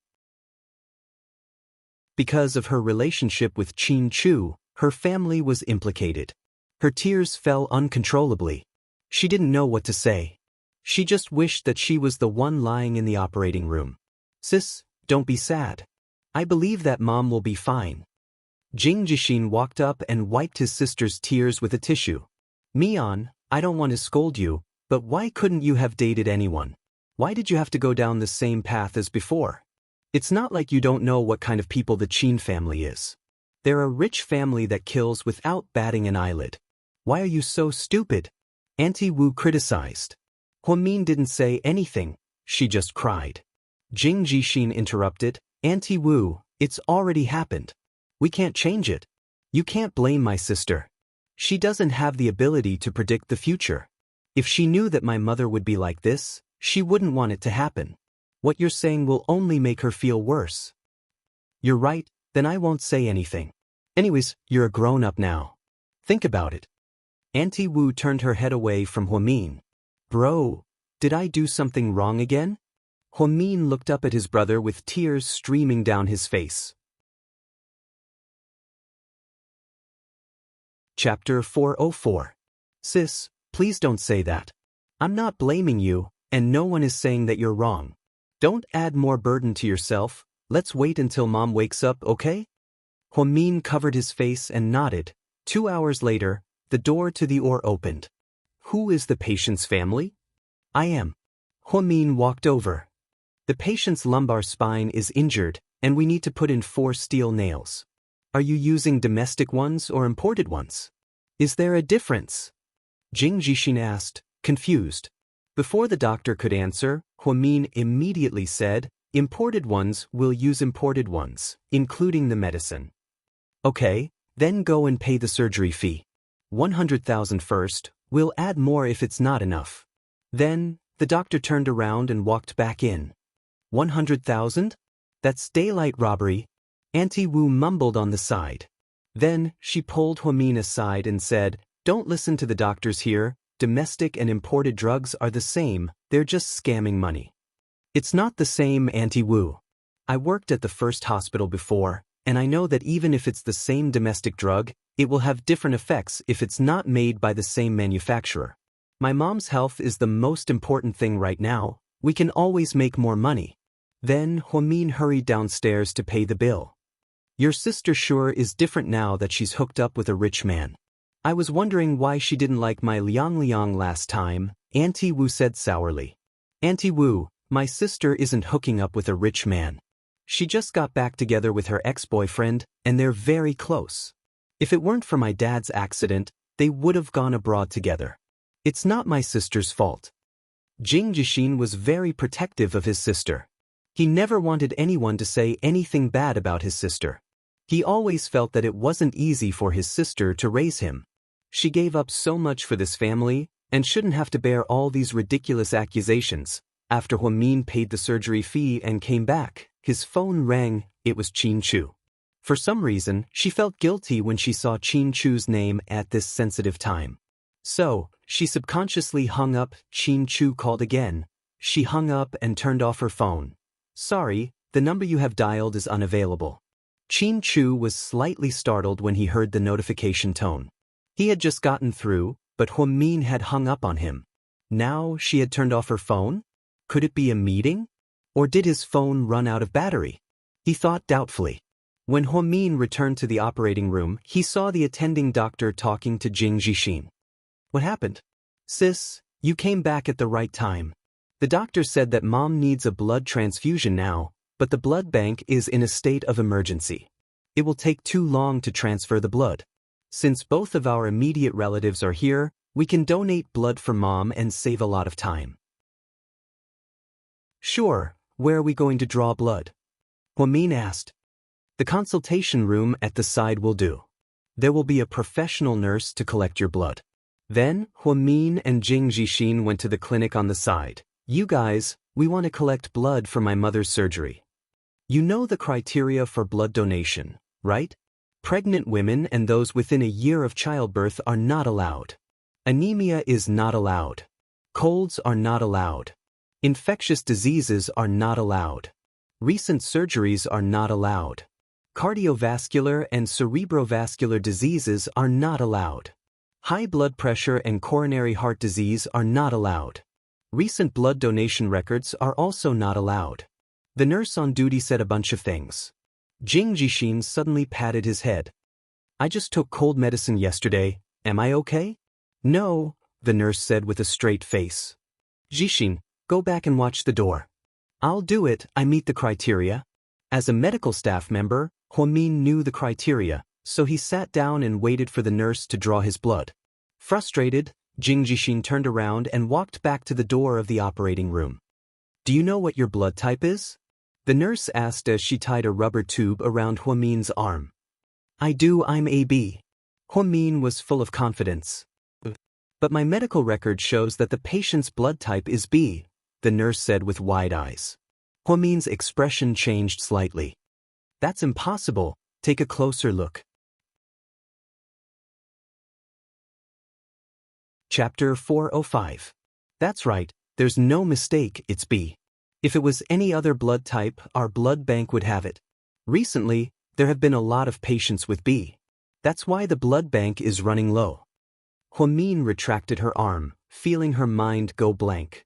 Because of her relationship with Qin Chu, her family was implicated. Her tears fell uncontrollably. She didn't know what to say. She just wished that she was the one lying in the operating room. Sis, don't be sad. I believe that Mom will be fine. Jing Jixin walked up and wiped his sister's tears with a tissue. Mian, I don't want to scold you, but why couldn't you have dated anyone? Why did you have to go down the same path as before? It's not like you don't know what kind of people the Qin family is. They're a rich family that kills without batting an eyelid. Why are you so stupid? Auntie Wu criticized. Huamin didn't say anything, she just cried. Jing Jixin interrupted, Auntie Wu, it's already happened. We can't change it. You can't blame my sister. She doesn't have the ability to predict the future. If she knew that my mother would be like this, she wouldn't want it to happen. What you're saying will only make her feel worse. You're right, then I won't say anything. Anyways, you're a grown-up now. Think about it. Auntie Wu turned her head away from Huamin. Bro, did I do something wrong again? Huamin looked up at his brother with tears streaming down his face. Chapter 404. Sis, please don't say that. I'm not blaming you, and no one is saying that you're wrong. Don't add more burden to yourself. Let's wait until Mom wakes up, okay? Huamin covered his face and nodded. 2 hours later, the door to the OR opened. Who is the patient's family? I am. Huamin walked over. The patient's lumbar spine is injured, and we need to put in 4 steel nails. Are you using domestic ones or imported ones? Is there a difference? Jing Jixin asked, confused. Before the doctor could answer, Huamin immediately said, imported ones will use imported ones, including the medicine. Okay, then go and pay the surgery fee. 100,000 first, we'll add more if it's not enough. Then, the doctor turned around and walked back in. 100,000? That's daylight robbery. Auntie Wu mumbled on the side. Then, she pulled Huamin aside and said, don't listen to the doctors here. Domestic and imported drugs are the same, they're just scamming money. It's not the same, Auntie Wu. I worked at the first hospital before, and I know that even if it's the same domestic drug, it will have different effects if it's not made by the same manufacturer. My mom's health is the most important thing right now. We can always make more money. Then, Huamin hurried downstairs to pay the bill. Your sister sure is different now that she's hooked up with a rich man. I was wondering why she didn't like my Liang last time, Auntie Wu said sourly. Auntie Wu, my sister isn't hooking up with a rich man. She just got back together with her ex-boyfriend, and they're very close. If it weren't for my dad's accident, they would have gone abroad together. It's not my sister's fault. Jing Jixin was very protective of his sister. He never wanted anyone to say anything bad about his sister. He always felt that it wasn't easy for his sister to raise him. She gave up so much for this family, and shouldn't have to bear all these ridiculous accusations. After Huamin paid the surgery fee and came back, his phone rang. It was Qin Chu. For some reason, she felt guilty when she saw Qin Chu's name at this sensitive time. So, she subconsciously hung up. Qin Chu called again. She hung up and turned off her phone. Sorry, the number you have dialed is unavailable. Qin Chu was slightly startled when he heard the notification tone. He had just gotten through, but Huamin had hung up on him. Now she had turned off her phone? Could it be a meeting? Or did his phone run out of battery? He thought doubtfully. When Huamin returned to the operating room, he saw the attending doctor talking to Jing Jixin. What happened? Sis, you came back at the right time. The doctor said that mom needs a blood transfusion now, but the blood bank is in a state of emergency. It will take too long to transfer the blood. Since both of our immediate relatives are here, we can donate blood for mom and save a lot of time. Sure, where are we going to draw blood? Huamin asked. The consultation room at the side will do. There will be a professional nurse to collect your blood. Then, Huamin and Jing Jixin went to the clinic on the side. You guys, we want to collect blood for my mother's surgery. You know the criteria for blood donation, right? Pregnant women and those within a year of childbirth are not allowed. Anemia is not allowed. Colds are not allowed. Infectious diseases are not allowed. Recent surgeries are not allowed. Cardiovascular and cerebrovascular diseases are not allowed. High blood pressure and coronary heart disease are not allowed. Recent blood donation records are also not allowed. The nurse on duty said a bunch of things. Jing Jixin suddenly patted his head. I just took cold medicine yesterday, am I okay? No, the nurse said with a straight face. Jixin, go back and watch the door. I'll do it, I meet the criteria. As a medical staff member, Huamin knew the criteria, so he sat down and waited for the nurse to draw his blood. Frustrated, Jing Jixin turned around and walked back to the door of the operating room. Do you know what your blood type is? The nurse asked as she tied a rubber tube around Huamin's arm. I do, I'm AB. Huamin was full of confidence. But my medical record shows that the patient's blood type is B, the nurse said with wide eyes. Huamin's expression changed slightly. That's impossible, take a closer look. Chapter 405. That's right, there's no mistake, it's B. If it was any other blood type, our blood bank would have it. Recently, there have been a lot of patients with B. That's why the blood bank is running low. Huamin retracted her arm, feeling her mind go blank.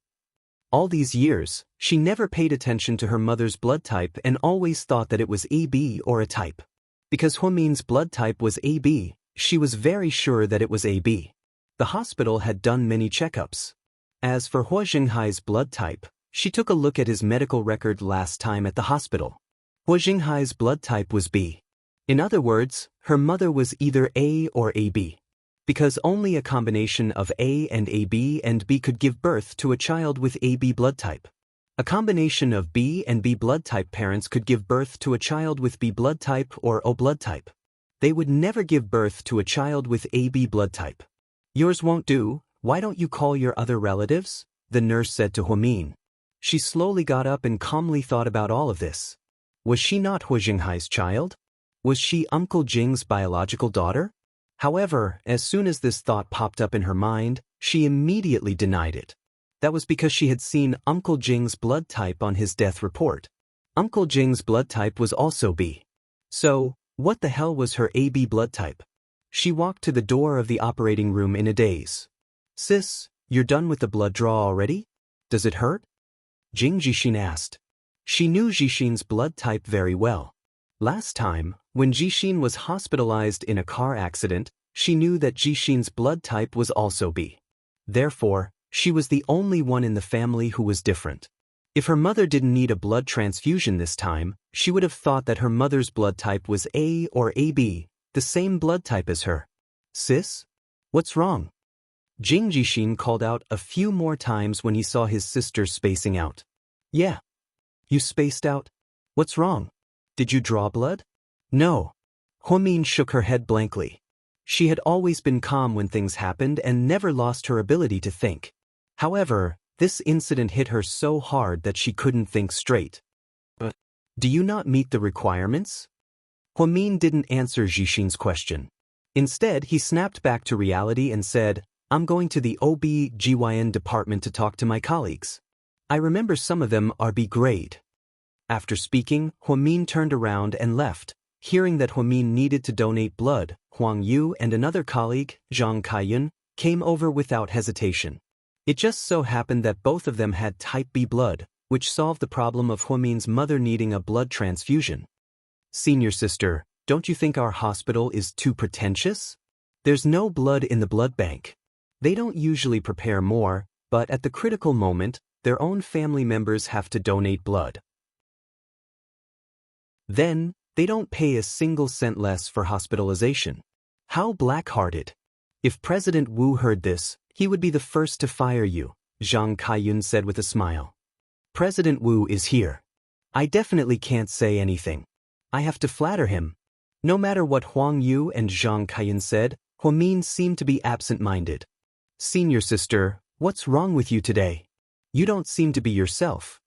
All these years, she never paid attention to her mother's blood type and always thought that it was AB or a type. Because Huamin's blood type was AB, she was very sure that it was AB. The hospital had done many checkups. As for Hua Xinghai's blood type, she took a look at his medical record last time at the hospital. Hua Xinghai's blood type was B. In other words, her mother was either A or AB. Because only a combination of A and AB and B could give birth to a child with AB blood type. A combination of B and B blood type parents could give birth to a child with B blood type or O blood type. They would never give birth to a child with AB blood type. Yours won't do, why don't you call your other relatives? The nurse said to Huamin. She slowly got up and calmly thought about all of this. Was she not Hua Xinghai's child? Was she Uncle Jing's biological daughter? However, as soon as this thought popped up in her mind, she immediately denied it. That was because she had seen Uncle Jing's blood type on his death report. Uncle Jing's blood type was also B. So, what the hell was her AB blood type? She walked to the door of the operating room in a daze. Sis, you're done with the blood draw already? Does it hurt? Jing Jixin asked. She knew Jixin's blood type very well. Last time, when Jixin was hospitalized in a car accident, she knew that Jixin's blood type was also B. Therefore, she was the only one in the family who was different. If her mother didn't need a blood transfusion this time, she would have thought that her mother's blood type was A or AB, the same blood type as her. Sis? What's wrong? Jing Jixin called out a few more times when he saw his sister spacing out. Yeah. You spaced out? What's wrong? Did you draw blood? No. Huamin shook her head blankly. She had always been calm when things happened and never lost her ability to think. However, this incident hit her so hard that she couldn't think straight. But, do you not meet the requirements? Huamin didn't answer Jixin's question. Instead, he snapped back to reality and said, I'm going to the OB/GYN department to talk to my colleagues. I remember some of them are B grade. After speaking, Huamin turned around and left. Hearing that Huamin needed to donate blood, Huang Yu and another colleague, Zhang Kaiyun, came over without hesitation. It just so happened that both of them had type B blood, which solved the problem of Huamin's mother needing a blood transfusion. Senior sister, don't you think our hospital is too pretentious? There's no blood in the blood bank. They don't usually prepare more, but at the critical moment, their own family members have to donate blood. Then, they don't pay a single cent less for hospitalization. How black-hearted. If President Wu heard this, he would be the first to fire you, Zhang Kaiyun said with a smile. President Wu is here. I definitely can't say anything. I have to flatter him. No matter what Huang Yu and Zhang Kaiyun said, Huamin seemed to be absent-minded. Senior sister, what's wrong with you today? You don't seem to be yourself.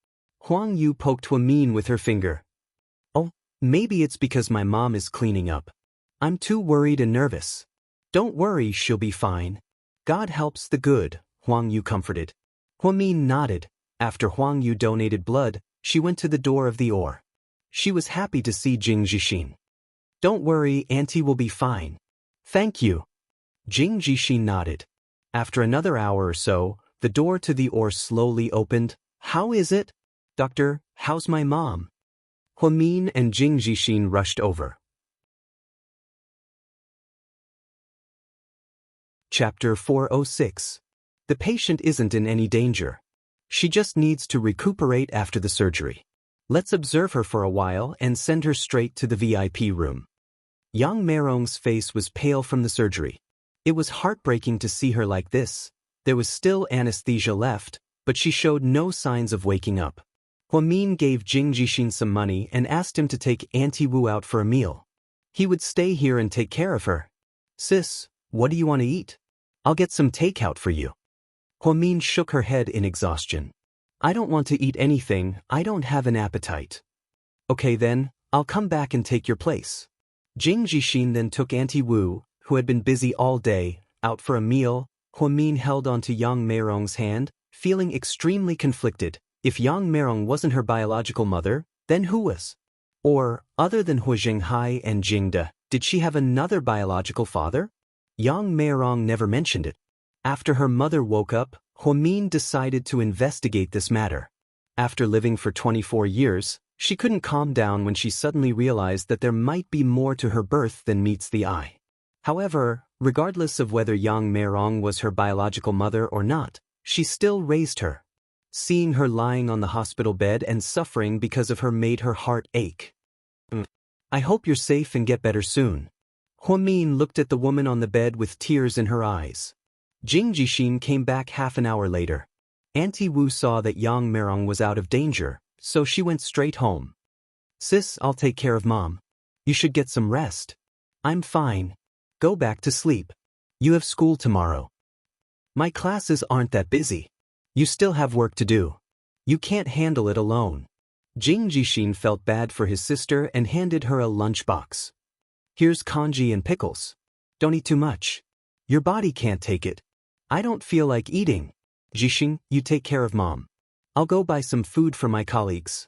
Huang Yu poked Huamin with her finger. Oh, maybe it's because my mom is cleaning up. I'm too worried and nervous. Don't worry, she'll be fine. God helps the good, Huang Yu comforted. Huamin nodded. After Huang Yu donated blood, she went to the door of the ore. She was happy to see Jing Jixin. Don't worry, Auntie will be fine. Thank you. Jing Jixin nodded. After another hour or so, the door to the ore slowly opened. How is it? Doctor, how's my mom? Huamin and Jing Jixin rushed over. Chapter 406. The patient isn't in any danger. She just needs to recuperate after the surgery. Let's observe her for a while and send her straight to the VIP room. Yang Meirong's face was pale from the surgery. It was heartbreaking to see her like this. There was still anesthesia left, but she showed no signs of waking up. Huamin gave Jing Jixin some money and asked him to take Auntie Wu out for a meal. He would stay here and take care of her. Sis, what do you want to eat? I'll get some takeout for you. Huamin shook her head in exhaustion. I don't want to eat anything, I don't have an appetite. Okay then, I'll come back and take your place. Jing Jixin then took Auntie Wu, who had been busy all day, out for a meal. Huamin held onto Yang Meirong's hand, feeling extremely conflicted. If Yang Meirong wasn't her biological mother, then who was? Or, other than Hu Zhenghai and Jingde, did she have another biological father? Yang Meirong never mentioned it. After her mother woke up, Huamin decided to investigate this matter. After living for 24 years, she couldn't calm down when she suddenly realized that there might be more to her birth than meets the eye. However, regardless of whether Yang Meirong was her biological mother or not, she still raised her. Seeing her lying on the hospital bed and suffering because of her made her heart ache. I hope you're safe and get better soon. Huamin looked at the woman on the bed with tears in her eyes. Jing Jixin came back half an hour later. Auntie Wu saw that Yang Meirong was out of danger, so she went straight home. Sis, I'll take care of Mom. You should get some rest. I'm fine. Go back to sleep. You have school tomorrow. My classes aren't that busy. You still have work to do. You can't handle it alone. Jing Jixin felt bad for his sister and handed her a lunchbox. Here's congee and pickles. Don't eat too much. Your body can't take it. I don't feel like eating. Jixin, you take care of Mom. I'll go buy some food for my colleagues.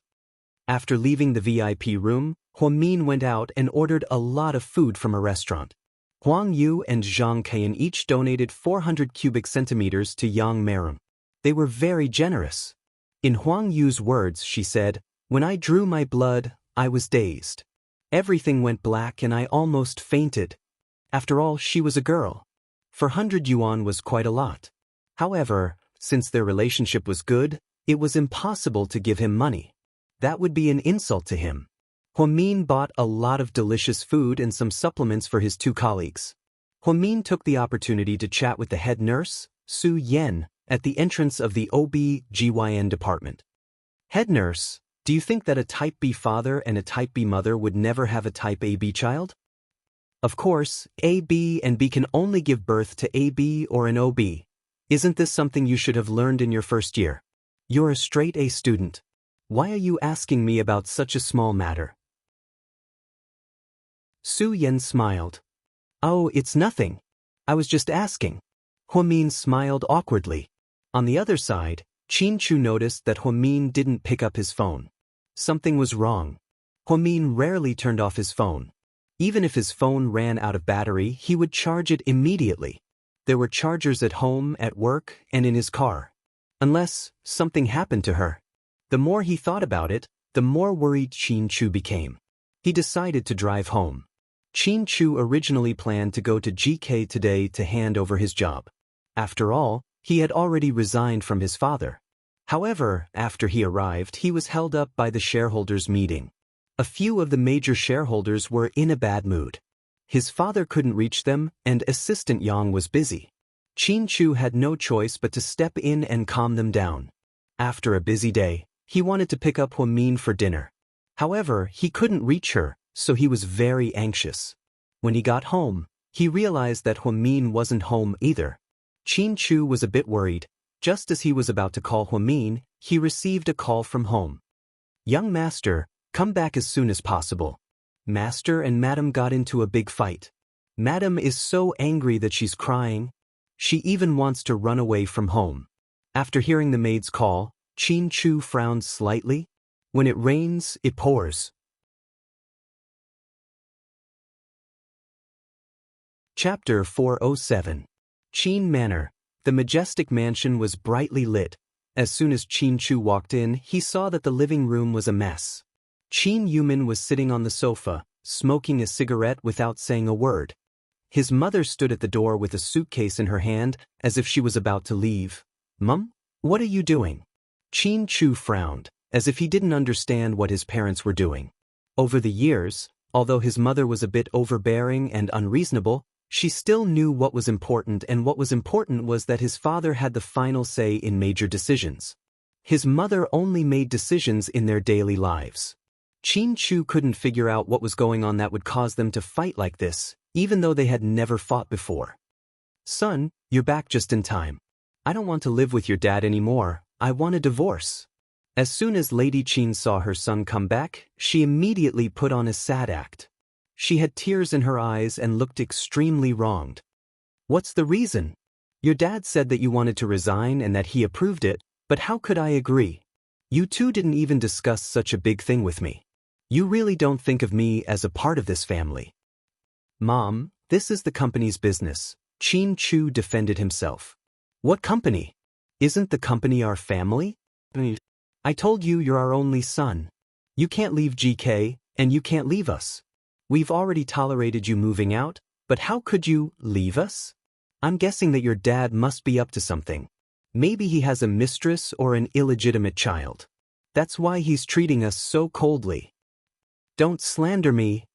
After leaving the VIP room, Huamin went out and ordered a lot of food from a restaurant. Huang Yu and Zhang Kaiyun each donated 400 cubic centimeters to Yang Meirong. They were very generous. In Huang Yu's words, she said, "When I drew my blood, I was dazed. Everything went black and I almost fainted." After all, she was a girl. 400 yuan was quite a lot. However, since their relationship was good, it was impossible to give him money. That would be an insult to him. Huamin bought a lot of delicious food and some supplements for his two colleagues. Huamin took the opportunity to chat with the head nurse, Su Yen, at the entrance of the OB/GYN department. Head nurse, do you think that a type B father and a type B mother would never have a type AB child? Of course, AB and B can only give birth to AB or an OB. Isn't this something you should have learned in your first year? You're a straight A student. Why are you asking me about such a small matter? Su Yen smiled. Oh, it's nothing. I was just asking. Huamin smiled awkwardly. On the other side, Qin Chu noticed that Huamin didn't pick up his phone. Something was wrong. Huamin rarely turned off his phone. Even if his phone ran out of battery, he would charge it immediately. There were chargers at home, at work, and in his car. Unless something happened to her. The more he thought about it, the more worried Qin Chu became. He decided to drive home. Qin Chu originally planned to go to GK today to hand over his job. After all, he had already resigned from his father. However, after he arrived, he was held up by the shareholders' meeting. A few of the major shareholders were in a bad mood. His father couldn't reach them, and Assistant Yang was busy. Qin Chu had no choice but to step in and calm them down. After a busy day, he wanted to pick up Huamin for dinner. However, he couldn't reach her, so he was very anxious. When he got home, he realized that Huamin wasn't home either. Qin Chu was a bit worried. Just as he was about to call Huamin, he received a call from home. "Young master, come back as soon as possible." Master and Madam got into a big fight. Madam is so angry that she's crying. She even wants to run away from home. After hearing the maid's call, Qin Chu frowned slightly. When it rains, it pours. Chapter 407. Qin Manor. The majestic mansion was brightly lit. As soon as Qin Chu walked in, he saw that the living room was a mess. Qin Yumin was sitting on the sofa, smoking a cigarette without saying a word. His mother stood at the door with a suitcase in her hand, as if she was about to leave. "Mum, what are you doing?" Qin Chu frowned, as if he didn't understand what his parents were doing. Over the years, although his mother was a bit overbearing and unreasonable, she still knew what was important, and what was important was that his father had the final say in major decisions. His mother only made decisions in their daily lives. Qin Chu couldn't figure out what was going on that would cause them to fight like this, even though they had never fought before. "Son, you're back just in time. I don't want to live with your dad anymore. I want a divorce." As soon as Lady Qin saw her son come back, she immediately put on a sad act. She had tears in her eyes and looked extremely wronged. "What's the reason? Your dad said that you wanted to resign and that he approved it, but how could I agree? You two didn't even discuss such a big thing with me. You really don't think of me as a part of this family." "Mom, this is the company's business," Qin Chu defended himself. "What company? Isn't the company our family? I told you you're our only son. You can't leave GK, and you can't leave us. We've already tolerated you moving out, but how could you leave us? I'm guessing that your dad must be up to something. Maybe he has a mistress or an illegitimate child. That's why he's treating us so coldly." "Don't slander me."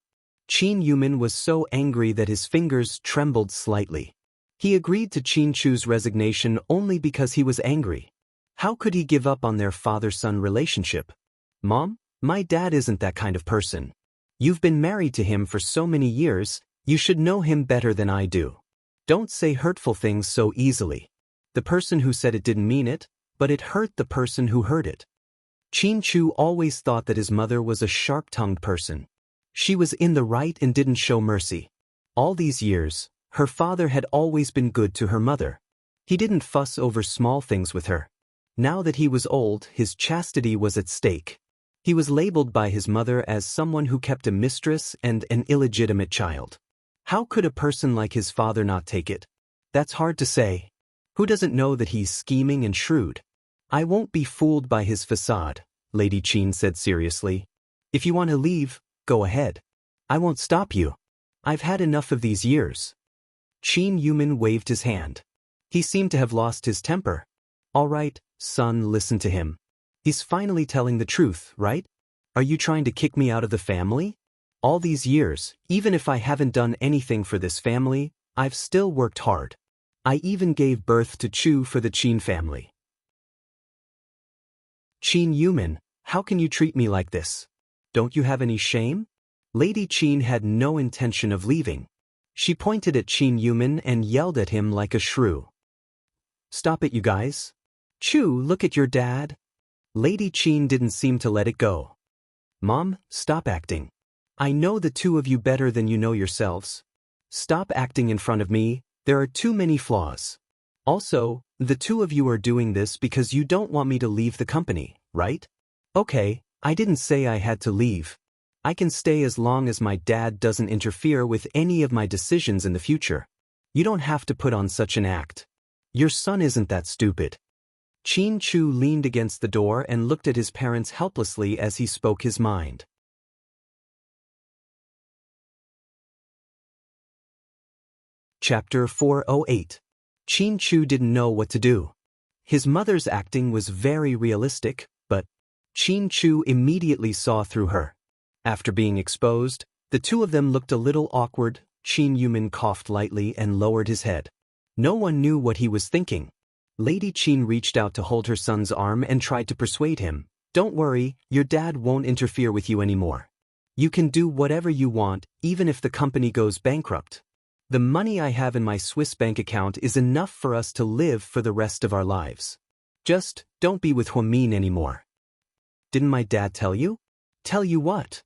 Qin Yumin was so angry that his fingers trembled slightly. He agreed to Qin Chu's resignation only because he was angry. How could he give up on their father-son relationship? "Mom, my dad isn't that kind of person. You've been married to him for so many years, you should know him better than I do. Don't say hurtful things so easily. The person who said it didn't mean it, but it hurt the person who heard it." Qin Chu always thought that his mother was a sharp-tongued person. She was in the right and didn't show mercy. All these years, her father had always been good to her mother. He didn't fuss over small things with her. Now that he was old, his chastity was at stake. He was labeled by his mother as someone who kept a mistress and an illegitimate child. How could a person like his father not take it? That's hard to say. Who doesn't know that he's scheming and shrewd? "I won't be fooled by his facade," Lady Qin said seriously. "If you want to leave, go ahead. I won't stop you. I've had enough of these years." Qin Yumin waved his hand. He seemed to have lost his temper. "All right, son, listen to him. He's finally telling the truth, right? Are you trying to kick me out of the family? All these years, even if I haven't done anything for this family, I've still worked hard. I even gave birth to Chu for the Qin family." "Qin Yumin, how can you treat me like this? Don't you have any shame?" Lady Qin had no intention of leaving. She pointed at Qin Yumin and yelled at him like a shrew. "Stop it, you guys. Chu, look at your dad." Lady Qin didn't seem to let it go. "Mom, stop acting. I know the two of you better than you know yourselves. Stop acting in front of me, there are too many flaws. Also, the two of you are doing this because you don't want me to leave the company, right? Okay, I didn't say I had to leave. I can stay as long as my dad doesn't interfere with any of my decisions in the future. You don't have to put on such an act. Your son isn't that stupid. Qin Chu leaned against the door and looked at his parents helplessly as he spoke his mind. Chapter 408. Qin Chu didn't know what to do. His mother's acting was very realistic, but Qin Chu immediately saw through her. After being exposed, the two of them looked a little awkward. Qin Yumin coughed lightly and lowered his head. No one knew what he was thinking. Lady Qin reached out to hold her son's arm and tried to persuade him. Don't worry, your dad won't interfere with you anymore. You can do whatever you want, even if the company goes bankrupt. The money I have in my Swiss bank account is enough for us to live for the rest of our lives. Just don't be with Huamin anymore. Didn't my dad tell you? Tell you what?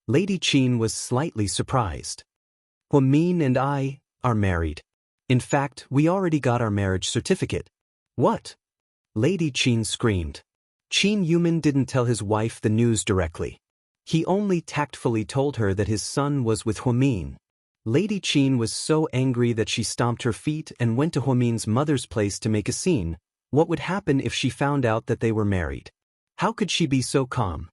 Lady Qin was slightly surprised. Huamin and I are married. In fact, we already got our marriage certificate. What? Lady Qin screamed. Qin Yumin didn't tell his wife the news directly. He only tactfully told her that his son was with Huamin. Lady Qin was so angry that she stomped her feet and went to Huamin's mother's place to make a scene. What would happen if she found out that they were married? How could she be so calm?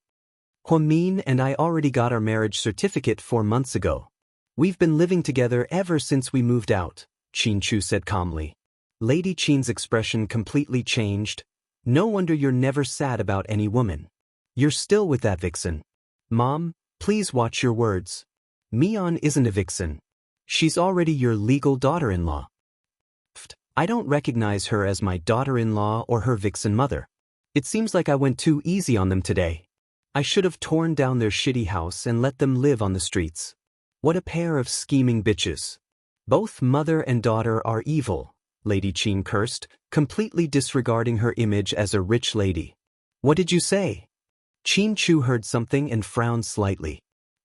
Huamin and I already got our marriage certificate 4 months ago. We've been living together ever since we moved out, Qin Chu said calmly. Lady Qin's expression completely changed. No wonder you're never sad about any woman. You're still with that vixen. Mom, please watch your words. Mian isn't a vixen. She's already your legal daughter-in-law. I don't recognize her as my daughter-in-law or her vixen mother. It seems like I went too easy on them today. I should have torn down their shitty house and let them live on the streets. What a pair of scheming bitches. Both mother and daughter are evil, Lady Qin cursed, completely disregarding her image as a rich lady. What did you say? Qin Chu heard something and frowned slightly.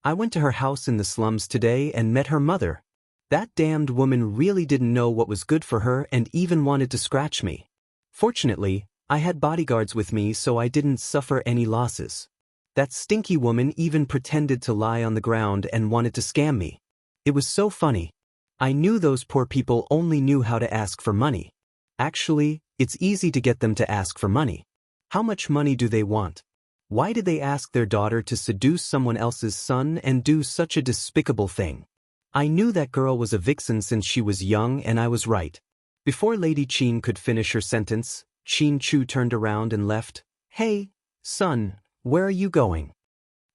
I went to her house in the slums today and met her mother. That damned woman really didn't know what was good for her and even wanted to scratch me. Fortunately, I had bodyguards with me so I didn't suffer any losses. That stinky woman even pretended to lie on the ground and wanted to scam me. It was so funny. I knew those poor people only knew how to ask for money. Actually, it's easy to get them to ask for money. How much money do they want? Why did they ask their daughter to seduce someone else's son and do such a despicable thing? I knew that girl was a vixen since she was young and I was right. Before Lady Qin could finish her sentence, Qin Chu turned around and left. Hey, son, where are you going?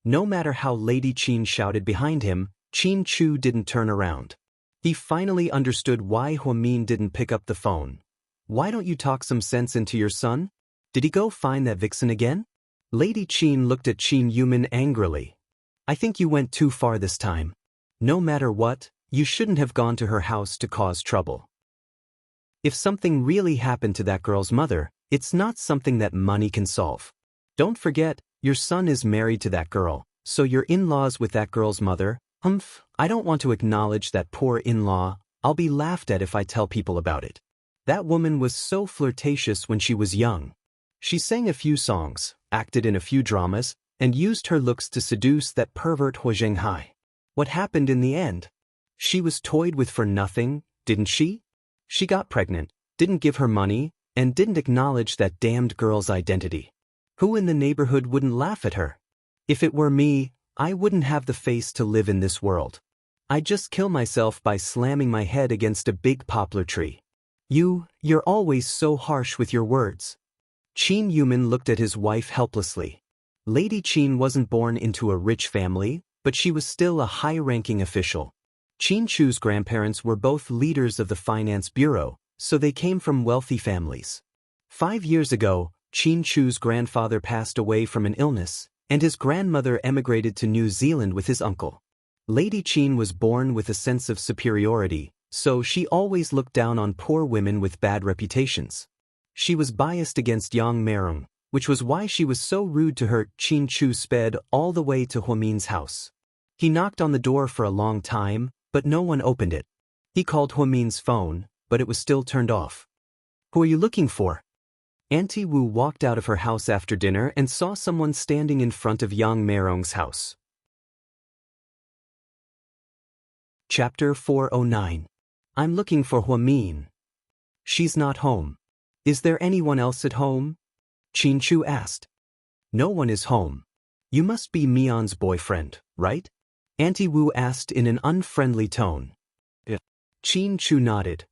No matter how Lady Qin shouted behind him, Qin Chu didn't turn around. He finally understood why Huamin didn't pick up the phone. Why don't you talk some sense into your son? Did he go find that vixen again? Lady Qin looked at Qin Yumin angrily. I think you went too far this time. No matter what, you shouldn't have gone to her house to cause trouble. If something really happened to that girl's mother, it's not something that money can solve. Don't forget, your son is married to that girl, so your in-laws with that girl's mother. I don't want to acknowledge that poor in-law. I'll be laughed at if I tell people about it. That woman was so flirtatious when she was young. She sang a few songs, acted in a few dramas, and used her looks to seduce that pervert Hua Zhenghai. What happened in the end? She was toyed with for nothing, didn't she? She got pregnant, didn't give her money, and didn't acknowledge that damned girl's identity. Who in the neighborhood wouldn't laugh at her? If it were me, I wouldn't have the face to live in this world. I'd just kill myself by slamming my head against a big poplar tree. You're always so harsh with your words. Qin Yumin looked at his wife helplessly. Lady Qin wasn't born into a rich family, but she was still a high-ranking official. Qin Chu's grandparents were both leaders of the finance bureau, so they came from wealthy families. 5 years ago, Qin Chu's grandfather passed away from an illness, and his grandmother emigrated to New Zealand with his uncle. Lady Qin was born with a sense of superiority, so she always looked down on poor women with bad reputations. She was biased against Yang Merung, which was why she was so rude to her. Qin Chu sped all the way to Huamin's house. He knocked on the door for a long time, but no one opened it. He called Huamin's phone, but it was still turned off. Who are you looking for? Auntie Wu walked out of her house after dinner and saw someone standing in front of Yang Merong's house. Chapter 409. I'm looking for Huamin. She's not home. Is there anyone else at home? Qianchu asked. No one is home. You must be Mion's boyfriend, right? Auntie Wu asked in an unfriendly tone. Yeah. Qianchu nodded.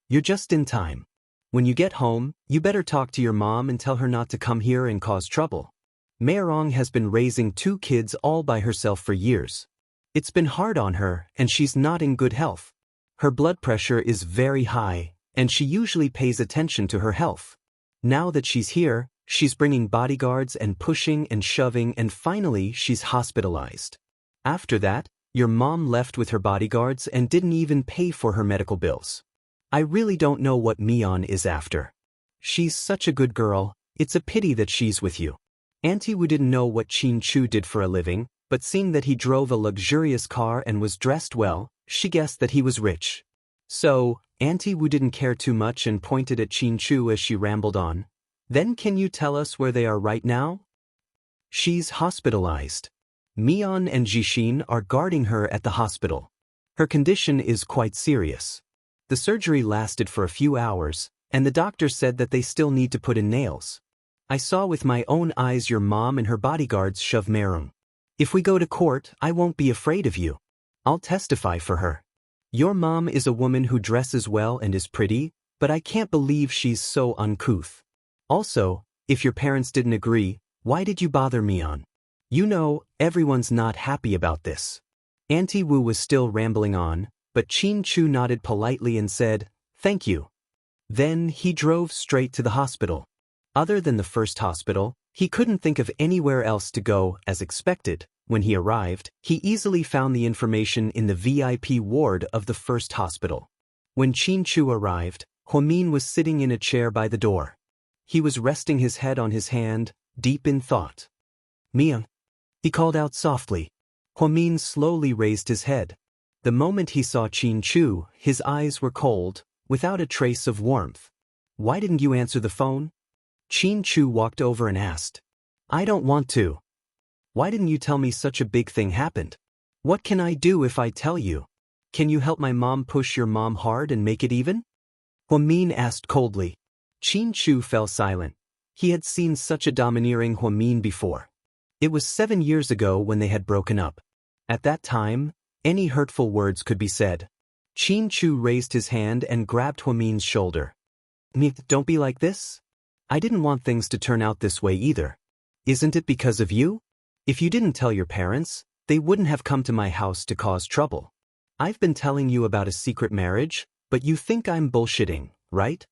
You're just in time. When you get home, you better talk to your mom and tell her not to come here and cause trouble. Meirong has been raising 2 kids all by herself for years. It's been hard on her, and she's not in good health. Her blood pressure is very high, and she usually pays attention to her health. Now that she's here, she's bringing bodyguards and pushing and shoving, and finally she's hospitalized. After that, your mom left with her bodyguards and didn't even pay for her medical bills. I really don't know what Mion is after. She's such a good girl, it's a pity that she's with you. Auntie Wu didn't know what Qianchu did for a living, but seeing that he drove a luxurious car and was dressed well, she guessed that he was rich. So, Auntie Wu didn't care too much and pointed at Qianchu as she rambled on. Then can you tell us where they are right now? She's hospitalized. Mion and Jixin are guarding her at the hospital. Her condition is quite serious. The surgery lasted for a few hours, and the doctor said that they still need to put in nails. I saw with my own eyes your mom and her bodyguards shove Meirong. If we go to court, I won't be afraid of you. I'll testify for her. Your mom is a woman who dresses well and is pretty, but I can't believe she's so uncouth. Also, if your parents didn't agree, why did you bother Mion? You know, everyone's not happy about this. Auntie Wu was still rambling on, but Qianchu nodded politely and said, thank you. Then he drove straight to the hospital. Other than the first hospital, he couldn't think of anywhere else to go. As expected, when he arrived, he easily found the information in the VIP ward of the first hospital. When Qianchu arrived, Huamin was sitting in a chair by the door. He was resting his head on his hand, deep in thought. Mion, he called out softly. Huamin slowly raised his head. The moment he saw Qianchu, his eyes were cold, without a trace of warmth. Why didn't you answer the phone? Qianchu walked over and asked. I don't want to. Why didn't you tell me such a big thing happened? What can I do if I tell you? Can you help my mom push your mom hard and make it even? Huamin asked coldly. Qianchu fell silent. He had seen such a domineering Huamin before. It was 7 years ago when they had broken up. At that time, any hurtful words could be said. Qianchu raised his hand and grabbed Huamin's shoulder. Don't be like this. I didn't want things to turn out this way either. Isn't it because of you? If you didn't tell your parents, they wouldn't have come to my house to cause trouble. I've been telling you about a secret marriage, but you think I'm bullshitting, right?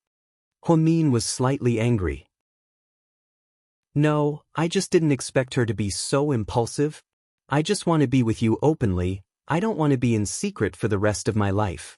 Huamin was slightly angry. No, I just didn't expect her to be so impulsive. I just want to be with you openly. I don't want to be in secret for the rest of my life.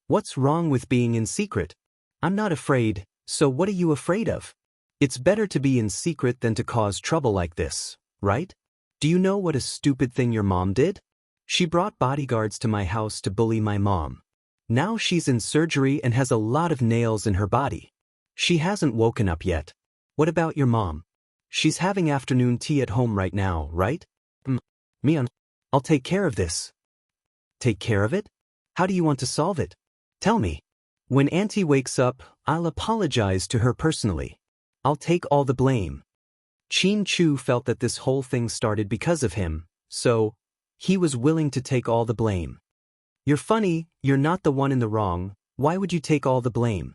What's wrong with being in secret? I'm not afraid, so what are you afraid of? It's better to be in secret than to cause trouble like this, right? Do you know what a stupid thing your mom did? She brought bodyguards to my house to bully my mom. Now she's in surgery and has a lot of nails in her body. She hasn't woken up yet. What about your mom? She's having afternoon tea at home right now, right? Mion, I'll take care of this. Take care of it? How do you want to solve it? Tell me. When Auntie wakes up, I'll apologize to her personally. I'll take all the blame. Qianchu felt that this whole thing started because of him, so he was willing to take all the blame. You're funny, you're not the one in the wrong, why would you take all the blame?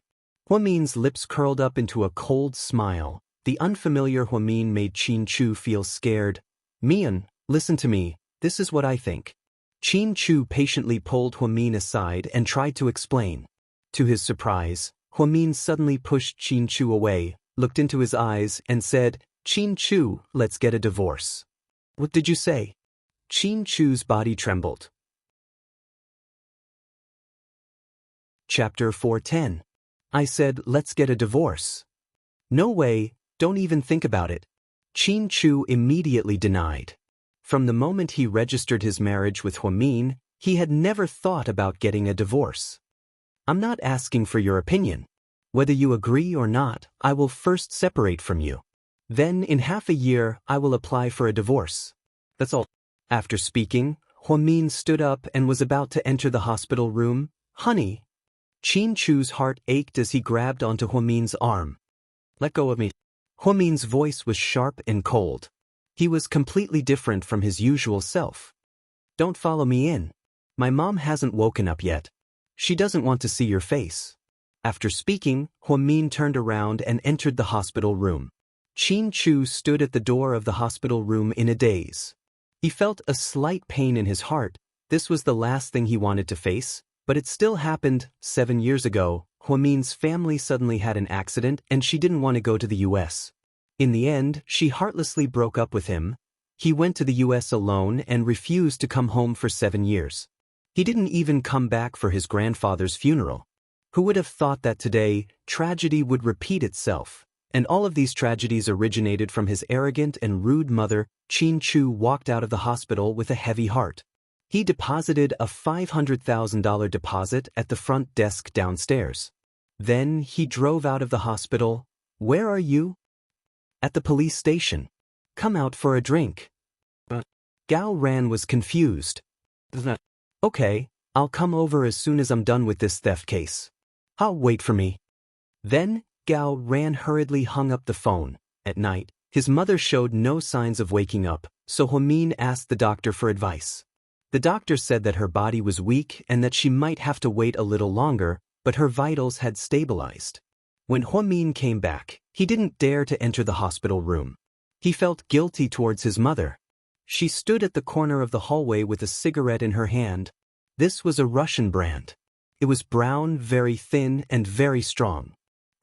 Huamin's lips curled up into a cold smile. The unfamiliar Huamin made Qianchu feel scared. Mion, listen to me, this is what I think. Qianchu patiently pulled Huamin aside and tried to explain. To his surprise, Huamin suddenly pushed Qianchu away, looked into his eyes, and said, Qianchu, let's get a divorce. What did you say? Qianchu's body trembled. Chapter 410. I said, let's get a divorce. No way, don't even think about it. Qianchu immediately denied. From the moment he registered his marriage with Huamin, he had never thought about getting a divorce. I'm not asking for your opinion. Whether you agree or not, I will first separate from you. Then, in half a year, I will apply for a divorce. That's all. After speaking, Huamin stood up and was about to enter the hospital room. Honey. Qin Chu's heart ached as he grabbed onto Huamin's arm. Let go of me. Huamin's voice was sharp and cold. He was completely different from his usual self. Don't follow me in. My mom hasn't woken up yet. She doesn't want to see your face. After speaking, Huamin turned around and entered the hospital room. Qin Chu stood at the door of the hospital room in a daze. He felt a slight pain in his heart. This was the last thing he wanted to face, but it still happened. 7 years ago, Huamin's family suddenly had an accident and she didn't want to go to the US. In the end, she heartlessly broke up with him. He went to the US alone and refused to come home for 7 years. He didn't even come back for his grandfather's funeral. Who would have thought that today, tragedy would repeat itself? And all of these tragedies originated from his arrogant and rude mother. Qin Chu walked out of the hospital with a heavy heart. He deposited a $500,000 deposit at the front desk downstairs. Then he drove out of the hospital. Where are you? At the police station. Come out for a drink. Gao Ran was confused. Okay, I'll come over as soon as I'm done with this theft case. Wait for me. Then, Gao Ran hurriedly hung up the phone. At night, his mother showed no signs of waking up, so Huamin asked the doctor for advice. The doctor said that her body was weak and that she might have to wait a little longer, but her vitals had stabilized. When Huamin came back, he didn't dare to enter the hospital room. He felt guilty towards his mother. She stood at the corner of the hallway with a cigarette in her hand. This was a Russian brand. It was brown, very thin, and very strong.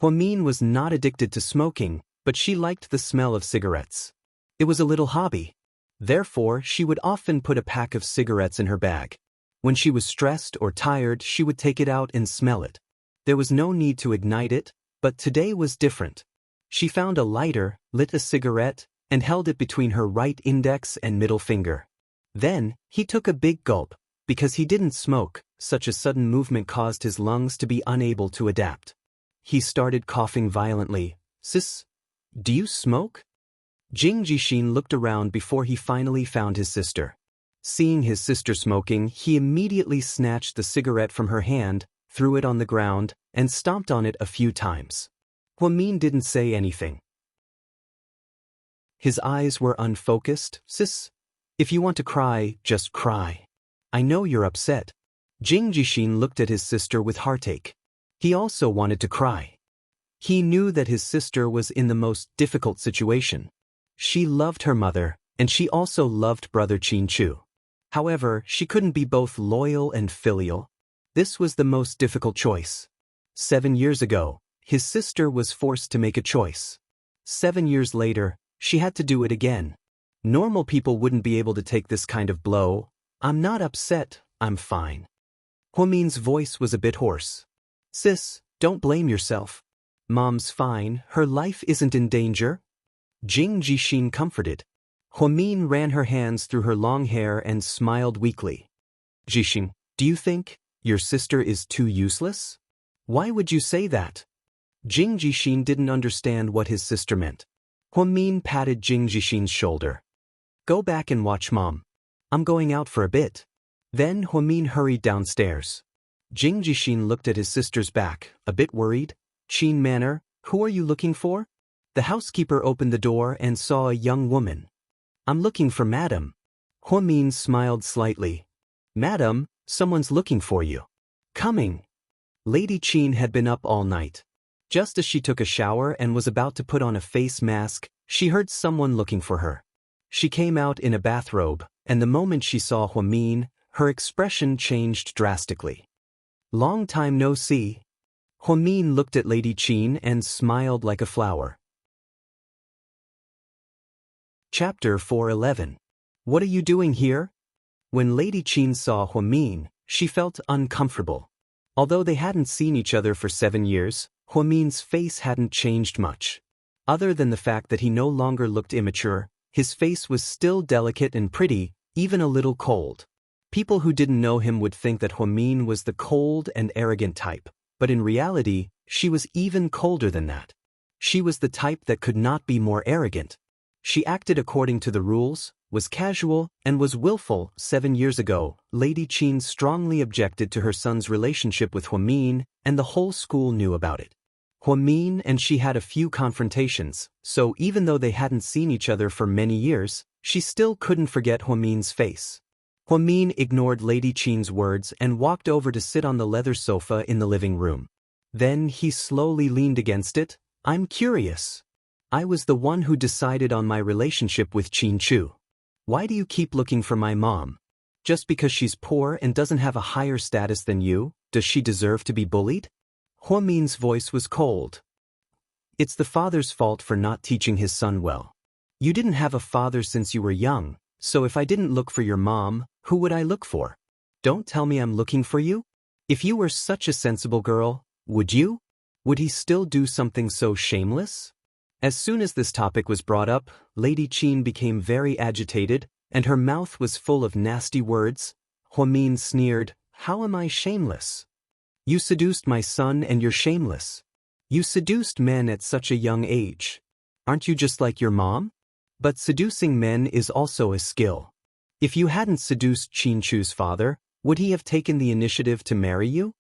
Huamin was not addicted to smoking, but she liked the smell of cigarettes. It was a little hobby. Therefore, she would often put a pack of cigarettes in her bag. When she was stressed or tired, she would take it out and smell it. There was no need to ignite it, but today was different. She found a lighter, lit a cigarette, and held it between her right index and middle finger. Then, he took a big gulp. Because he didn't smoke, such a sudden movement caused his lungs to be unable to adapt. He started coughing violently. Sis, do you smoke? Jing Jixin looked around before he finally found his sister. Seeing his sister smoking, he immediately snatched the cigarette from her hand, threw it on the ground, and stomped on it a few times. Huamin didn't say anything. His eyes were unfocused. Sis, if you want to cry, just cry. I know you're upset. Jing Jixin looked at his sister with heartache. He also wanted to cry. He knew that his sister was in the most difficult situation. She loved her mother, and she also loved brother Qin Chu. However, she couldn't be both loyal and filial. This was the most difficult choice. 7 years ago, his sister was forced to make a choice. 7 years later, she had to do it again. Normal people wouldn't be able to take this kind of blow. I'm not upset, I'm fine. Huamin's voice was a bit hoarse. Sis, don't blame yourself. Mom's fine, her life isn't in danger. Jing Jixin comforted. Huamin ran her hands through her long hair and smiled weakly. Jixin, do you think your sister is too useless? Why would you say that? Jing Jixin didn't understand what his sister meant. Huamin patted Jing Jixin's shoulder. Go back and watch Mom. I'm going out for a bit. Then Huamin hurried downstairs. Jing Jixin looked at his sister's back, a bit worried. Qin Manor, who are you looking for? The housekeeper opened the door and saw a young woman. I'm looking for Madam. Huamin smiled slightly. Madam, someone's looking for you. Coming. Lady Qin had been up all night. Just as she took a shower and was about to put on a face mask, she heard someone looking for her. She came out in a bathrobe, and the moment she saw Huamin, her expression changed drastically. Long time no see. Huamin looked at Lady Qin and smiled like a flower. Chapter 411. What are you doing here? When Lady Qin saw Huamin, she felt uncomfortable. Although they hadn't seen each other for 7 years, Huamin's face hadn't changed much. Other than the fact that he no longer looked immature, his face was still delicate and pretty, even a little cold. People who didn't know him would think that Huamin was the cold and arrogant type, but in reality, she was even colder than that. She was the type that could not be more arrogant. She acted according to the rules, was casual, and was willful. 7 years ago, Lady Qin strongly objected to her son's relationship with Huamin, and the whole school knew about it. Huamin and she had a few confrontations, so even though they hadn't seen each other for many years, she still couldn't forget Huamin's face. Huamin ignored Lady Qin's words and walked over to sit on the leather sofa in the living room. Then he slowly leaned against it. "I'm curious. I was the one who decided on my relationship with Qin Chu. Why do you keep looking for my mom? Just because she's poor and doesn't have a higher status than you, does she deserve to be bullied?" Huamin's voice was cold. "It's the father's fault for not teaching his son well. You didn't have a father since you were young, so if I didn't look for your mom, who would I look for? Don't tell me I'm looking for you. If you were such a sensible girl, would you? Would he still do something so shameless?" As soon as this topic was brought up, Lady Qin became very agitated, and her mouth was full of nasty words. Huamin sneered, "How am I shameless? You seduced my son and you're shameless. You seduced men at such a young age. Aren't you just like your mom? But seducing men is also a skill. If you hadn't seduced Qin Chu's father, would he have taken the initiative to marry you?"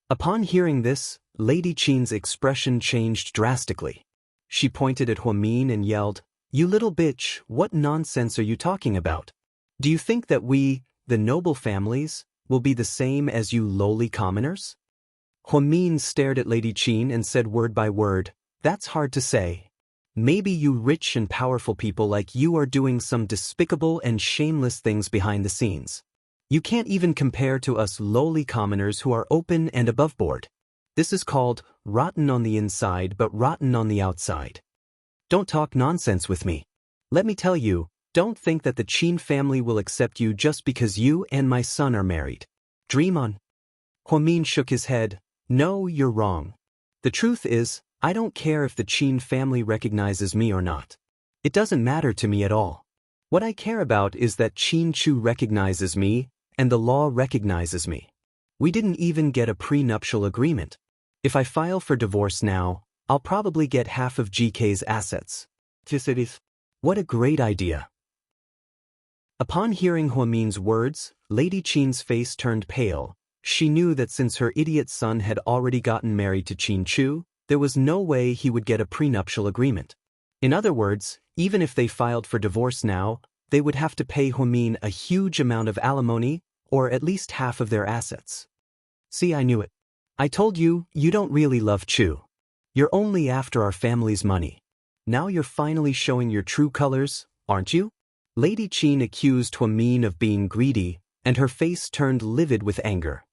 Upon hearing this, Lady Qin's expression changed drastically. She pointed at Huamin and yelled, "You little bitch, what nonsense are you talking about? Do you think that we, the noble families, will be the same as you lowly commoners?" Huamin stared at Lady Qin and said word by word, "That's hard to say. Maybe you rich and powerful people like you are doing some despicable and shameless things behind the scenes. You can't even compare to us lowly commoners who are open and above board. This is called rotten on the inside but rotten on the outside. Don't talk nonsense with me. Let me tell you, don't think that the Qin family will accept you just because you and my son are married. Dream on." Huamin shook his head. "No, you're wrong. The truth is, I don't care if the Qin family recognizes me or not. It doesn't matter to me at all. What I care about is that Qin Chu recognizes me, and the law recognizes me. We didn't even get a prenuptial agreement. If I file for divorce now, I'll probably get half of GK's assets. What a great idea." Upon hearing Huamin's words, Lady Qin's face turned pale. She knew that since her idiot son had already gotten married to Qin Chu, there was no way he would get a prenuptial agreement. In other words, even if they filed for divorce now, they would have to pay Huamin a huge amount of alimony, or at least half of their assets. "See, I knew it. I told you, you don't really love Chu. You're only after our family's money. Now you're finally showing your true colors, aren't you?" Lady Qin accused Huamin of being greedy, and her face turned livid with anger.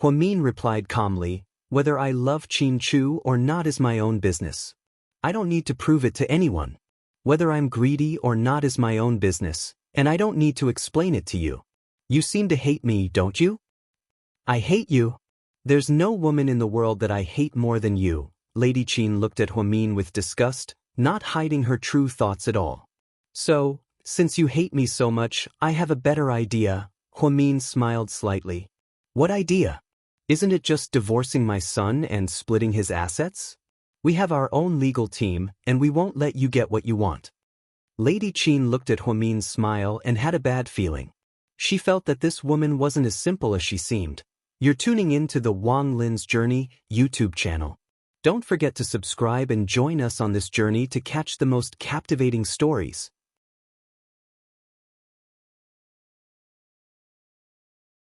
Huamin replied calmly, "Whether I love Qin Chu or not is my own business. I don't need to prove it to anyone. Whether I'm greedy or not is my own business, and I don't need to explain it to you. You seem to hate me, don't you?" "I hate you? There's no woman in the world that I hate more than you." Lady Qin looked at Huamin with disgust, not hiding her true thoughts at all. "So, since you hate me so much, I have a better idea." Huamin smiled slightly. "What idea? Isn't it just divorcing my son and splitting his assets? We have our own legal team, and we won't let you get what you want." Lady Qin looked at Huamin's smile and had a bad feeling. She felt that this woman wasn't as simple as she seemed. You're tuning in to the Wang Lin's Journey YouTube channel. Don't forget to subscribe and join us on this journey to catch the most captivating stories.